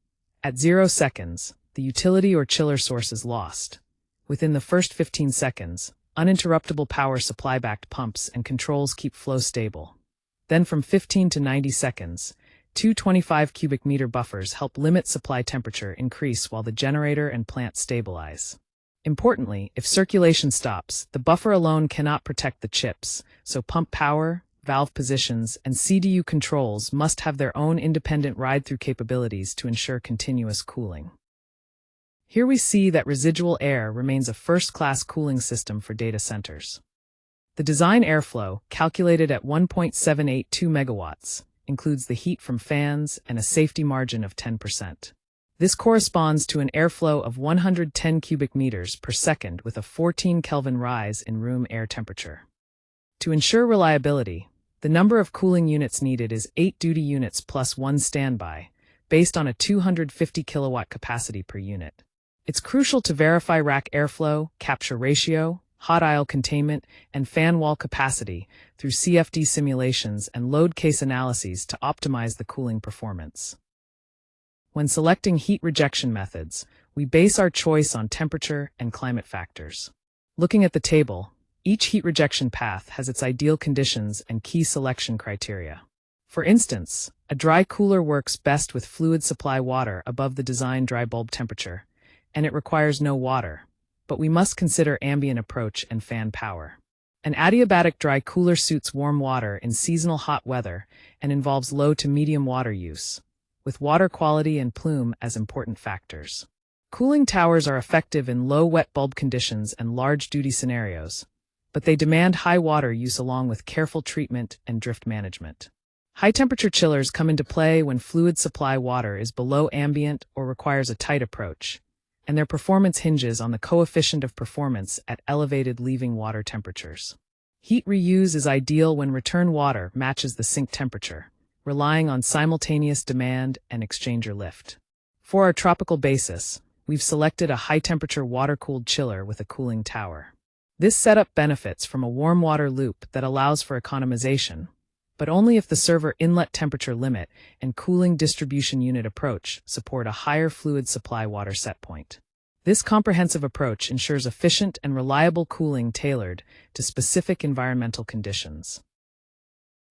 At 0 seconds, the utility or chiller source is lost. Within the first 15 seconds, uninterruptible power supply-backed pumps and controls keep flow stable. Then from 15 to 90 seconds, two 25 cubic meter buffers help limit supply temperature increase while the generator and plant stabilize. Importantly, if circulation stops, the buffer alone cannot protect the chips, so pump power, valve positions, and CDU controls must have their own independent ride-through capabilities to ensure continuous cooling. Here we see that residual air remains a first-class cooling system for data centers. The design airflow, calculated at 1.782 megawatts, includes the heat from fans and a safety margin of 10%. This corresponds to an airflow of 110 cubic meters per second with a 14 Kelvin rise in room air temperature. To ensure reliability, the number of cooling units needed is 8 duty units plus 1 standby, based on a 250 kilowatt capacity per unit. It's crucial to verify rack airflow, capture ratio, hot aisle containment, and fan wall capacity through CFD simulations and load case analyses to optimize the cooling performance. When selecting heat rejection methods, we base our choice on temperature and climate factors. Looking at the table, each heat rejection path has its ideal conditions and key selection criteria. For instance, a dry cooler works best with fluid supply water above the design dry bulb temperature, and it requires no water, but we must consider ambient approach and fan power. An adiabatic dry cooler suits warm water in seasonal hot weather and involves low to medium water use, with water quality and plume as important factors. Cooling towers are effective in low wet bulb conditions and large duty scenarios, but they demand high water use along with careful treatment and drift management. High-temperature chillers come into play when fluid supply water is below ambient or requires a tight approach, and their performance hinges on the coefficient of performance at elevated leaving water temperatures. Heat reuse is ideal when return water matches the sink temperature, relying on simultaneous demand and exchanger lift. For our tropical basis, we've selected a high-temperature water-cooled chiller with a cooling tower. This setup benefits from a warm water loop that allows for economization, but only if the server inlet temperature limit and cooling distribution unit approach support a higher fluid supply water set point. This comprehensive approach ensures efficient and reliable cooling tailored to specific environmental conditions.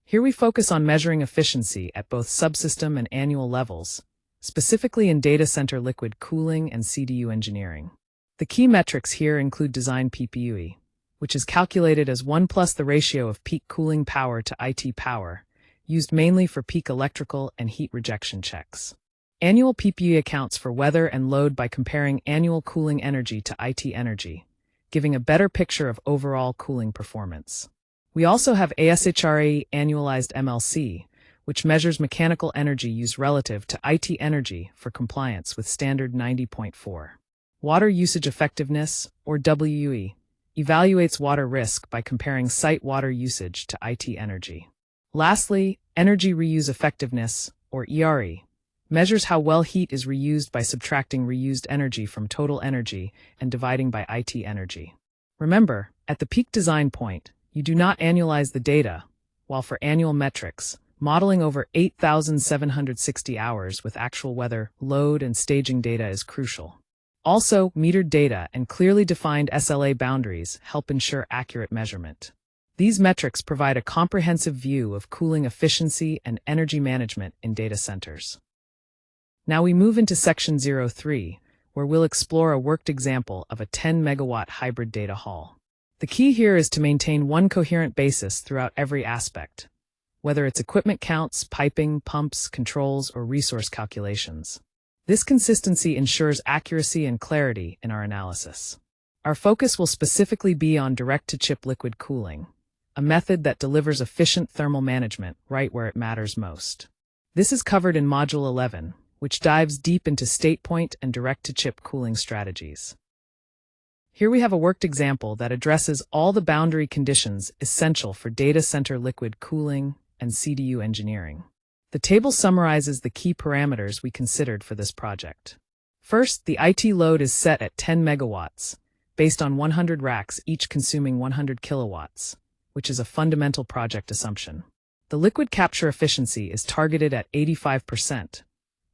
Here we focus on measuring efficiency at both subsystem and annual levels, specifically in data center liquid cooling and CDU engineering. The key metrics here include design PPUE, which is calculated as 1 plus the ratio of peak cooling power to IT power, used mainly for peak electrical and heat rejection checks. Annual PPUE accounts for weather and load by comparing annual cooling energy to IT energy, giving a better picture of overall cooling performance. We also have ASHRAE Annualized MLC, which measures mechanical energy used relative to IT energy for compliance with standard 90.4. Water Usage Effectiveness, or WUE, evaluates water risk by comparing site water usage to IT energy. Lastly, Energy Reuse Effectiveness, or ERE, measures how well heat is reused by subtracting reused energy from total energy and dividing by IT energy. Remember, at the peak design point, you do not annualize the data, while for annual metrics, modeling over 8,760 hours with actual weather, load, and staging data is crucial. Also, metered data and clearly defined SLA boundaries help ensure accurate measurement. These metrics provide a comprehensive view of cooling efficiency and energy management in data centers. Now we move into Section 03, where we'll explore a worked example of a 10-megawatt hybrid data hall. The key here is to maintain one coherent basis throughout every aspect, whether it's equipment counts, piping, pumps, controls, or resource calculations. This consistency ensures accuracy and clarity in our analysis. Our focus will specifically be on direct-to-chip liquid cooling, a method that delivers efficient thermal management right where it matters most. This is covered in Module 11, which dives deep into StatePoint and direct-to-chip cooling strategies. Here we have a worked example that addresses all the boundary conditions essential for data center liquid cooling and CDU engineering. The table summarizes the key parameters we considered for this project. First, the IT load is set at 10 megawatts, based on 100 racks each consuming 100 kilowatts, which is a fundamental project assumption. The liquid capture efficiency is targeted at 85%,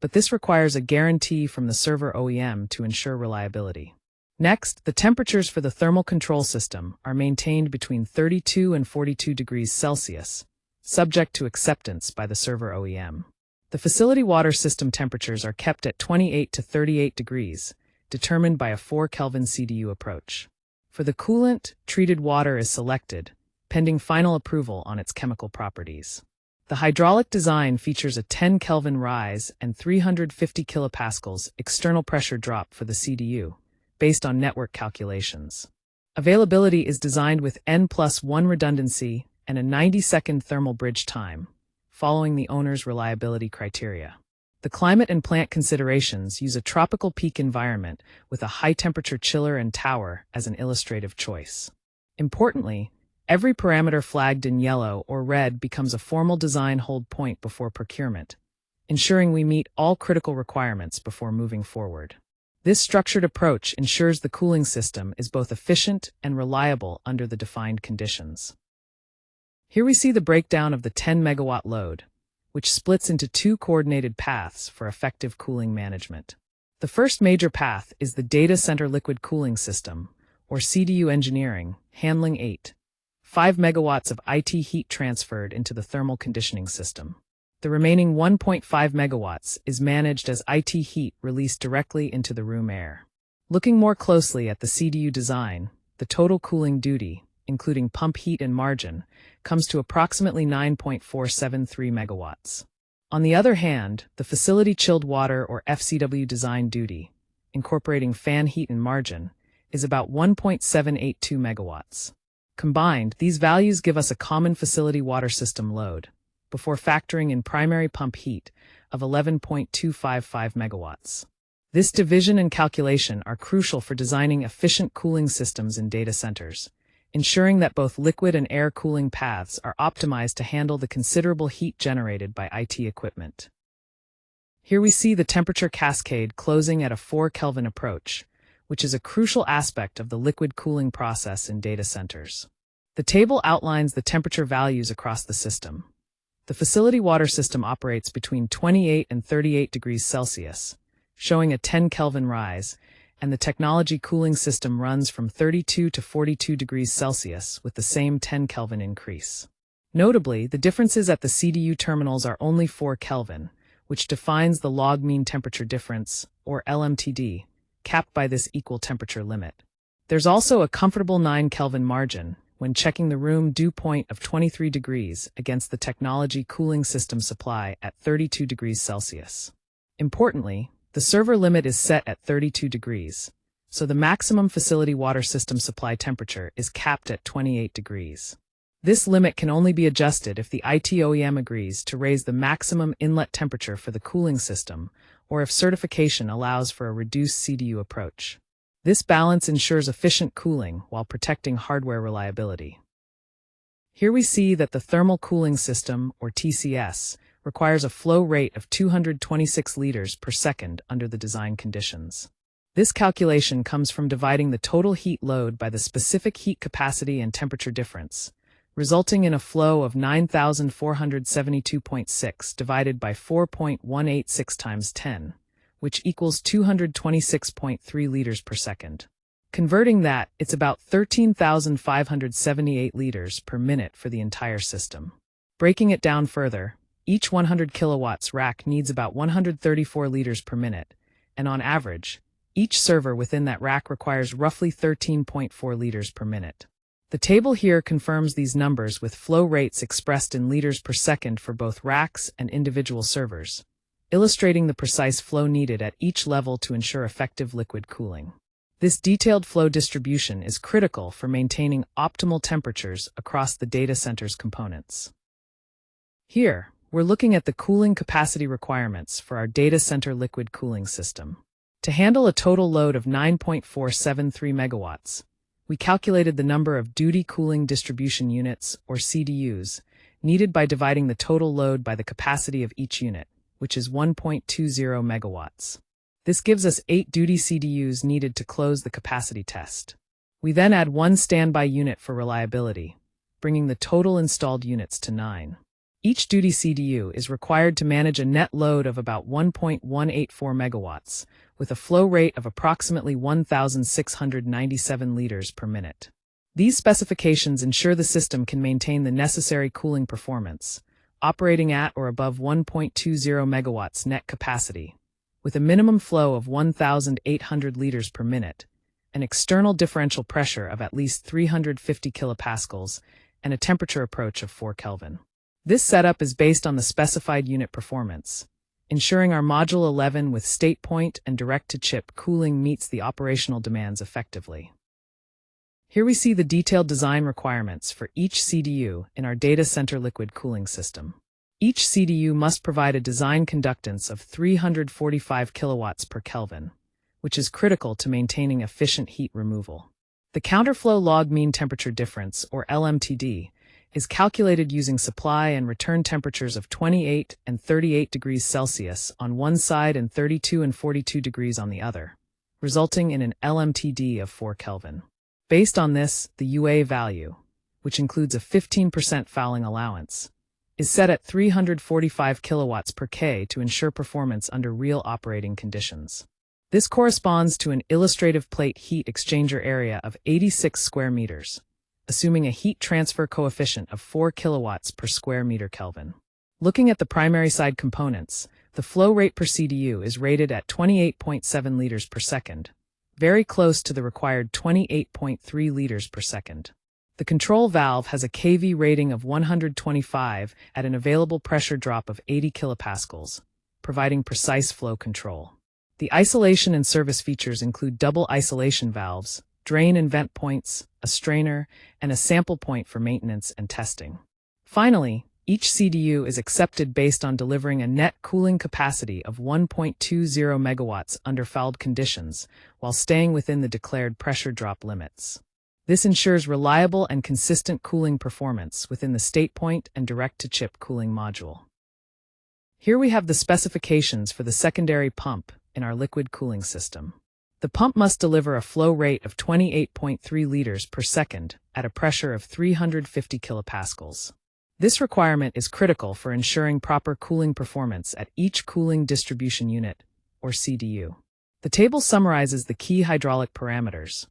but this requires a guarantee from the server OEM to ensure reliability. Next, the temperatures for the thermal control system are maintained between 32 and 42 degrees Celsius, subject to acceptance by the server OEM. The facility water system temperatures are kept at 28 to 38 degrees, determined by a 4 Kelvin CDU approach. For the coolant, treated water is selected, pending final approval on its chemical properties. The hydraulic design features a 10 Kelvin rise and 350 kilopascals external pressure drop for the CDU, based on network calculations. Availability is designed with N+1 redundancy and a 90-second thermal bridge time, following the owner's reliability criteria. The climate and plant considerations use a tropical peak environment with a high-temperature chiller and tower as an illustrative choice. Importantly, every parameter flagged in yellow or red becomes a formal design hold point before procurement, ensuring we meet all critical requirements before moving forward. This structured approach ensures the cooling system is both efficient and reliable under the defined conditions. Here we see the breakdown of the 10-megawatt load, which splits into two coordinated paths for effective cooling management. The first major path is the Data Center Liquid Cooling System, or CDU engineering, handling 5 megawatts of IT heat transferred into the thermal conditioning system. The remaining 1.5 megawatts is managed as IT heat released directly into the room air. Looking more closely at the CDU design, the total cooling duty, including pump heat and margin, comes to approximately 9.473 megawatts. On the other hand, the facility chilled water or FCW design duty, incorporating fan heat and margin, is about 1.782 megawatts. Combined, these values give us a common facility water system load, before factoring in primary pump heat, of 11.255 megawatts. This division and calculation are crucial for designing efficient cooling systems in data centers, ensuring that both liquid and air cooling paths are optimized to handle the considerable heat generated by IT equipment. Here we see the temperature cascade closing at a 4 Kelvin approach, which is a crucial aspect of the liquid cooling process in data centers. The table outlines the temperature values across the system. The facility water system operates between 28 and 38 degrees Celsius, showing a 10 Kelvin rise, and the technology cooling system runs from 32 to 42 degrees Celsius with the same 10 Kelvin increase. Notably, the differences at the CDU terminals are only 4 Kelvin, which defines the log mean temperature difference, or LMTD, capped by this equal temperature limit. There's also a comfortable 9 Kelvin margin when checking the room dew point of 23 degrees against the technology cooling system supply at 32 degrees Celsius. Importantly, the server limit is set at 32 degrees, so the maximum facility water system supply temperature is capped at 28 degrees. This limit can only be adjusted if the IT OEM agrees to raise the maximum inlet temperature for the cooling system, or if certification allows for a reduced CDU approach. This balance ensures efficient cooling while protecting hardware reliability. Here we see that the thermal cooling system, or TCS, requires a flow rate of 226 liters per second under the design conditions. This calculation comes from dividing the total heat load by the specific heat capacity and temperature difference, resulting in a flow of 9,472.6 divided by 4.186 times 10, which equals 226.3 liters per second. Converting that, it's about 13,578 liters per minute for the entire system. Breaking it down further, each 100 kilowatts rack needs about 134 liters per minute, and on average, each server within that rack requires roughly 13.4 liters per minute. The table here confirms these numbers with flow rates expressed in liters per second for both racks and individual servers, illustrating the precise flow needed at each level to ensure effective liquid cooling. This detailed flow distribution is critical for maintaining optimal temperatures across the data center's components. Here, we're looking at the cooling capacity requirements for our data center liquid cooling system. To handle a total load of 9.473 megawatts, we calculated the number of duty cooling distribution units, or CDUs, needed by dividing the total load by the capacity of each unit, which is 1.20 megawatts. This gives us 8 duty CDUs needed to close the capacity test. We then add 1 standby unit for reliability, bringing the total installed units to 9. Each duty CDU is required to manage a net load of about 1.184 megawatts, with a flow rate of approximately 1,697 liters per minute. These specifications ensure the system can maintain the necessary cooling performance, operating at or above 1.20 megawatts net capacity, with a minimum flow of 1,800 liters per minute, an external differential pressure of at least 350 kilopascals, and a temperature approach of 4 Kelvin. This setup is based on the specified unit performance, ensuring our Module 11 with StatePoint and direct-to-chip cooling meets the operational demands effectively. Here we see the detailed design requirements for each CDU in our data center liquid cooling system. Each CDU must provide a design conductance of 345 kilowatts per Kelvin, which is critical to maintaining efficient heat removal. The counterflow log mean temperature difference, or LMTD, is calculated using supply and return temperatures of 28 and 38 degrees Celsius on one side and 32 and 42 degrees on the other, resulting in an LMTD of 4 Kelvin. Based on this, the UA value, which includes a 15% fouling allowance, is set at 345 kilowatts per K to ensure performance under real operating conditions. This corresponds to an illustrative plate heat exchanger area of 86 square meters, assuming a heat transfer coefficient of 4 kilowatts per square meter Kelvin. Looking at the primary side components, the flow rate per CDU is rated at 28.7 liters per second, very close to the required 28.3 liters per second. The control valve has a kV rating of 125 at an available pressure drop of 80 kilopascals, providing precise flow control. The isolation and service features include double isolation valves, drain and vent points, a strainer, and a sample point for maintenance and testing. Finally, each CDU is accepted based on delivering a net cooling capacity of 1.20 megawatts under fouled conditions, while staying within the declared pressure drop limits. This ensures reliable and consistent cooling performance within the StatePoint and direct-to-chip cooling module. Here we have the specifications for the secondary pump in our liquid cooling system. The pump must deliver a flow rate of 28.3 liters per second at a pressure of 350 kilopascals. This requirement is critical for ensuring proper cooling performance at each cooling distribution unit, or CDU. The table summarizes the key hydraulic parameters: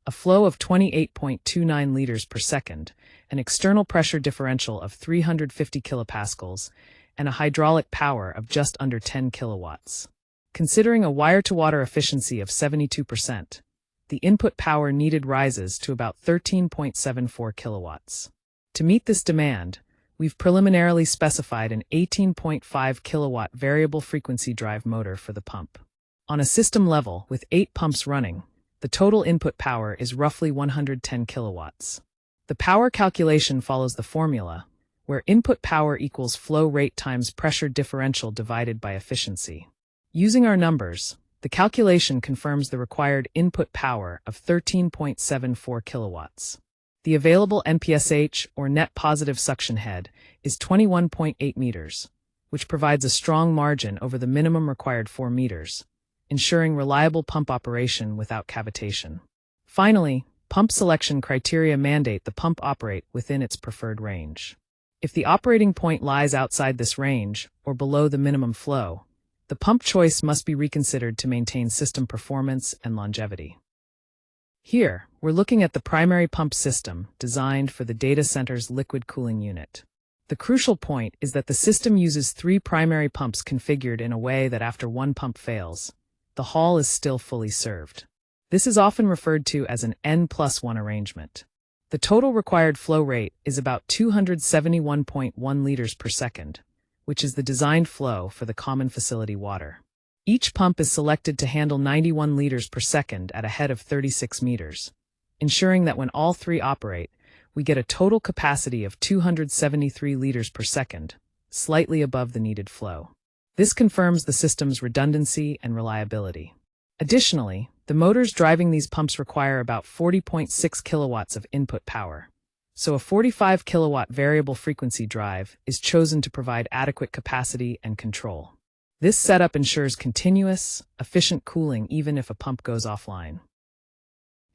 a flow of 28.29 liters per second, an external pressure differential of 350 kilopascals, and a hydraulic power of just under 10 kilowatts. Considering a wire-to-water efficiency of 72%, the input power needed rises to about 13.74 kilowatts. To meet this demand, we've preliminarily specified an 18.5 kilowatt variable frequency drive motor for the pump. On a system level, with 8 pumps running, the total input power is roughly 110 kilowatts. The power calculation follows the formula, where input power equals flow rate times pressure differential divided by efficiency. Using our numbers, the calculation confirms the required input power of 13.74 kilowatts. The available NPSH, or net positive suction head, is 21.8 meters, which provides a strong margin over the minimum required 4 meters, ensuring reliable pump operation without cavitation. Finally, pump selection criteria mandate the pump operate within its preferred range. If the operating point lies outside this range, or below the minimum flow, the pump choice must be reconsidered to maintain system performance and longevity. Here, we're looking at the primary pump system designed for the data center's liquid cooling unit. The crucial point is that the system uses 3 primary pumps configured in a way that after one pump fails, the hall is still fully served. This is often referred to as an N+1 arrangement. The total required flow rate is about 271.1 liters per second, which is the designed flow for the common facility water. Each pump is selected to handle 91 liters per second at a head of 36 meters, ensuring that when all 3 operate, we get a total capacity of 273 liters per second, slightly above the needed flow. This confirms the system's redundancy and reliability. Additionally, the motors driving these pumps require about 40.6 kilowatts of input power, so a 45 kilowatt variable frequency drive is chosen to provide adequate capacity and control. This setup ensures continuous, efficient cooling even if a pump goes offline.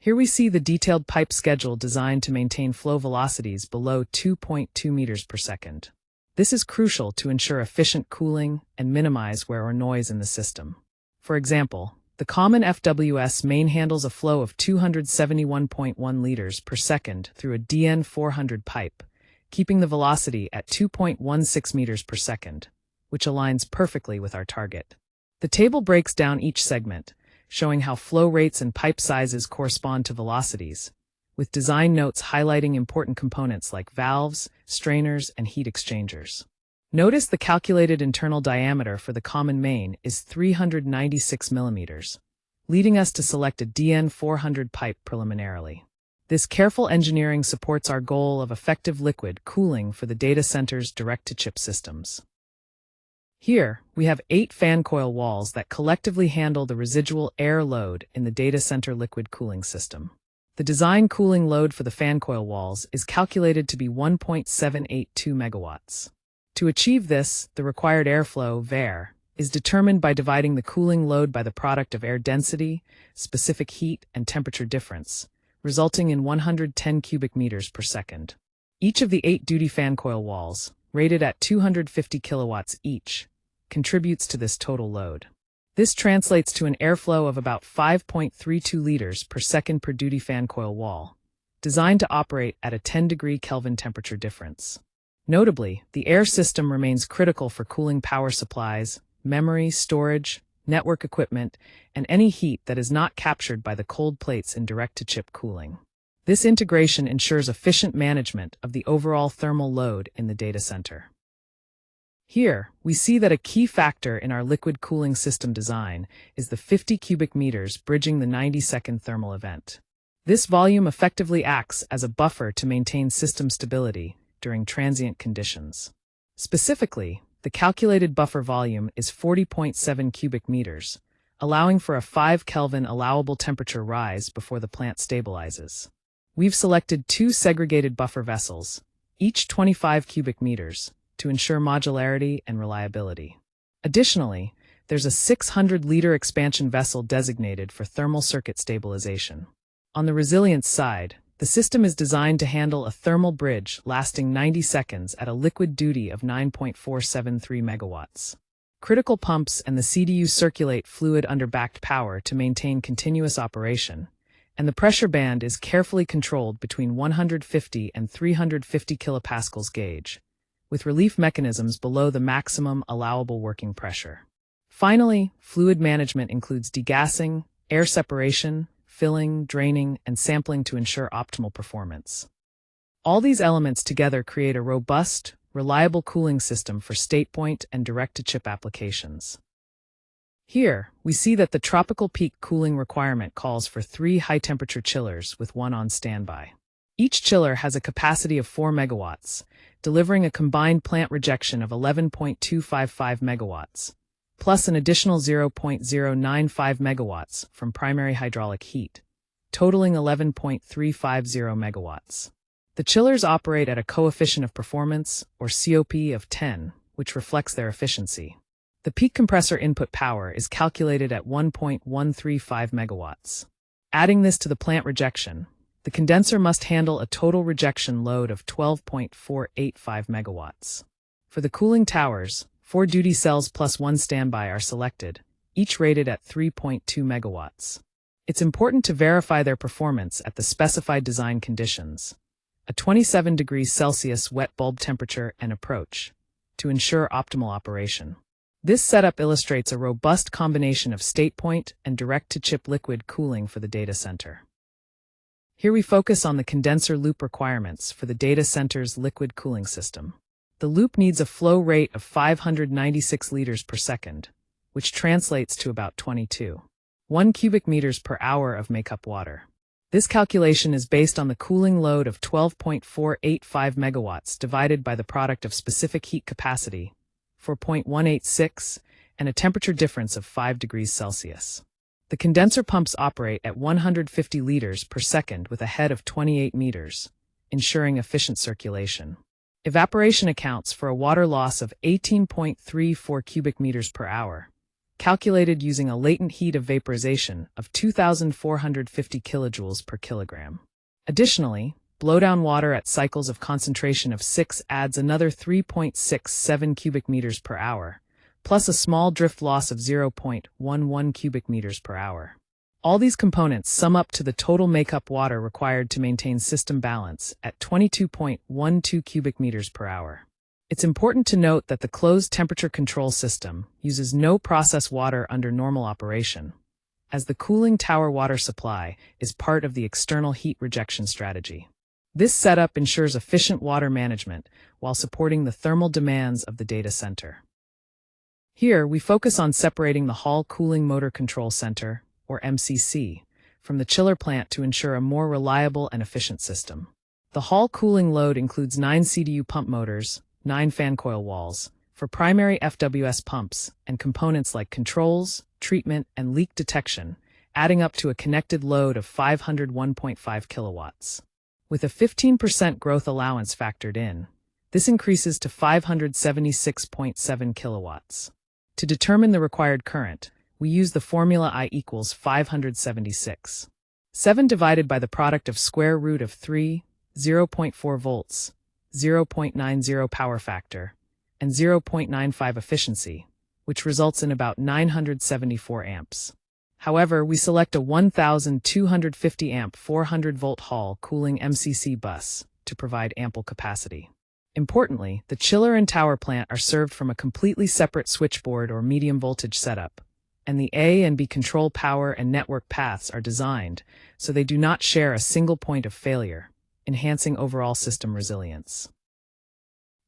Here we see the detailed pipe schedule designed to maintain flow velocities below 2.2 meters per second. This is crucial to ensure efficient cooling and minimize wear or noise in the system. For example, the common FWS main handles a flow of 271.1 liters per second through a DN400 pipe, keeping the velocity at 2.16 meters per second, which aligns perfectly with our target. The table breaks down each segment, showing how flow rates and pipe sizes correspond to velocities, with design notes highlighting important components like valves, strainers, and heat exchangers. Notice the calculated internal diameter for the common main is 396 millimeters, leading us to select a DN400 pipe preliminarily. This careful engineering supports our goal of effective liquid cooling for the data center's direct-to-chip systems. Here, we have 8 fan coil walls that collectively handle the residual air load in the data center liquid cooling system. The design cooling load for the fan coil walls is calculated to be 1.782 megawatts. To achieve this, the required airflow, VAR, is determined by dividing the cooling load by the product of air density, specific heat, and temperature difference, resulting in 110 cubic meters per second. Each of the 8 duty fan coil walls, rated at 250 kilowatts each, contributes to this total load. This translates to an airflow of about 5.32 liters per second per duty fan coil wall, designed to operate at a 10-degree Kelvin temperature difference. Notably, the air system remains critical for cooling power supplies, memory, storage, network equipment, and any heat that is not captured by the cold plates in direct-to-chip cooling. This integration ensures efficient management of the overall thermal load in the data center. Here, we see that a key factor in our liquid cooling system design is the 50 cubic meters bridging the 90-second thermal event. This volume effectively acts as a buffer to maintain system stability during transient conditions. Specifically, the calculated buffer volume is 40.7 cubic meters, allowing for a 5 Kelvin allowable temperature rise before the plant stabilizes. We've selected 2 segregated buffer vessels, each 25 cubic meters, to ensure modularity and reliability. Additionally, there's a 600-liter expansion vessel designated for thermal circuit stabilization. On the resilience side, the system is designed to handle a thermal bridge lasting 90 seconds at a liquid duty of 9.473 megawatts. Critical pumps and the CDU circulate fluid under backed power to maintain continuous operation, and the pressure band is carefully controlled between 150 and 350 kilopascals gauge, with relief mechanisms below the maximum allowable working pressure. Finally, fluid management includes degassing, air separation, filling, draining, and sampling to ensure optimal performance. All these elements together create a robust, reliable cooling system for StatePoint and direct-to-chip applications. Here, we see that the tropical peak cooling requirement calls for 3 high-temperature chillers with 1 on standby. Each chiller has a capacity of 4 megawatts, delivering a combined plant rejection of 11.255 megawatts, plus an additional 0.095 megawatts from primary hydraulic heat, totaling 11.350 megawatts. The chillers operate at a coefficient of performance, or COP, of 10, which reflects their efficiency. The peak compressor input power is calculated at 1.135 megawatts. Adding this to the plant rejection, the condenser must handle a total rejection load of 12.485 megawatts. For the cooling towers, 4 duty cells plus 1 standby are selected, each rated at 3.2 megawatts. It's important to verify their performance at the specified design conditions, a 27 degrees Celsius wet bulb temperature and approach, to ensure optimal operation. This setup illustrates a robust combination of StatePoint and direct-to-chip liquid cooling for the data center. Here we focus on the condenser loop requirements for the data center's liquid cooling system. The loop needs a flow rate of 596 liters per second, which translates to about 22.1 cubic meters per hour of makeup water. This calculation is based on the cooling load of 12.485 megawatts divided by the product of specific heat capacity, 4.186, and a temperature difference of 5 degrees Celsius. The condenser pumps operate at 150 liters per second with a head of 28 meters, ensuring efficient circulation. Evaporation accounts for a water loss of 18.34 cubic meters per hour, calculated using a latent heat of vaporization of 2,450 kilojoules per kilogram. Additionally, blowdown water at cycles of concentration of 6 adds another 3.67 cubic meters per hour, plus a small drift loss of 0.11 cubic meters per hour. All these components sum up to the total makeup water required to maintain system balance at 22.12 cubic meters per hour. It's important to note that the closed temperature control system uses no process water under normal operation, as the cooling tower water supply is part of the external heat rejection strategy. This setup ensures efficient water management while supporting the thermal demands of the data center. Here, we focus on separating the Hall Cooling Motor Control Center, or MCC, from the chiller plant to ensure a more reliable and efficient system. The Hall cooling load includes 9 CDU pump motors, 9 fan coil walls, for primary FWS pumps, and components like controls, treatment, and leak detection, adding up to a connected load of 501.5 kilowatts. With a 15% growth allowance factored in, this increases to 576.7 kilowatts. To determine the required current, we use the formula I equals 576. 7 divided by the product of square root of 3, 0.4 volts, 0.90 power factor, and 0.95 efficiency, which results in about 974 amps. However, we select a 1,250 amp 400 volt Hall cooling MCC bus to provide ample capacity. Importantly, the chiller and tower plant are served from a completely separate switchboard or medium voltage setup, and the A and B control power and network paths are designed so they do not share a single point of failure, enhancing overall system resilience.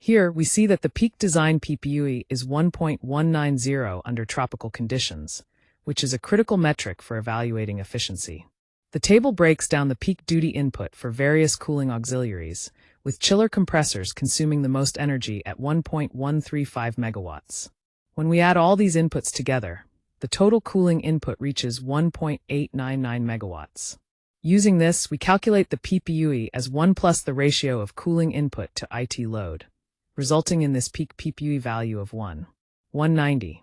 Here, we see that the peak design PPUE is 1.190 under tropical conditions, which is a critical metric for evaluating efficiency. The table breaks down the peak duty input for various cooling auxiliaries, with chiller compressors consuming the most energy at 1.135 megawatts. When we add all these inputs together, the total cooling input reaches 1.899 megawatts. Using this, we calculate the PPUE as 1 plus the ratio of cooling input to IT load, resulting in this peak PPUE value of 190.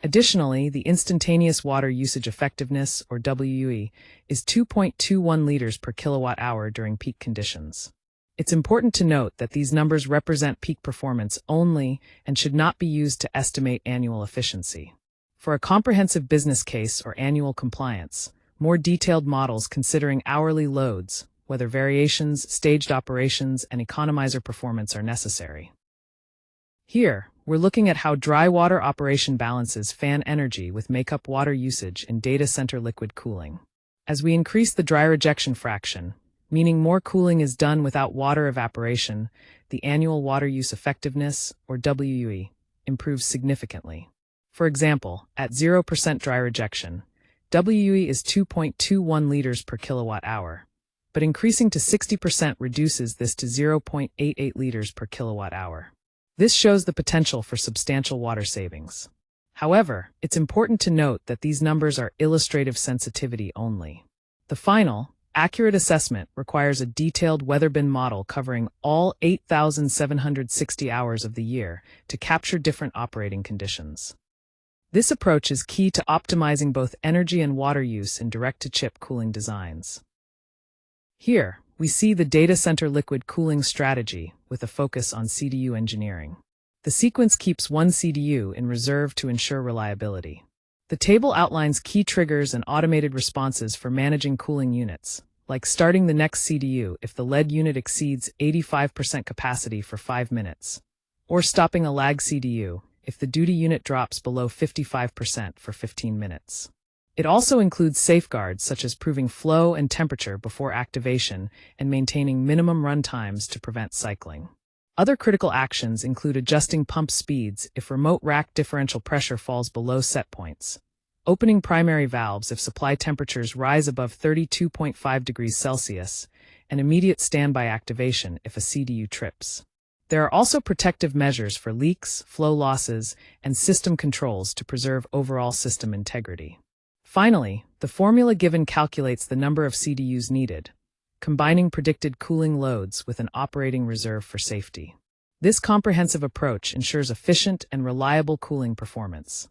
Additionally, the instantaneous water usage effectiveness, or WUE, is 2.21 liters per kilowatt hour during peak conditions. It's important to note that these numbers represent peak performance only and should not be used to estimate annual efficiency. For a comprehensive business case or annual compliance, more detailed models considering hourly loads, weather variations, staged operations, and economizer performance are necessary. Here, we're looking at how dry water operation balances fan energy with makeup water usage in data center liquid cooling. As we increase the dry rejection fraction, meaning more cooling is done without water evaporation, the annual water use effectiveness, or WUE, improves significantly. For example, at 0% dry rejection, WUE is 2.21 liters per kilowatt hour, but increasing to 60% reduces this to 0.88 liters per kilowatt hour. This shows the potential for substantial water savings. However, it's important to note that these numbers are illustrative sensitivity only. The final, accurate assessment requires a detailed weather bin model covering all 8,760 hours of the year to capture different operating conditions. This approach is key to optimizing both energy and water use in direct-to-chip cooling designs. Here, we see the data center liquid cooling strategy with a focus on CDU engineering. The sequence keeps one CDU in reserve to ensure reliability. The table outlines key triggers and automated responses for managing cooling units, like starting the next CDU if the lead unit exceeds 85% capacity for 5 minutes, or stopping a lag CDU if the duty unit drops below 55% for 15 minutes. It also includes safeguards such as proving flow and temperature before activation and maintaining minimum run times to prevent cycling. Other critical actions include adjusting pump speeds if remote rack differential pressure falls below set points, opening primary valves if supply temperatures rise above 32.5 degrees Celsius, and immediate standby activation if a CDU trips. There are also protective measures for leaks, flow losses, and system controls to preserve overall system integrity. Finally, the formula given calculates the number of CDUs needed, combining predicted cooling loads with an operating reserve for safety. This comprehensive approach ensures efficient and reliable cooling performance.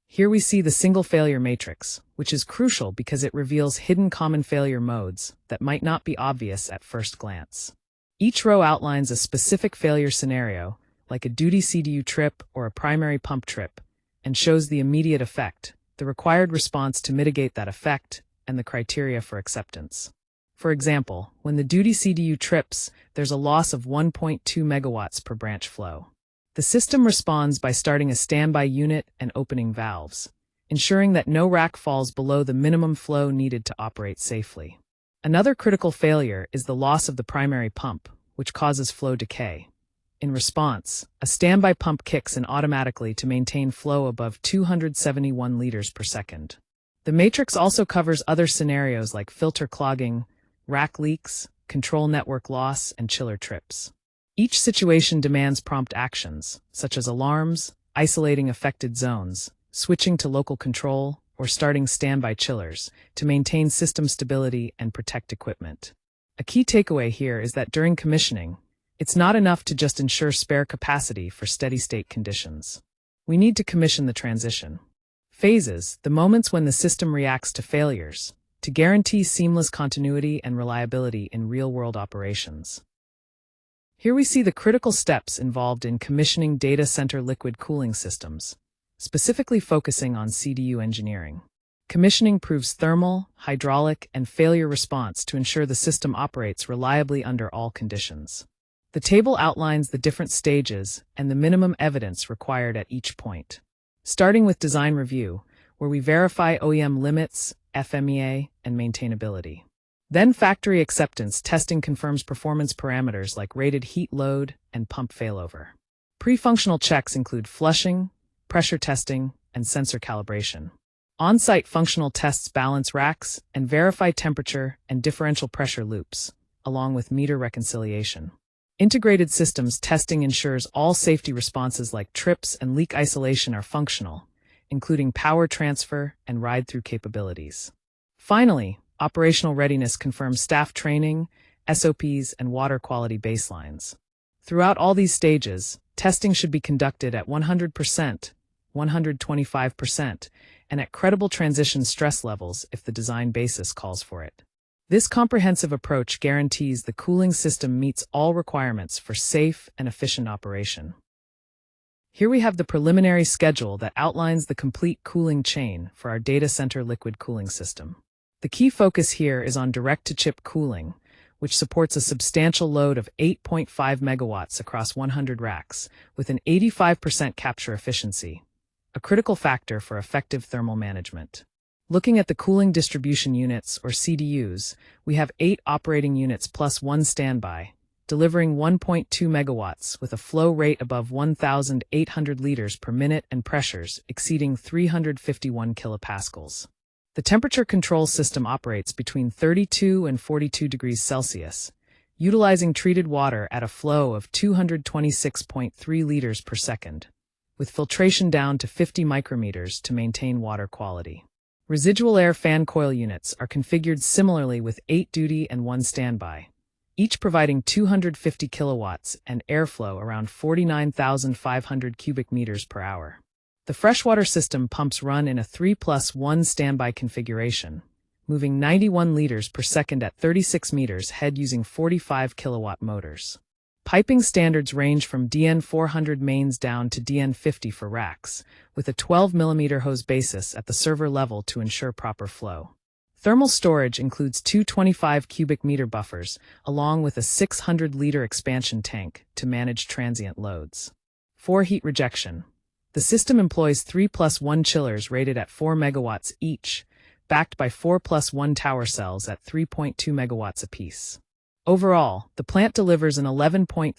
Here we see the single failure matrix, which is crucial because it reveals hidden common failure modes that might not be obvious at first glance. Each row outlines a specific failure scenario, like a duty CDU trip or a primary pump trip, and shows the immediate effect, the required response to mitigate that effect, and the criteria for acceptance. For example, when the duty CDU trips, there's a loss of 1.2 megawatts per branch flow. The system responds by starting a standby unit and opening valves, ensuring that no rack falls below the minimum flow needed to operate safely. Another critical failure is the loss of the primary pump, which causes flow decay. In response, a standby pump kicks in automatically to maintain flow above 271 liters per second. The matrix also covers other scenarios like filter clogging, rack leaks, control network loss, and chiller trips. Each situation demands prompt actions, such as alarms, isolating affected zones, switching to local control, or starting standby chillers to maintain system stability and protect equipment. A key takeaway here is that during commissioning, it's not enough to just ensure spare capacity for steady-state conditions. We need to commission the transition phases, the moments when the system reacts to failures, to guarantee seamless continuity and reliability in real-world operations. Here we see the critical steps involved in commissioning data center liquid cooling systems, specifically focusing on CDU engineering. Commissioning proves thermal, hydraulic, and failure response to ensure the system operates reliably under all conditions. The table outlines the different stages and the minimum evidence required at each point. Starting with design review, where we verify OEM limits, FMEA, and maintainability. Then factory acceptance testing confirms performance parameters like rated heat load and pump failover. Pre-functional checks include flushing, pressure testing, and sensor calibration. On-site functional tests balance racks and verify temperature and differential pressure loops, along with meter reconciliation. Integrated systems testing ensures all safety responses like trips and leak isolation are functional, including power transfer and ride-through capabilities. Finally, operational readiness confirms staff training, SOPs, and water quality baselines. Throughout all these stages, testing should be conducted at 100%, 125%, and at credible transition stress levels if the design basis calls for it. This comprehensive approach guarantees the cooling system meets all requirements for safe and efficient operation. Here we have the preliminary schedule that outlines the complete cooling chain for our data center liquid cooling system. The key focus here is on direct-to-chip cooling, which supports a substantial load of 8.5 megawatts across 100 racks, with an 85% capture efficiency, a critical factor for effective thermal management. Looking at the cooling distribution units, or CDUs, we have 8 operating units plus 1 standby, delivering 1.2 megawatts with a flow rate above 1,800 liters per minute and pressures exceeding 351 kilopascals. The temperature control system operates between 32 and 42 degrees Celsius, utilizing treated water at a flow of 226.3 liters per second, with filtration down to 50 micrometers to maintain water quality. Residual air fan coil units are configured similarly with 8 duty and 1 standby, each providing 250 kilowatts and airflow around 49,500 cubic meters per hour. The freshwater system pumps run in a 3+1 standby configuration, moving 91 liters per second at 36 meters head using 45 kilowatt motors. Piping standards range from DN 400 mains down to DN 50 for racks, with a 12 mm hose basis at the server level to ensure proper flow. Thermal storage includes two 25 cubic meter buffers, along with a 600-liter expansion tank to manage transient loads. For heat rejection, the system employs 3+1 chillers rated at 4 megawatts each, backed by 4+1 tower cells at 3.2 megawatts apiece. Overall, the plant delivers an 11.35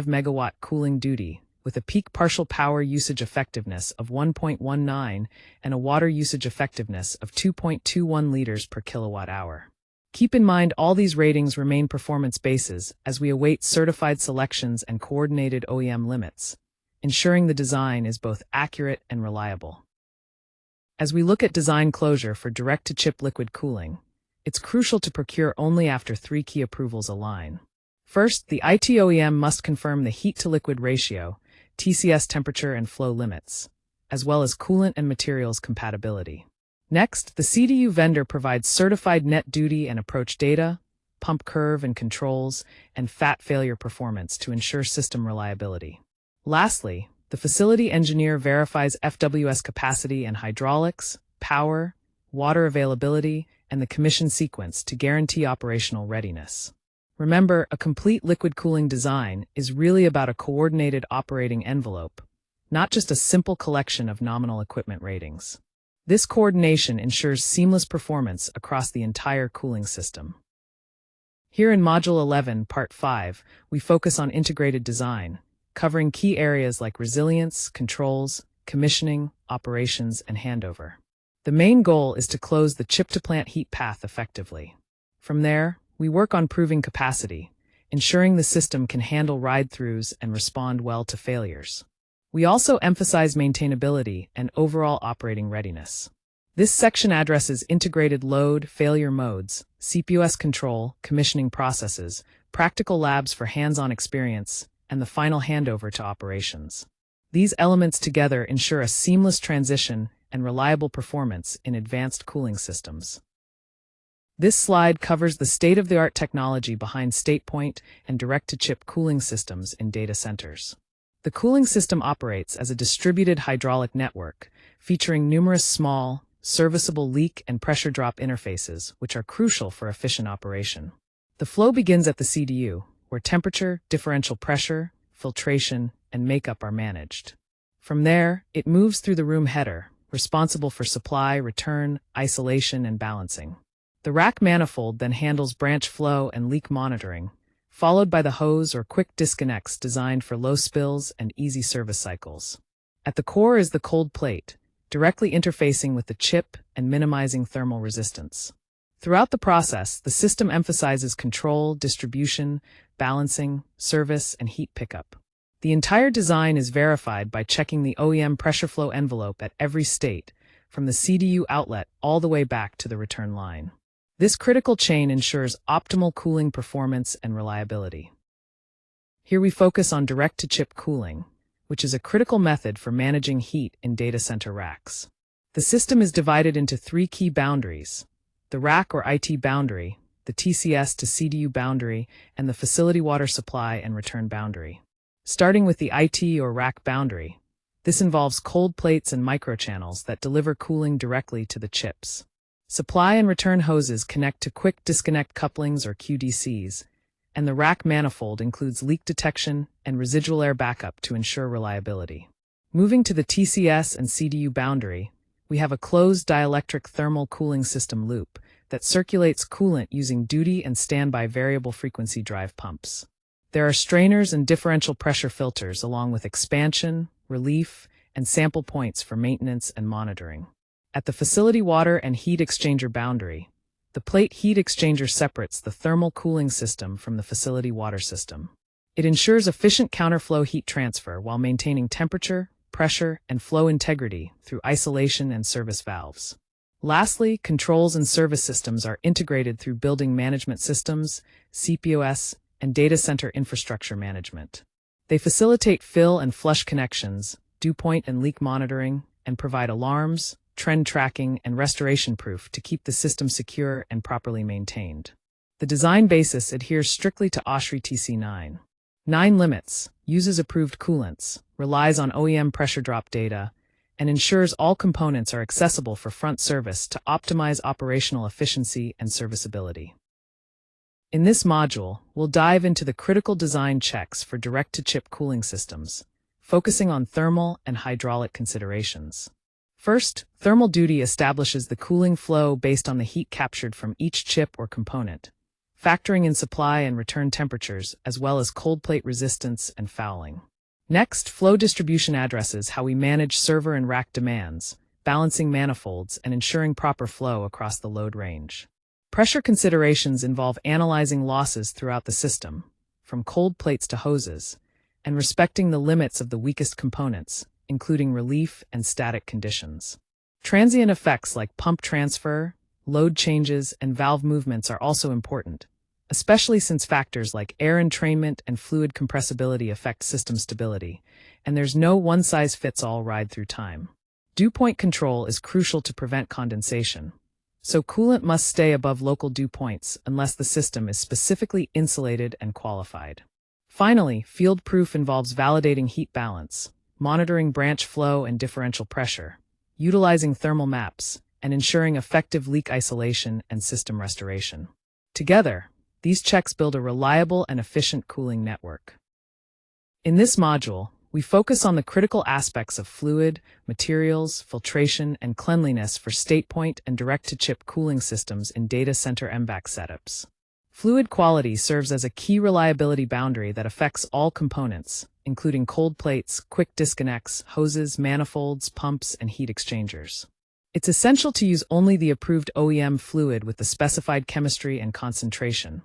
megawatt cooling duty, with a peak partial power usage effectiveness of 1.19 and a water usage effectiveness of 2.21 liters per kilowatt hour. Keep in mind all these ratings remain performance bases as we await certified selections and coordinated OEM limits, ensuring the design is both accurate and reliable. As we look at design closure for direct-to-chip liquid cooling, it's crucial to procure only after three key approvals align. First, the IT OEM must confirm the heat-to-liquid ratio, TCS temperature and flow limits, as well as coolant and materials compatibility. Next, the CDU vendor provides certified net duty and approach data, pump curve and controls, and FAT failure performance to ensure system reliability. Lastly, the facility engineer verifies FWS capacity and hydraulics, power, water availability, and the commission sequence to guarantee operational readiness. Remember, a complete liquid cooling design is really about a coordinated operating envelope, not just a simple collection of nominal equipment ratings. This coordination ensures seamless performance across the entire cooling system. Here in Module 11, Part 5, we focus on integrated design, covering key areas like resilience, controls, commissioning, operations, and handover. The main goal is to close the chip-to-plant heat path effectively. From there, we work on proving capacity, ensuring the system can handle ride-throughs and respond well to failures. We also emphasize maintainability and overall operating readiness. This section addresses integrated load, failure modes, CPOS control, commissioning processes, practical labs for hands-on experience, and the final handover to operations. These elements together ensure a seamless transition and reliable performance in advanced cooling systems. This slide covers the state-of-the-art technology behind StatePoint and direct-to-chip cooling systems in data centers. The cooling system operates as a distributed hydraulic network, featuring numerous small, serviceable leak and pressure drop interfaces, which are crucial for efficient operation. The flow begins at the CDU, where temperature, differential pressure, filtration, and makeup are managed. From there, it moves through the room header, responsible for supply, return, isolation, and balancing. The rack manifold then handles branch flow and leak monitoring, followed by the hose or quick disconnects designed for low spills and easy service cycles. At the core is the cold plate, directly interfacing with the chip and minimizing thermal resistance. Throughout the process, the system emphasizes control, distribution, balancing, service, and heat pickup. The entire design is verified by checking the OEM pressure flow envelope at every state, from the CDU outlet all the way back to the return line. This critical chain ensures optimal cooling performance and reliability. Here we focus on direct-to-chip cooling, which is a critical method for managing heat in data center racks. The system is divided into three key boundaries: the rack or IT boundary, the TCS to CDU boundary, and the facility water supply and return boundary. Starting with the IT or rack boundary, this involves cold plates and microchannels that deliver cooling directly to the chips. Supply and return hoses connect to quick disconnect couplings or QDCs, and the rack manifold includes leak detection and residual air backup to ensure reliability. Moving to the TCS and CDU boundary, we have a closed dielectric thermal cooling system loop that circulates coolant using duty and standby variable frequency drive pumps. There are strainers and differential pressure filters along with expansion, relief, and sample points for maintenance and monitoring. At the facility water and heat exchanger boundary, the plate heat exchanger separates the thermal cooling system from the facility water system. It ensures efficient counterflow heat transfer while maintaining temperature, pressure, and flow integrity through isolation and service valves. Lastly, controls and service systems are integrated through building management systems, CPOS, and data center infrastructure management. They facilitate fill and flush connections, dew point and leak monitoring, and provide alarms, trend tracking, and restoration proof to keep the system secure and properly maintained. The design basis adheres strictly to ASHRAE TC9. 9 limits, uses approved coolants, relies on OEM pressure drop data, and ensures all components are accessible for front service to optimize operational efficiency and serviceability. In this module, we'll dive into the critical design checks for direct-to-chip cooling systems, focusing on thermal and hydraulic considerations. First, thermal duty establishes the cooling flow based on the heat captured from each chip or component, factoring in supply and return temperatures as well as cold plate resistance and fouling. Next, flow distribution addresses how we manage server and rack demands, balancing manifolds and ensuring proper flow across the load range. Pressure considerations involve analyzing losses throughout the system, from cold plates to hoses, and respecting the limits of the weakest components, including relief and static conditions. Transient effects like pump transfer, load changes, and valve movements are also important, especially since factors like air entrainment and fluid compressibility affect system stability, and there's no one-size-fits-all ride through time. Dew point control is crucial to prevent condensation, so coolant must stay above local dew points unless the system is specifically insulated and qualified. Finally, field proof involves validating heat balance, monitoring branch flow and differential pressure, utilizing thermal maps, and ensuring effective leak isolation and system restoration. Together, these checks build a reliable and efficient cooling network. In this module, we focus on the critical aspects of fluid, materials, filtration, and cleanliness for StatePoint and direct-to-chip cooling systems in Data Center MVAC setups. Fluid quality serves as a key reliability boundary that affects all components, including cold plates, quick disconnects, hoses, manifolds, pumps, and heat exchangers. It's essential to use only the approved OEM fluid with the specified chemistry and concentration,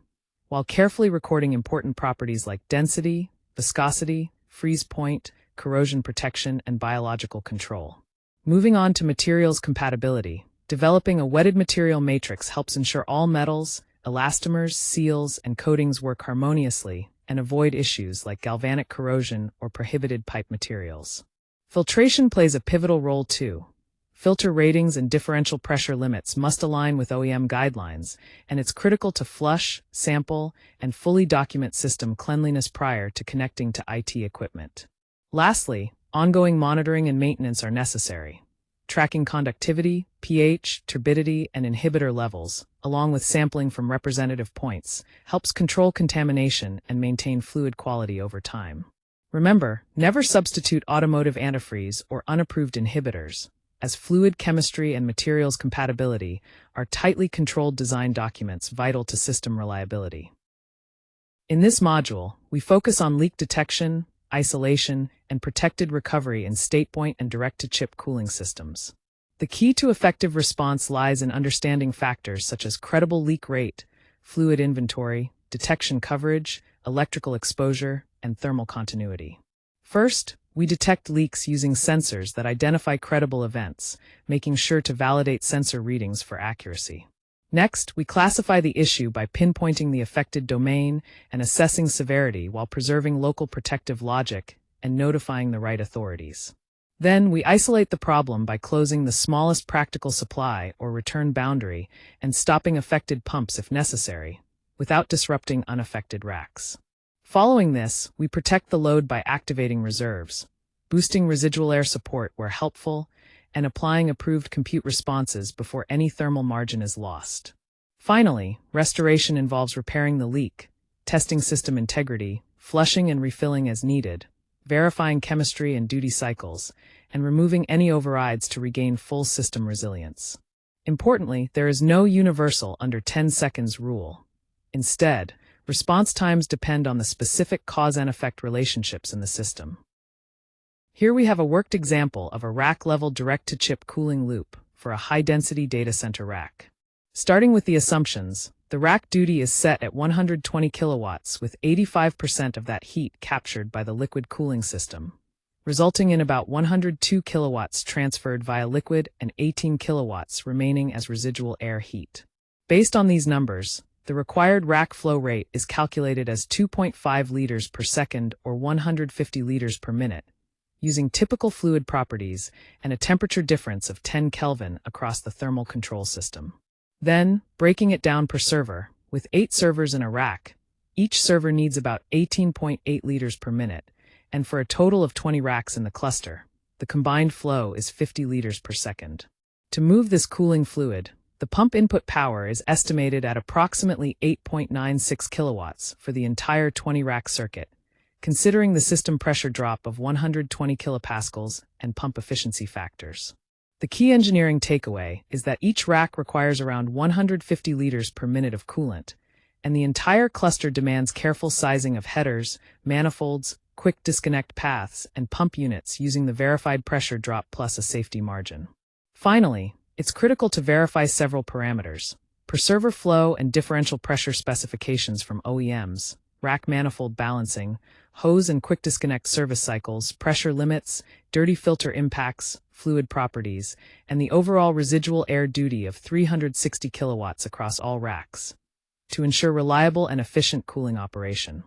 while carefully recording important properties like density, viscosity, freeze point, corrosion protection, and biological control. Moving on to materials compatibility, developing a wetted material matrix helps ensure all metals, elastomers, seals, and coatings work harmoniously and avoid issues like galvanic corrosion or prohibited pipe materials. Filtration plays a pivotal role too. Filter ratings and differential pressure limits must align with OEM guidelines, and it's critical to flush, sample, and fully document system cleanliness prior to connecting to IT equipment. Lastly, ongoing monitoring and maintenance are necessary. Tracking conductivity, pH, turbidity, and inhibitor levels, along with sampling from representative points, helps control contamination and maintain fluid quality over time. Remember, never substitute automotive antifreeze or unapproved inhibitors, as fluid chemistry and materials compatibility are tightly controlled design documents vital to system reliability. In this module, we focus on leak detection, isolation, and protected recovery in StatePoint and direct-to-chip cooling systems. The key to effective response lies in understanding factors such as credible leak rate, fluid inventory, detection coverage, electrical exposure, and thermal continuity. First, we detect leaks using sensors that identify credible events, making sure to validate sensor readings for accuracy. Next, we classify the issue by pinpointing the affected domain and assessing severity while preserving local protective logic and notifying the right authorities. Then, we isolate the problem by closing the smallest practical supply or return boundary and stopping affected pumps if necessary, without disrupting unaffected racks. Following this, we protect the load by activating reserves, boosting residual air support where helpful, and applying approved compute responses before any thermal margin is lost. Finally, restoration involves repairing the leak, testing system integrity, flushing and refilling as needed, verifying chemistry and duty cycles, and removing any overrides to regain full system resilience. Importantly, there is no universal under 10 seconds rule. Instead, response times depend on the specific cause and effect relationships in the system. Here we have a worked example of a rack-level direct-to-chip cooling loop for a high-density data center rack. Starting with the assumptions, the rack duty is set at 120 kilowatts with 85% of that heat captured by the liquid cooling system, resulting in about 102 kilowatts transferred via liquid and 18 kilowatts remaining as residual air heat. Based on these numbers, the required rack flow rate is calculated as 2.5 liters per second or 150 liters per minute, using typical fluid properties and a temperature difference of 10 Kelvin across the thermal control system. Then, breaking it down per server, with 8 servers in a rack, Each server needs about 18.8 liters per minute, and for a total of 20 racks in the cluster, the combined flow is 50 liters per second. To move this cooling fluid, the pump input power is estimated at approximately 8.96 kilowatts for the entire 20-rack circuit, considering the system pressure drop of 120 kilopascals and pump efficiency factors. The key engineering takeaway is that each rack requires around 150 liters per minute of coolant, and the entire cluster demands careful sizing of headers, manifolds, quick disconnect paths, and pump units using the verified pressure drop plus a safety margin. Finally, it's critical to verify several parameters: per server flow and differential pressure specifications from OEMs, rack manifold balancing, hose and quick disconnect service cycles, pressure limits, dirty filter impacts, fluid properties, and the overall residual air duty of 360 kilowatts across all racks, to ensure reliable and efficient cooling operation.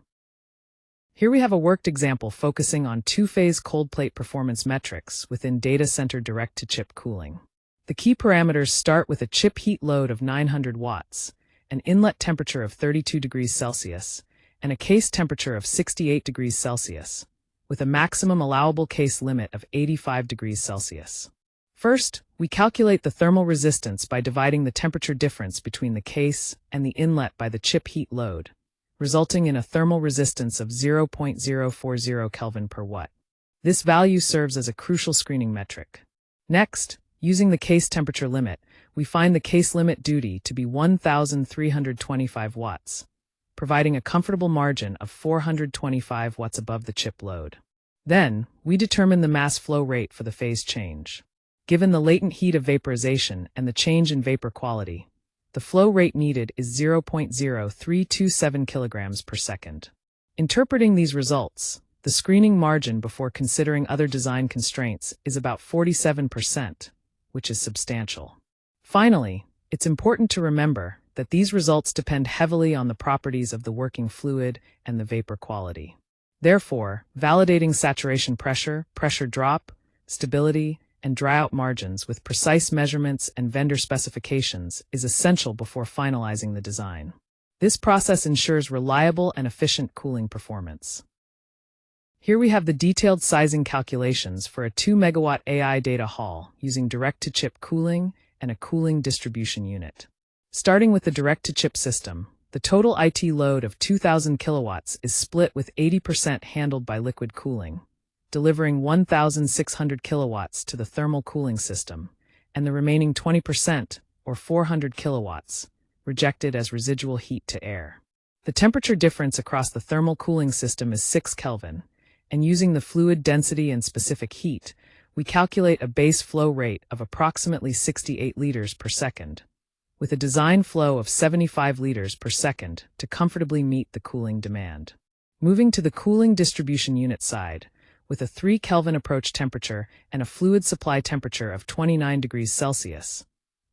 Here we have a worked example focusing on two-phase cold plate performance metrics within data center direct-to-chip cooling. The key parameters start with a chip heat load of 900 watts, an inlet temperature of 32 degrees Celsius, and a case temperature of 68 degrees Celsius, with a maximum allowable case limit of 85 degrees Celsius. First, we calculate the thermal resistance by dividing the temperature difference between the case and the inlet by the chip heat load, resulting in a thermal resistance of 0.040 Kelvin per watt. This value serves as a crucial screening metric. Next, using the case temperature limit, we find the case limit duty to be 1,325 watts, providing a comfortable margin of 425 watts above the chip load. Then, we determine the mass flow rate for the phase change. Given the latent heat of vaporization and the change in vapor quality, the flow rate needed is 0.0327 kilograms per second. Interpreting these results, the screening margin before considering other design constraints is about 47%, which is substantial. Finally, it's important to remember that these results depend heavily on the properties of the working fluid and the vapor quality. Therefore, validating saturation pressure, pressure drop, stability, and dryout margins with precise measurements and vendor specifications is essential before finalizing the design. This process ensures reliable and efficient cooling performance. Here we have the detailed sizing calculations for a 2 megawatt AI data hall using direct-to-chip cooling and a cooling distribution unit. Starting with the direct-to-chip system, the total IT load of 2,000 kilowatts is split with 80% handled by liquid cooling, delivering 1,600 kilowatts to the thermal cooling system, and the remaining 20%, or 400 kilowatts, rejected as residual heat to air. The temperature difference across the thermal cooling system is 6 Kelvin, and using the fluid density and specific heat, we calculate a base flow rate of approximately 68 liters per second, with a design flow of 75 liters per second to comfortably meet the cooling demand. Moving to the cooling distribution unit side, with a 3 Kelvin approach temperature and a fluid supply temperature of 29 degrees Celsius,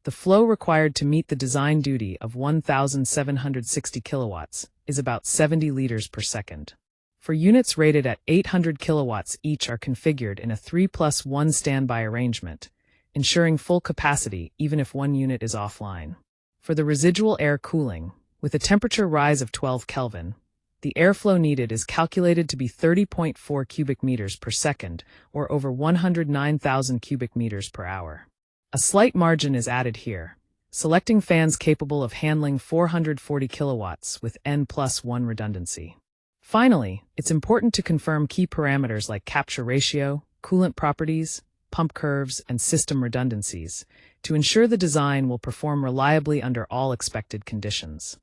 the flow required to meet the design duty of 1,760 kilowatts is about 70 liters per second. For units rated at 800 kilowatts each are configured in a 3+1 standby arrangement, ensuring full capacity even if one unit is offline. For the residual air cooling, with a temperature rise of 12 Kelvin, the airflow needed is calculated to be 30.4 cubic meters per second, or over 109,000 cubic meters per hour. A slight margin is added here, selecting fans capable of handling 440 kilowatts with N+1 redundancy. Finally, it's important to confirm key parameters like capture ratio, coolant properties, pump curves, and system redundancies to ensure the design will perform reliably under all expected conditions.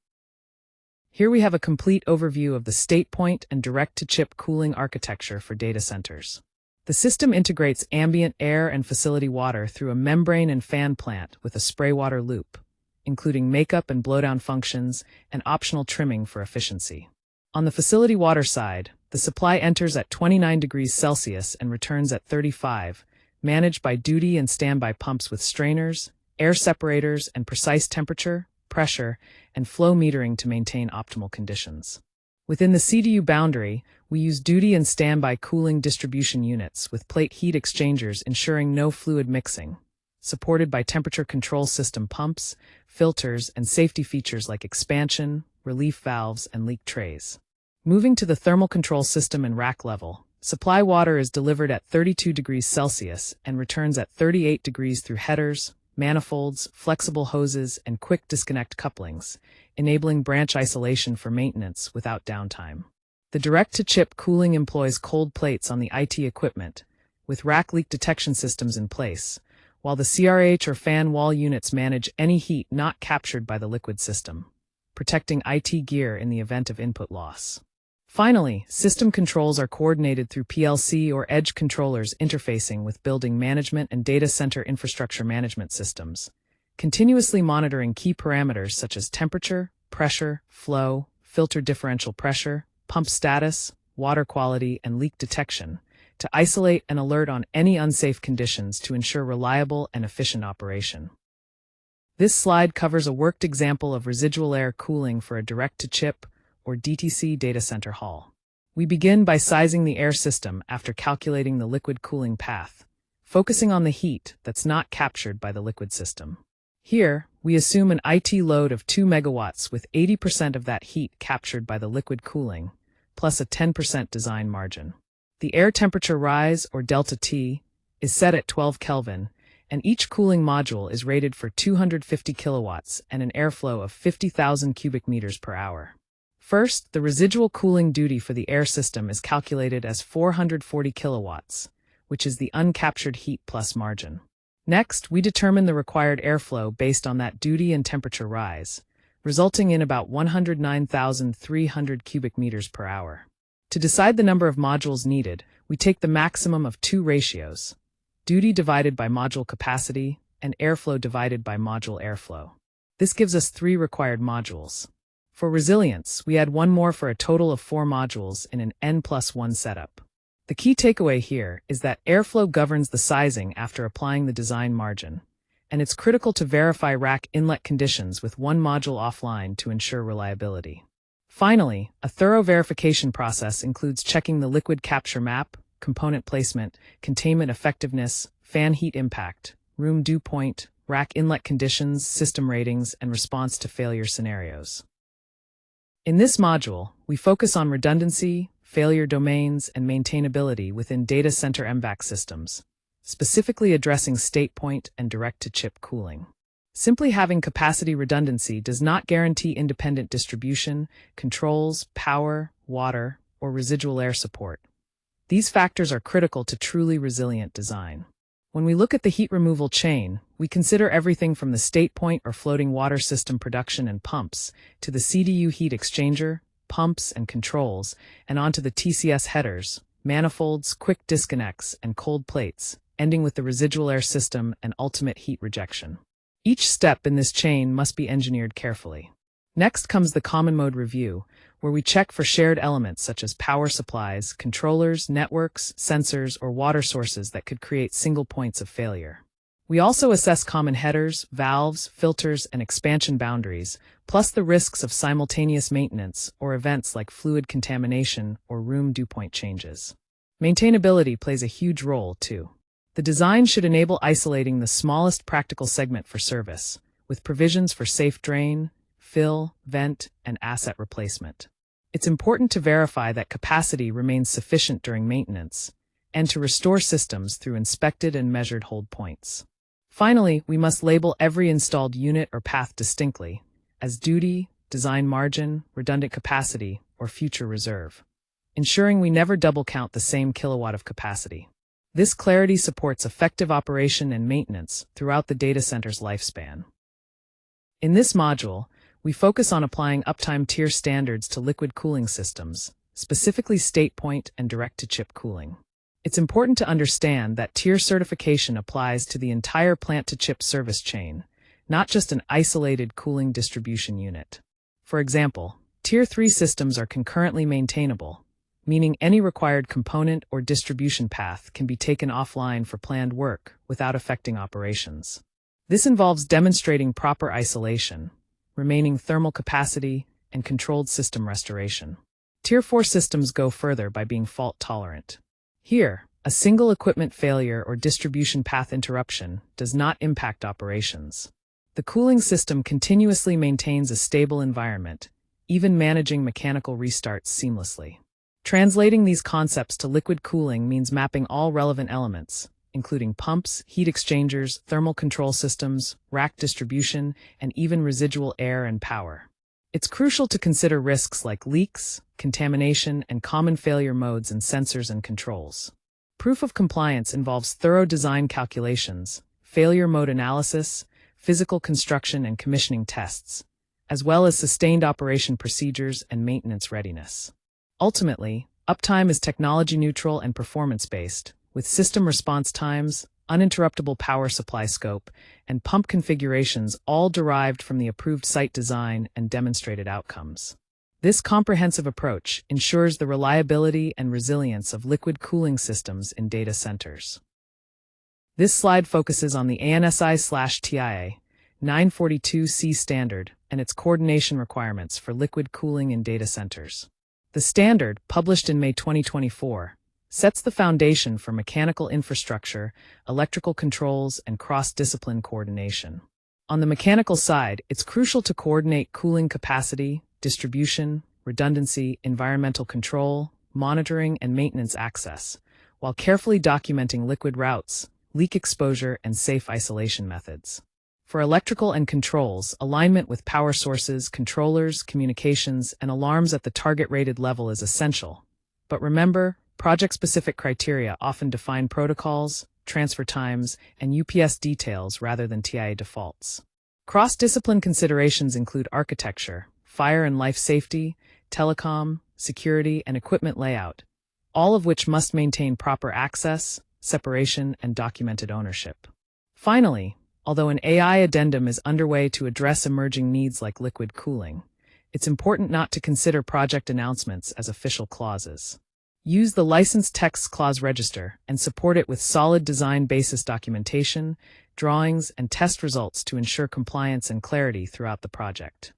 Here we have a complete overview of the StatePoint and direct-to-chip cooling architecture for data centers. The system integrates ambient air and facility water through a membrane and fan plant with a spray water loop, including makeup and blowdown functions and optional trimming for efficiency. On the facility water side, the supply enters at 29 degrees Celsius and returns at 35, managed by duty and standby pumps with strainers, air separators, and precise temperature, pressure, and flow metering to maintain optimal conditions. Within the CDU boundary, we use duty and standby cooling distribution units with plate heat exchangers ensuring no fluid mixing, supported by temperature control system pumps, filters, and safety features like expansion, relief valves, and leak trays. Moving to the thermal control system and rack level, supply water is delivered at 32 degrees Celsius and returns at 38 degrees through headers, manifolds, flexible hoses, and quick disconnect couplings, enabling branch isolation for maintenance without downtime. The direct-to-chip cooling employs cold plates on the IT equipment, with rack leak detection systems in place, while the CRH or fan wall units manage any heat not captured by the liquid system, protecting IT gear in the event of input loss. Finally, system controls are coordinated through PLC or edge controllers interfacing with building management and data center infrastructure management systems, continuously monitoring key parameters such as temperature, pressure, flow, filter differential pressure, pump status, water quality, and leak detection, to isolate and alert on any unsafe conditions to ensure reliable and efficient operation. This slide covers a worked example of residual air cooling for a direct-to-chip or DTC data center hall. We begin by sizing the air system after calculating the liquid cooling path, focusing on the heat that's not captured by the liquid system. Here, we assume an IT load of 2 megawatts with 80% of that heat captured by the liquid cooling, plus a 10% design margin. The air temperature rise, or delta T, is set at 12 Kelvin, and each cooling module is rated for 250 kilowatts and an airflow of 50,000 cubic meters per hour. First, the residual cooling duty for the air system is calculated as 440 kilowatts, which is the uncaptured heat plus margin. Next, we determine the required airflow based on that duty and temperature rise, resulting in about 109,300 cubic meters per hour. To decide the number of modules needed, we take the maximum of two ratios: duty divided by module capacity and airflow divided by module airflow. This gives us 3 required modules. For resilience, we add one more for a total of 4 modules in an N+1 setup. The key takeaway here is that airflow governs the sizing after applying the design margin, and it's critical to verify rack inlet conditions with one module offline to ensure reliability. Finally, a thorough verification process includes checking the liquid capture map, component placement, containment effectiveness, fan heat impact, room dew point, rack inlet conditions, system ratings, and response to failure scenarios. In this module, we focus on redundancy, failure domains, and maintainability within Data Center MVAC systems, specifically addressing StatePoint and direct-to-chip cooling. Simply having capacity redundancy does not guarantee independent distribution, controls, power, water, or residual air support. These factors are critical to truly resilient design. When we look at the heat removal chain, we consider everything from the StatePoint or floating water system production and pumps, to the CDU heat exchanger, pumps, and controls, and onto the TCS headers, manifolds, quick disconnects, and cold plates, ending with the residual air system and ultimate heat rejection. Each step in this chain must be engineered carefully. Next comes the common mode review, where we check for shared elements such as power supplies, controllers, networks, sensors, or water sources that could create single points of failure. We also assess common headers, valves, filters, and expansion boundaries, plus the risks of simultaneous maintenance or events like fluid contamination or room dew point changes. Maintainability plays a huge role, too. The design should enable isolating the smallest practical segment for service, with provisions for safe drain, fill, vent, and asset replacement. It's important to verify that capacity remains sufficient during maintenance, and to restore systems through inspected and measured hold points. Finally, we must label every installed unit or path distinctly, as duty, design margin, redundant capacity, or future reserve, ensuring we never double count the same kilowatt of capacity. This clarity supports effective operation and maintenance throughout the data center's lifespan. In this module, we focus on applying uptime tier standards to liquid cooling systems, specifically StatePoint and direct-to-chip cooling. It's important to understand that tier certification applies to the entire plant-to-chip service chain, not just an isolated cooling distribution unit. For example, Tier 3 systems are concurrently maintainable, meaning any required component or distribution path can be taken offline for planned work without affecting operations. This involves demonstrating proper isolation, remaining thermal capacity, and controlled system restoration. Tier 4 systems go further by being fault-tolerant. Here, a single equipment failure or distribution path interruption does not impact operations. The cooling system continuously maintains a stable environment, even managing mechanical restarts seamlessly. Translating these concepts to liquid cooling means mapping all relevant elements, including pumps, heat exchangers, thermal control systems, rack distribution, and even residual air and power. It's crucial to consider risks like leaks, contamination, and common failure modes in sensors and controls. Proof of compliance involves thorough design calculations, failure mode analysis, physical construction and commissioning tests, as well as sustained operation procedures and maintenance readiness. Ultimately, uptime is technology neutral and performance-based, with system response times, uninterruptible power supply scope, and pump configurations all derived from the approved site design and demonstrated outcomes. This comprehensive approach ensures the reliability and resilience of liquid cooling systems in data centers. This slide focuses on the ANSI/TIA 942C standard and its coordination requirements for liquid cooling in data centers. The standard, published in May 2024, sets the foundation for mechanical infrastructure, electrical controls, and cross-discipline coordination. On the mechanical side, it's crucial to coordinate cooling capacity, distribution, redundancy, environmental control, monitoring, and maintenance access, while carefully documenting liquid routes, leak exposure, and safe isolation methods. For electrical and controls, alignment with power sources, controllers, communications, and alarms at the target-rated level is essential. But remember, project-specific criteria often define protocols, transfer times, and UPS details rather than TIA defaults. Cross-discipline considerations include architecture, fire and life safety, telecom, security, and equipment layout, all of which must maintain proper access, separation, and documented ownership. Finally, although an AI addendum is underway to address emerging needs like liquid cooling, it's important not to consider project announcements as official clauses. Use the License Text Clause register and support it with solid design basis documentation, drawings, and test results to ensure compliance and clarity throughout the project.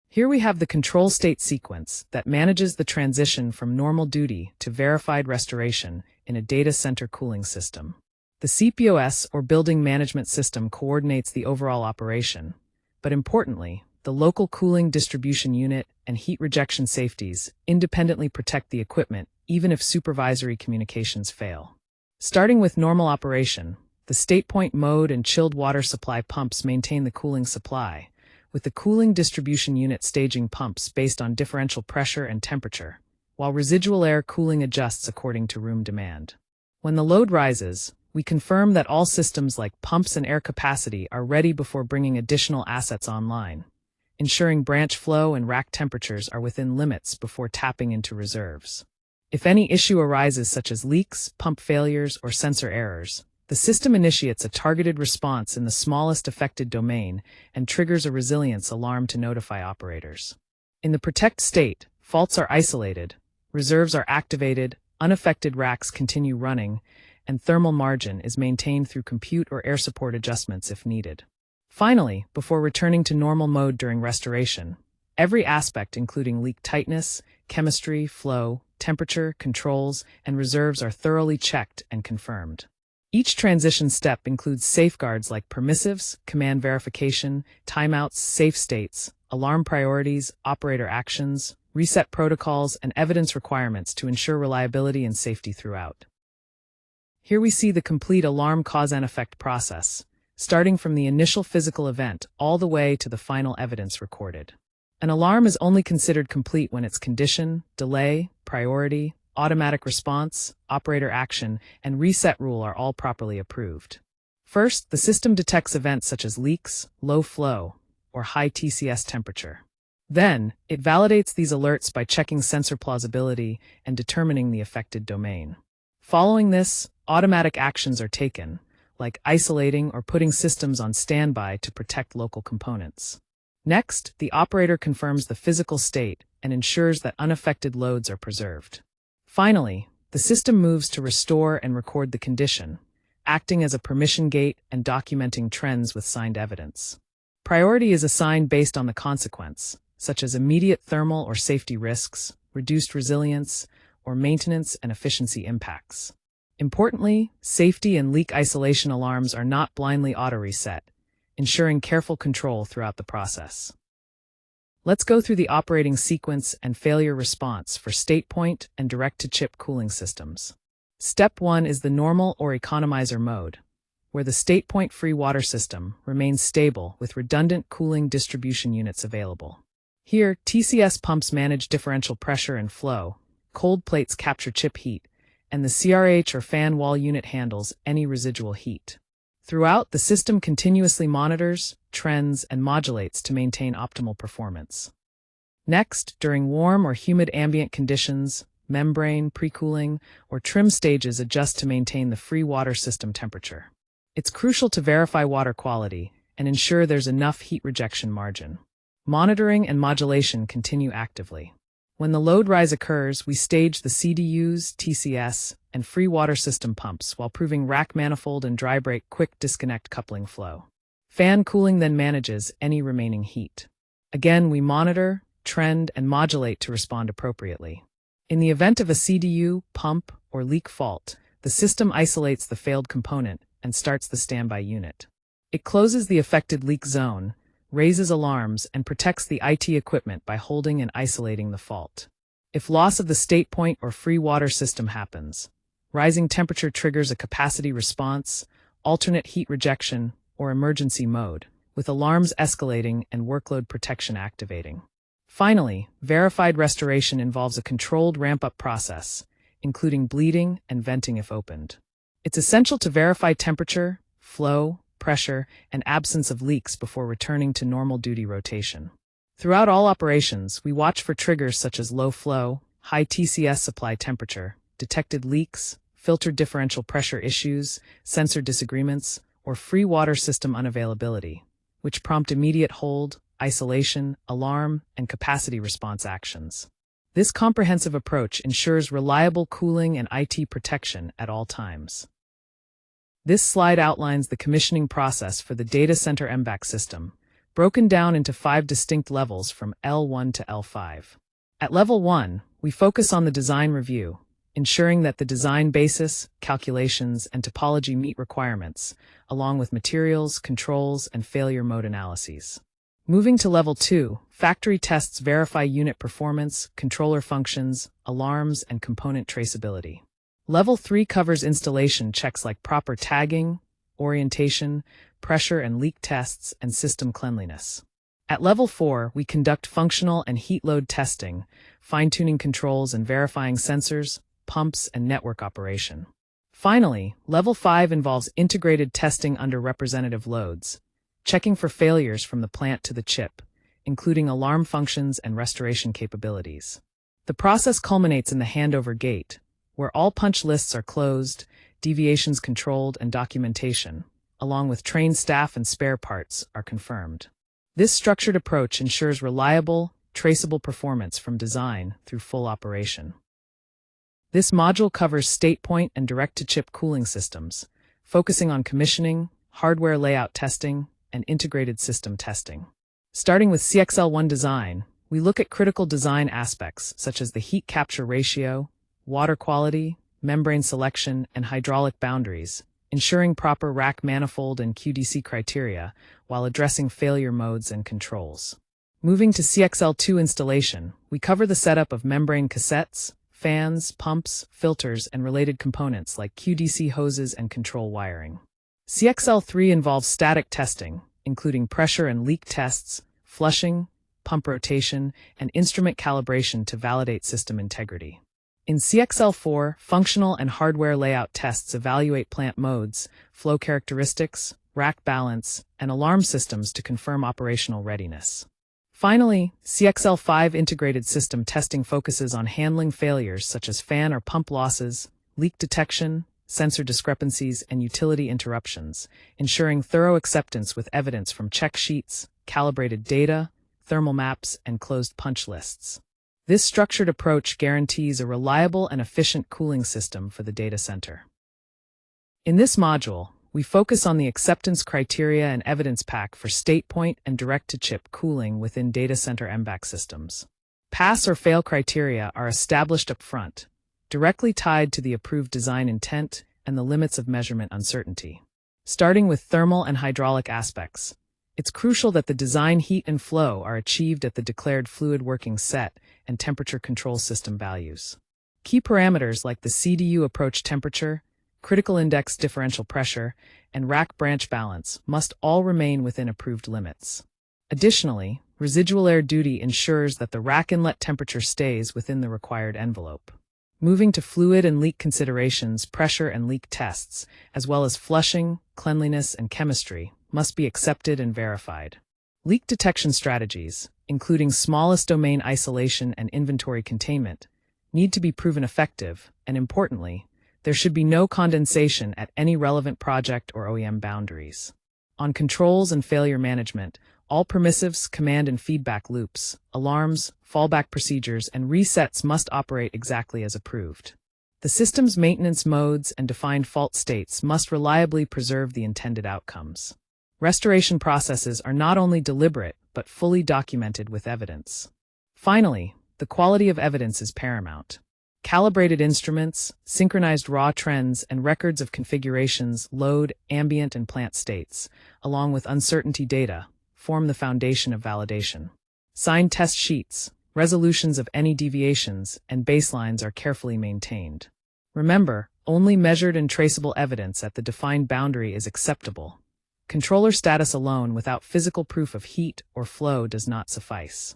Here we have the control state sequence that manages the transition from normal duty to verified restoration in a data center cooling system. The CPOS, or Building Management System, coordinates the overall operation, but importantly, the local cooling distribution unit and heat rejection safeties independently protect the equipment even if supervisory communications fail. Starting with normal operation, the StatePoint mode and chilled water supply pumps maintain the cooling supply, with the cooling distribution unit staging pumps based on differential pressure and temperature, while residual air cooling adjusts according to room demand. When the load rises, we confirm that all systems like pumps and air capacity are ready before bringing additional assets online, ensuring branch flow and rack temperatures are within limits before tapping into reserves. If any issue arises such as leaks, pump failures, or sensor errors, the system initiates a targeted response in the smallest affected domain and triggers a resilience alarm to notify operators. In the protect state, faults are isolated, reserves are activated, unaffected racks continue running, and thermal margin is maintained through compute or air support adjustments if needed. Finally, before returning to normal mode during restoration, every aspect including leak tightness, chemistry, flow, temperature, controls, and reserves are thoroughly checked and confirmed. Each transition step includes safeguards like permissives, command verification, timeouts, safe states, alarm priorities, operator actions, reset protocols, and evidence requirements to ensure reliability and safety throughout. Here we see the complete alarm cause and effect process, starting from the initial physical event all the way to the final evidence recorded. An alarm is only considered complete when its condition, delay, priority, automatic response, operator action, and reset rule are all properly approved. First, the system detects events such as leaks, low flow, or high TCS temperature. Then, it validates these alerts by checking sensor plausibility and determining the affected domain. Following this, automatic actions are taken, like isolating or putting systems on standby to protect local components. Next, the operator confirms the physical state and ensures that unaffected loads are preserved. Finally, the system moves to restore and record the condition, acting as a permission gate and documenting trends with signed evidence. Priority is assigned based on the consequence, such as immediate thermal or safety risks, reduced resilience, or maintenance and efficiency impacts. Importantly, safety and leak isolation alarms are not blindly auto-reset, ensuring careful control throughout the process. Let's go through the operating sequence and failure response for StatePoint and direct-to-chip cooling systems. Step 1 is the normal or economizer mode, where the StatePoint free water system remains stable with redundant cooling distribution units available. Here, TCS pumps manage differential pressure and flow, cold plates capture chip heat, and the CRH or fan wall unit handles any residual heat. Throughout, the system continuously monitors, trends, and modulates to maintain optimal performance. Next, during warm or humid ambient conditions, membrane, pre-cooling, or trim stages adjust to maintain the free water system temperature. It's crucial to verify water quality and ensure there's enough heat rejection margin. Monitoring and modulation continue actively. When the load rise occurs, we stage the CDUs, TCS, and free water system pumps while proving rack manifold and dry break quick disconnect coupling flow. Fan cooling then manages any remaining heat. Again, we monitor, trend, and modulate to respond appropriately. In the event of a CDU, pump, or leak fault, the system isolates the failed component and starts the standby unit. It closes the affected leak zone, raises alarms, and protects the IT equipment by holding and isolating the fault. If loss of the StatePoint or free water system happens, rising temperature triggers a capacity response, alternate heat rejection, or emergency mode, with alarms escalating and workload protection activating. Finally, verified restoration involves a controlled ramp-up process, including bleeding and venting if opened. It's essential to verify temperature, flow, pressure, and absence of leaks before returning to normal duty rotation. Throughout all operations, we watch for triggers such as low flow, high TCS supply temperature, detected leaks, filtered differential pressure issues, sensor disagreements, or free water system unavailability, which prompt immediate hold, isolation, alarm, and capacity response actions. This comprehensive approach ensures reliable cooling and IT protection at all times. This slide outlines the commissioning process for the Data Center MVAC system, broken down into 5 distinct levels from L1 to L5. At Level 1, we focus on the design review, ensuring that the design basis, calculations, and topology meet requirements, along with materials, controls, and failure mode analyses. Moving to Level 2, factory tests verify unit performance, controller functions, alarms, and component traceability. Level 3 covers installation checks like proper tagging, orientation, pressure and leak tests, and system cleanliness. At Level 4, we conduct functional and heat load testing, fine-tuning controls and verifying sensors, pumps, and network operation. Finally, Level 5 involves integrated testing under representative loads, checking for failures from the plant to the chip, including alarm functions and restoration capabilities. The process culminates in the handover gate, where all punch lists are closed, deviations controlled, and documentation, along with trained staff and spare parts, are confirmed. This structured approach ensures reliable, traceable performance from design through full operation. This module covers StatePoint and direct-to-chip cooling systems, focusing on commissioning, hardware layout testing, and integrated system testing. Starting with CXL1 design, we look at critical design aspects such as the heat capture ratio, water quality, membrane selection, and hydraulic boundaries, ensuring proper rack manifold and QDC criteria while addressing failure modes and controls. Moving to CXL2 installation, we cover the setup of membrane cassettes, fans, pumps, filters, and related components like QDC hoses and control wiring. CXL3 involves static testing, including pressure and leak tests, flushing, pump rotation, and instrument calibration to validate system integrity. In CXL4, functional and hardware layout tests evaluate plant modes, flow characteristics, rack balance, and alarm systems to confirm operational readiness. Finally, CXL5 integrated system testing focuses on handling failures such as fan or pump losses, leak detection, sensor discrepancies, and utility interruptions, ensuring thorough acceptance with evidence from check sheets, calibrated data, thermal maps, and closed punch lists. This structured approach guarantees a reliable and efficient cooling system for the data center. In this module, we focus on the acceptance criteria and evidence pack for StatePoint and direct-to-chip cooling within data center MVAC systems. Pass or fail criteria are established up front, directly tied to the approved design intent and the limits of measurement uncertainty. Starting with thermal and hydraulic aspects, It's crucial that the design heat and flow are achieved at the declared fluid working set and temperature control system values. Key parameters like the CDU approach temperature, critical index differential pressure, and rack branch balance must all remain within approved limits. Additionally, residual air duty ensures that the rack inlet temperature stays within the required envelope. Moving to fluid and leak considerations, pressure and leak tests, as well as flushing, cleanliness, and chemistry, must be accepted and verified. Leak detection strategies, including smallest domain isolation and inventory containment, need to be proven effective, and importantly, there should be no condensation at any relevant project or OEM boundaries. On controls and failure management, all permissives, command and feedback loops, alarms, fallback procedures, and resets must operate exactly as approved. The system's maintenance modes and defined fault states must reliably preserve the intended outcomes. Restoration processes are not only deliberate, but fully documented with evidence. Finally, the quality of evidence is paramount. Calibrated instruments, synchronized raw trends, and records of configurations, load, ambient, and plant states, along with uncertainty data, form the foundation of validation. Signed test sheets, resolutions of any deviations, and baselines are carefully maintained. Remember, only measured and traceable evidence at the defined boundary is acceptable. Controller status alone without physical proof of heat or flow does not suffice.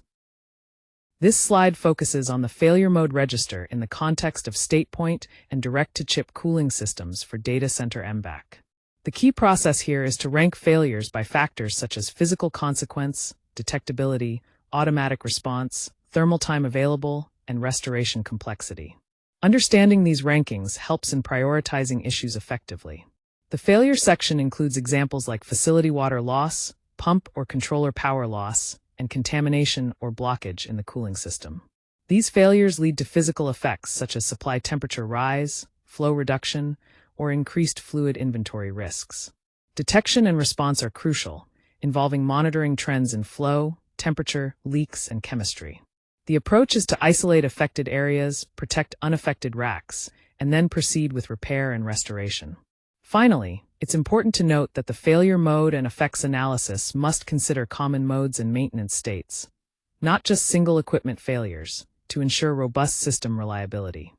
This slide focuses on the failure mode register in the context of StatePoint and direct-to-chip cooling systems for Data Center MVAC. The key process here is to rank failures by factors such as physical consequence, detectability, automatic response, thermal time available, and restoration complexity. Understanding these rankings helps in prioritizing issues effectively. The failure section includes examples like facility water loss, pump or controller power loss, and contamination or blockage in the cooling system. These failures lead to physical effects such as supply temperature rise, flow reduction, or increased fluid inventory risks. Detection and response are crucial, involving monitoring trends in flow, temperature, leaks, and chemistry. The approach is to isolate affected areas, protect unaffected racks, and then proceed with repair and restoration. Finally, it's important to note that the failure mode and effects analysis must consider common modes and maintenance states, not just single equipment failures, to ensure robust system reliability.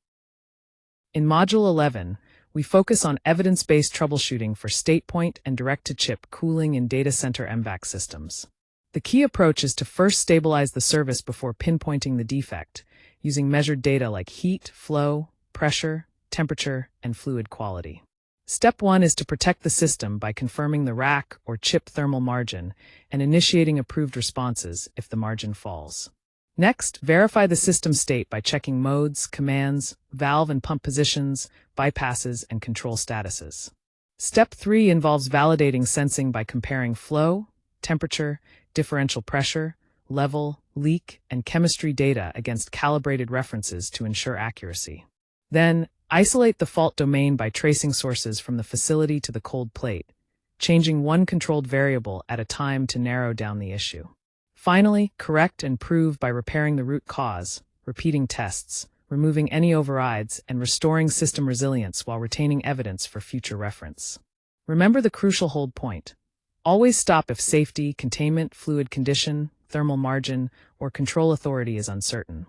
In Module 11, we focus on evidence-based troubleshooting for StatePoint and direct-to-chip cooling in data center MVAC systems. The key approach is to first stabilize the service before pinpointing the defect, using measured data like heat, flow, pressure, temperature, and fluid quality. Step 1 is to protect the system by confirming the rack or chip thermal margin and initiating approved responses if the margin falls. Next, verify the system state by checking modes, commands, valve and pump positions, bypasses, and control statuses. Step 3 involves validating sensing by comparing flow, temperature, differential pressure, level, leak, and chemistry data against calibrated references to ensure accuracy. Then, isolate the fault domain by tracing sources from the facility to the cold plate, changing one controlled variable at a time to narrow down the issue. Finally, correct and prove by repairing the root cause, repeating tests, removing any overrides, and restoring system resilience while retaining evidence for future reference. Remember the crucial hold point. Always stop if safety, containment, fluid condition, thermal margin, or control authority is uncertain.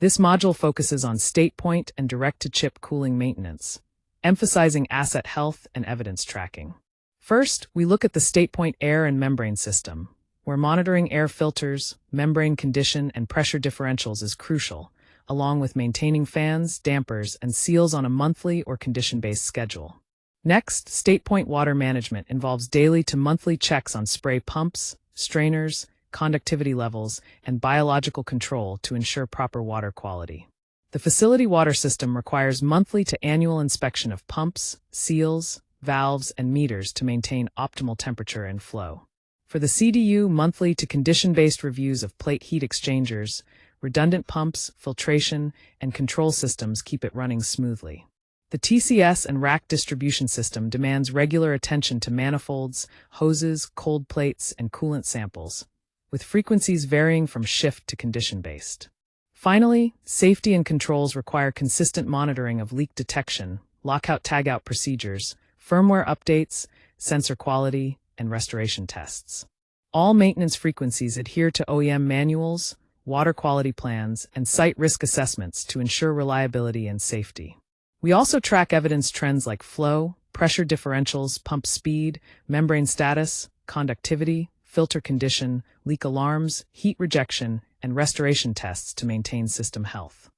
This module focuses on StatePoint and direct-to-chip cooling maintenance, emphasizing asset health and evidence tracking. First, we look at the StatePoint air and membrane system, where monitoring air filters, membrane condition, and pressure differentials is crucial, along with maintaining fans, dampers, and seals on a monthly or condition-based schedule. Next, StatePoint water management involves daily to monthly checks on spray pumps, strainers, conductivity levels, and biological control to ensure proper water quality. The facility water system requires monthly to annual inspection of pumps, seals, valves, and meters to maintain optimal temperature and flow. For the CDU, monthly to condition-based reviews of plate heat exchangers, redundant pumps, filtration, and control systems keep it running smoothly. The TCS and rack distribution system demands regular attention to manifolds, hoses, cold plates, and coolant samples, with frequencies varying from shift to condition-based. Finally, safety and controls require consistent monitoring of leak detection, lockout-tagout procedures, firmware updates, sensor quality, and restoration tests. All maintenance frequencies adhere to OEM manuals, water quality plans, and site risk assessments to ensure reliability and safety. We also track evidence trends like flow, pressure differentials, pump speed, membrane status, conductivity, filter condition, leak alarms, heat rejection, and restoration tests to maintain system health.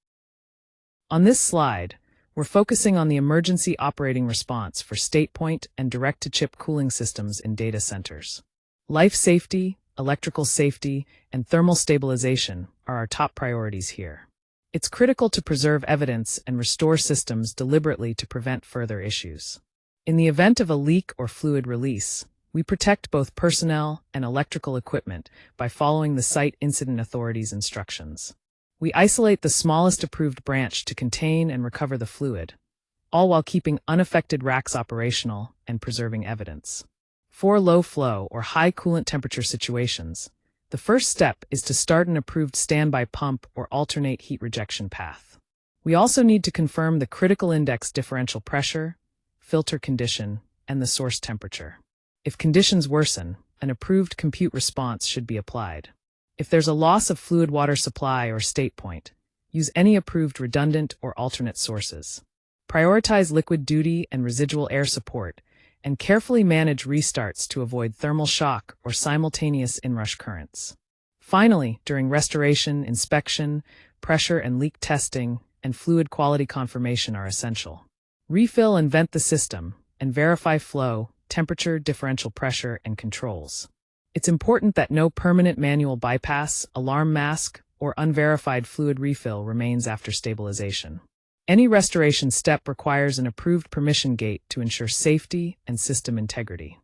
On this slide, we're focusing on the emergency operating response for StatePoint and direct-to-chip cooling systems in data centers. Life safety, electrical safety, and thermal stabilization are our top priorities here. It's critical to preserve evidence and restore systems deliberately to prevent further issues. In the event of a leak or fluid release, we protect both personnel and electrical equipment by following the Site Incident Authority's instructions. We isolate the smallest approved branch to contain and recover the fluid, all while keeping unaffected racks operational and preserving evidence. For low flow or high coolant temperature situations, the first step is to start an approved standby pump or alternate heat rejection path. We also need to confirm the critical index differential pressure, filter condition, and the source temperature. If conditions worsen, an approved compute response should be applied. If there's a loss of fluid water supply or StatePoint, use any approved redundant or alternate sources. Prioritize liquid duty and residual air support, and carefully manage restarts to avoid thermal shock or simultaneous inrush currents. Finally, during restoration, inspection, pressure and leak testing, and fluid quality confirmation are essential. Refill and vent the system, and verify flow, temperature, differential pressure, and controls. It's important that no permanent manual bypass, alarm mask, or unverified fluid refill remains after stabilization. Any restoration step requires an approved permission gate to ensure safety and system integrity.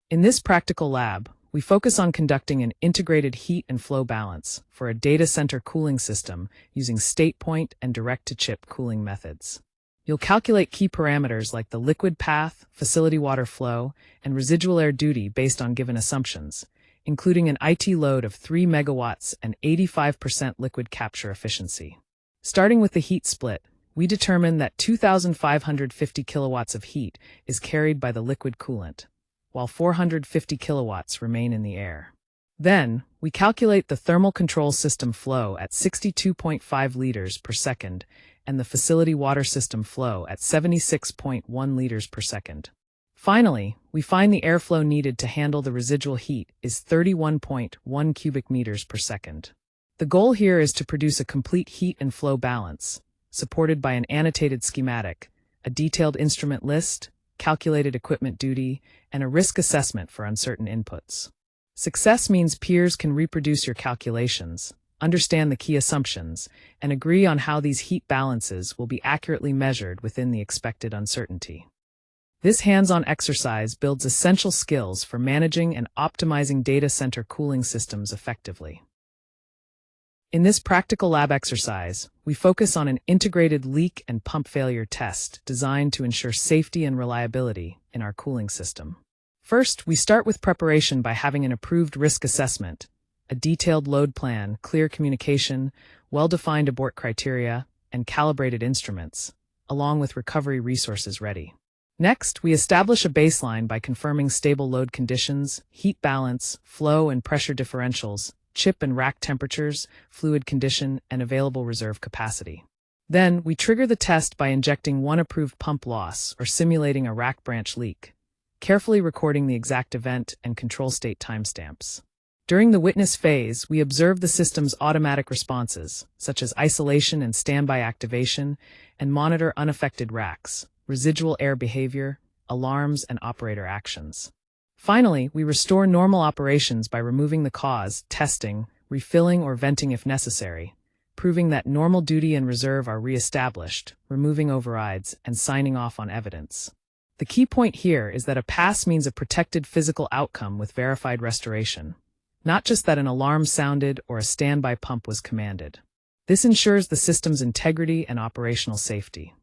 In this practical lab, we focus on conducting an integrated heat and flow balance for a data center cooling system using StatePoint and direct-to-chip cooling methods. You'll calculate key parameters like the liquid path, facility water flow, and residual air duty based on given assumptions, including an IT load of 3 megawatts and 85% liquid capture efficiency. Starting with the heat split, we determine that 2,550 kilowatts of heat is carried by the liquid coolant, while 450 kilowatts remain in the air. Then, we calculate the thermal control system flow at 62.5 liters per second and the facility water system flow at 76.1 liters per second. Finally, we find the airflow needed to handle the residual heat is 31.1 cubic meters per second. The goal here is to produce a complete heat and flow balance, supported by an annotated schematic, a detailed instrument list, calculated equipment duty, and a risk assessment for uncertain inputs. Success means peers can reproduce your calculations, understand the key assumptions, and agree on how these heat balances will be accurately measured within the expected uncertainty. This hands-on exercise builds essential skills for managing and optimizing data center cooling systems effectively. In this practical lab exercise, we focus on an integrated leak and pump failure test designed to ensure safety and reliability in our cooling system. First, we start with preparation by having an approved risk assessment, a detailed load plan, clear communication, well-defined abort criteria, and calibrated instruments, along with recovery resources ready. Next, we establish a baseline by confirming stable load conditions, heat balance, flow and pressure differentials, chip and rack temperatures, fluid condition, and available reserve capacity. Then, we trigger the test by injecting one approved pump loss or simulating a rack branch leak, carefully recording the exact event and control state timestamps. During the witness phase, we observe the system's automatic responses, such as isolation and standby activation, and monitor unaffected racks, residual air behavior, alarms, and operator actions. Finally, we restore normal operations by removing the cause, testing, refilling or venting if necessary, proving that normal duty and reserve are re-established, removing overrides, and signing off on evidence. The key point here is that a pass means a protected physical outcome with verified restoration, not just that an alarm sounded or a standby pump was commanded. This ensures the system's integrity and operational safety.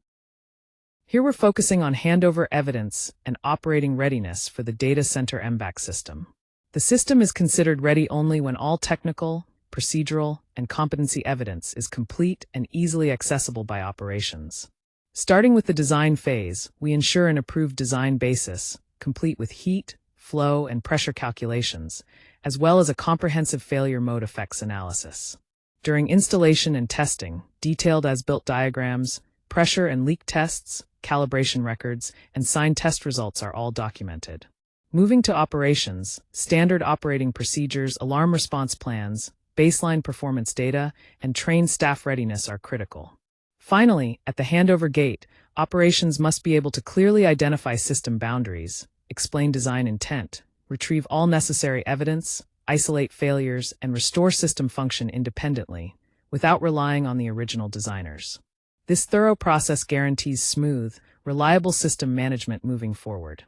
Here we're focusing on handover evidence and operating readiness for the Data Center MVAC system. The system is considered ready only when all technical, procedural, and competency evidence is complete and easily accessible by operations. Starting with the design phase, we ensure an approved design basis, complete with heat, flow, and pressure calculations, as well as a comprehensive failure mode effects analysis. During installation and testing, detailed as-built diagrams, pressure and leak tests, calibration records, and signed test results are all documented. Moving to operations, standard operating procedures, alarm response plans, baseline performance data, and trained staff readiness are critical. Finally, at the handover gate, operations must be able to clearly identify system boundaries, explain design intent, retrieve all necessary evidence, isolate failures, and restore system function independently, without relying on the original designers. This thorough process guarantees smooth, reliable system management moving forward.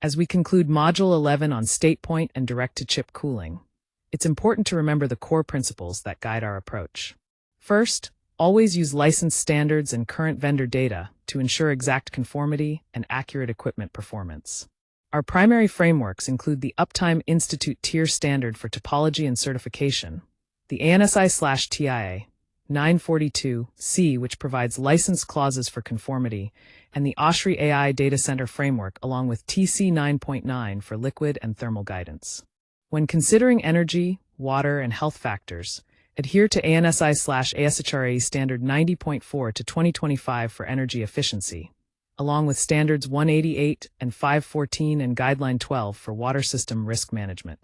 As we conclude Module 11 on StatePoint and direct-to-chip cooling, it's important to remember the core principles that guide our approach. First, always use licensed standards and current vendor data to ensure exact conformity and accurate equipment performance. Our primary frameworks include the Uptime Institute Tier Standard for Topology and Certification, the ANSI/TIA 942C, which provides license clauses for conformity, and the ASHRAE AI Data Center Framework, along with TC 9.9 for liquid and thermal guidance. When considering energy, water, and health factors, adhere to ANSI/ASHRAE Standard 90.4 to 2025 for energy efficiency, along with Standards 188 and 514 and Guideline 12 for water system risk management.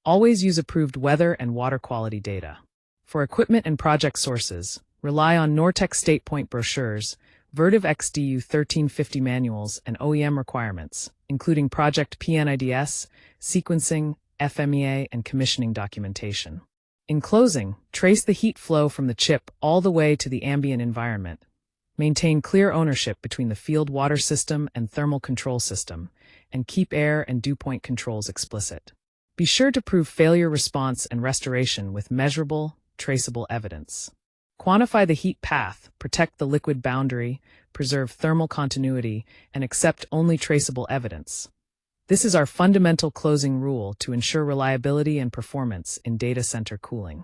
Always use approved weather and water quality data. For equipment and project sources, rely on Nortec StatePoint brochures, Vertiv XDU 1350 manuals, and OEM requirements, including project PNIDS, sequencing, FMEA, and commissioning documentation. In closing, trace the heat flow from the chip all the way to the ambient environment. Maintain clear ownership between the field water system and thermal control system, and keep air and dew point controls explicit. Be sure to prove failure response and restoration with measurable, traceable evidence. Quantify the heat path, protect the liquid boundary, preserve thermal continuity, and accept only traceable evidence. This is our fundamental closing rule to ensure reliability and performance in data center cooling.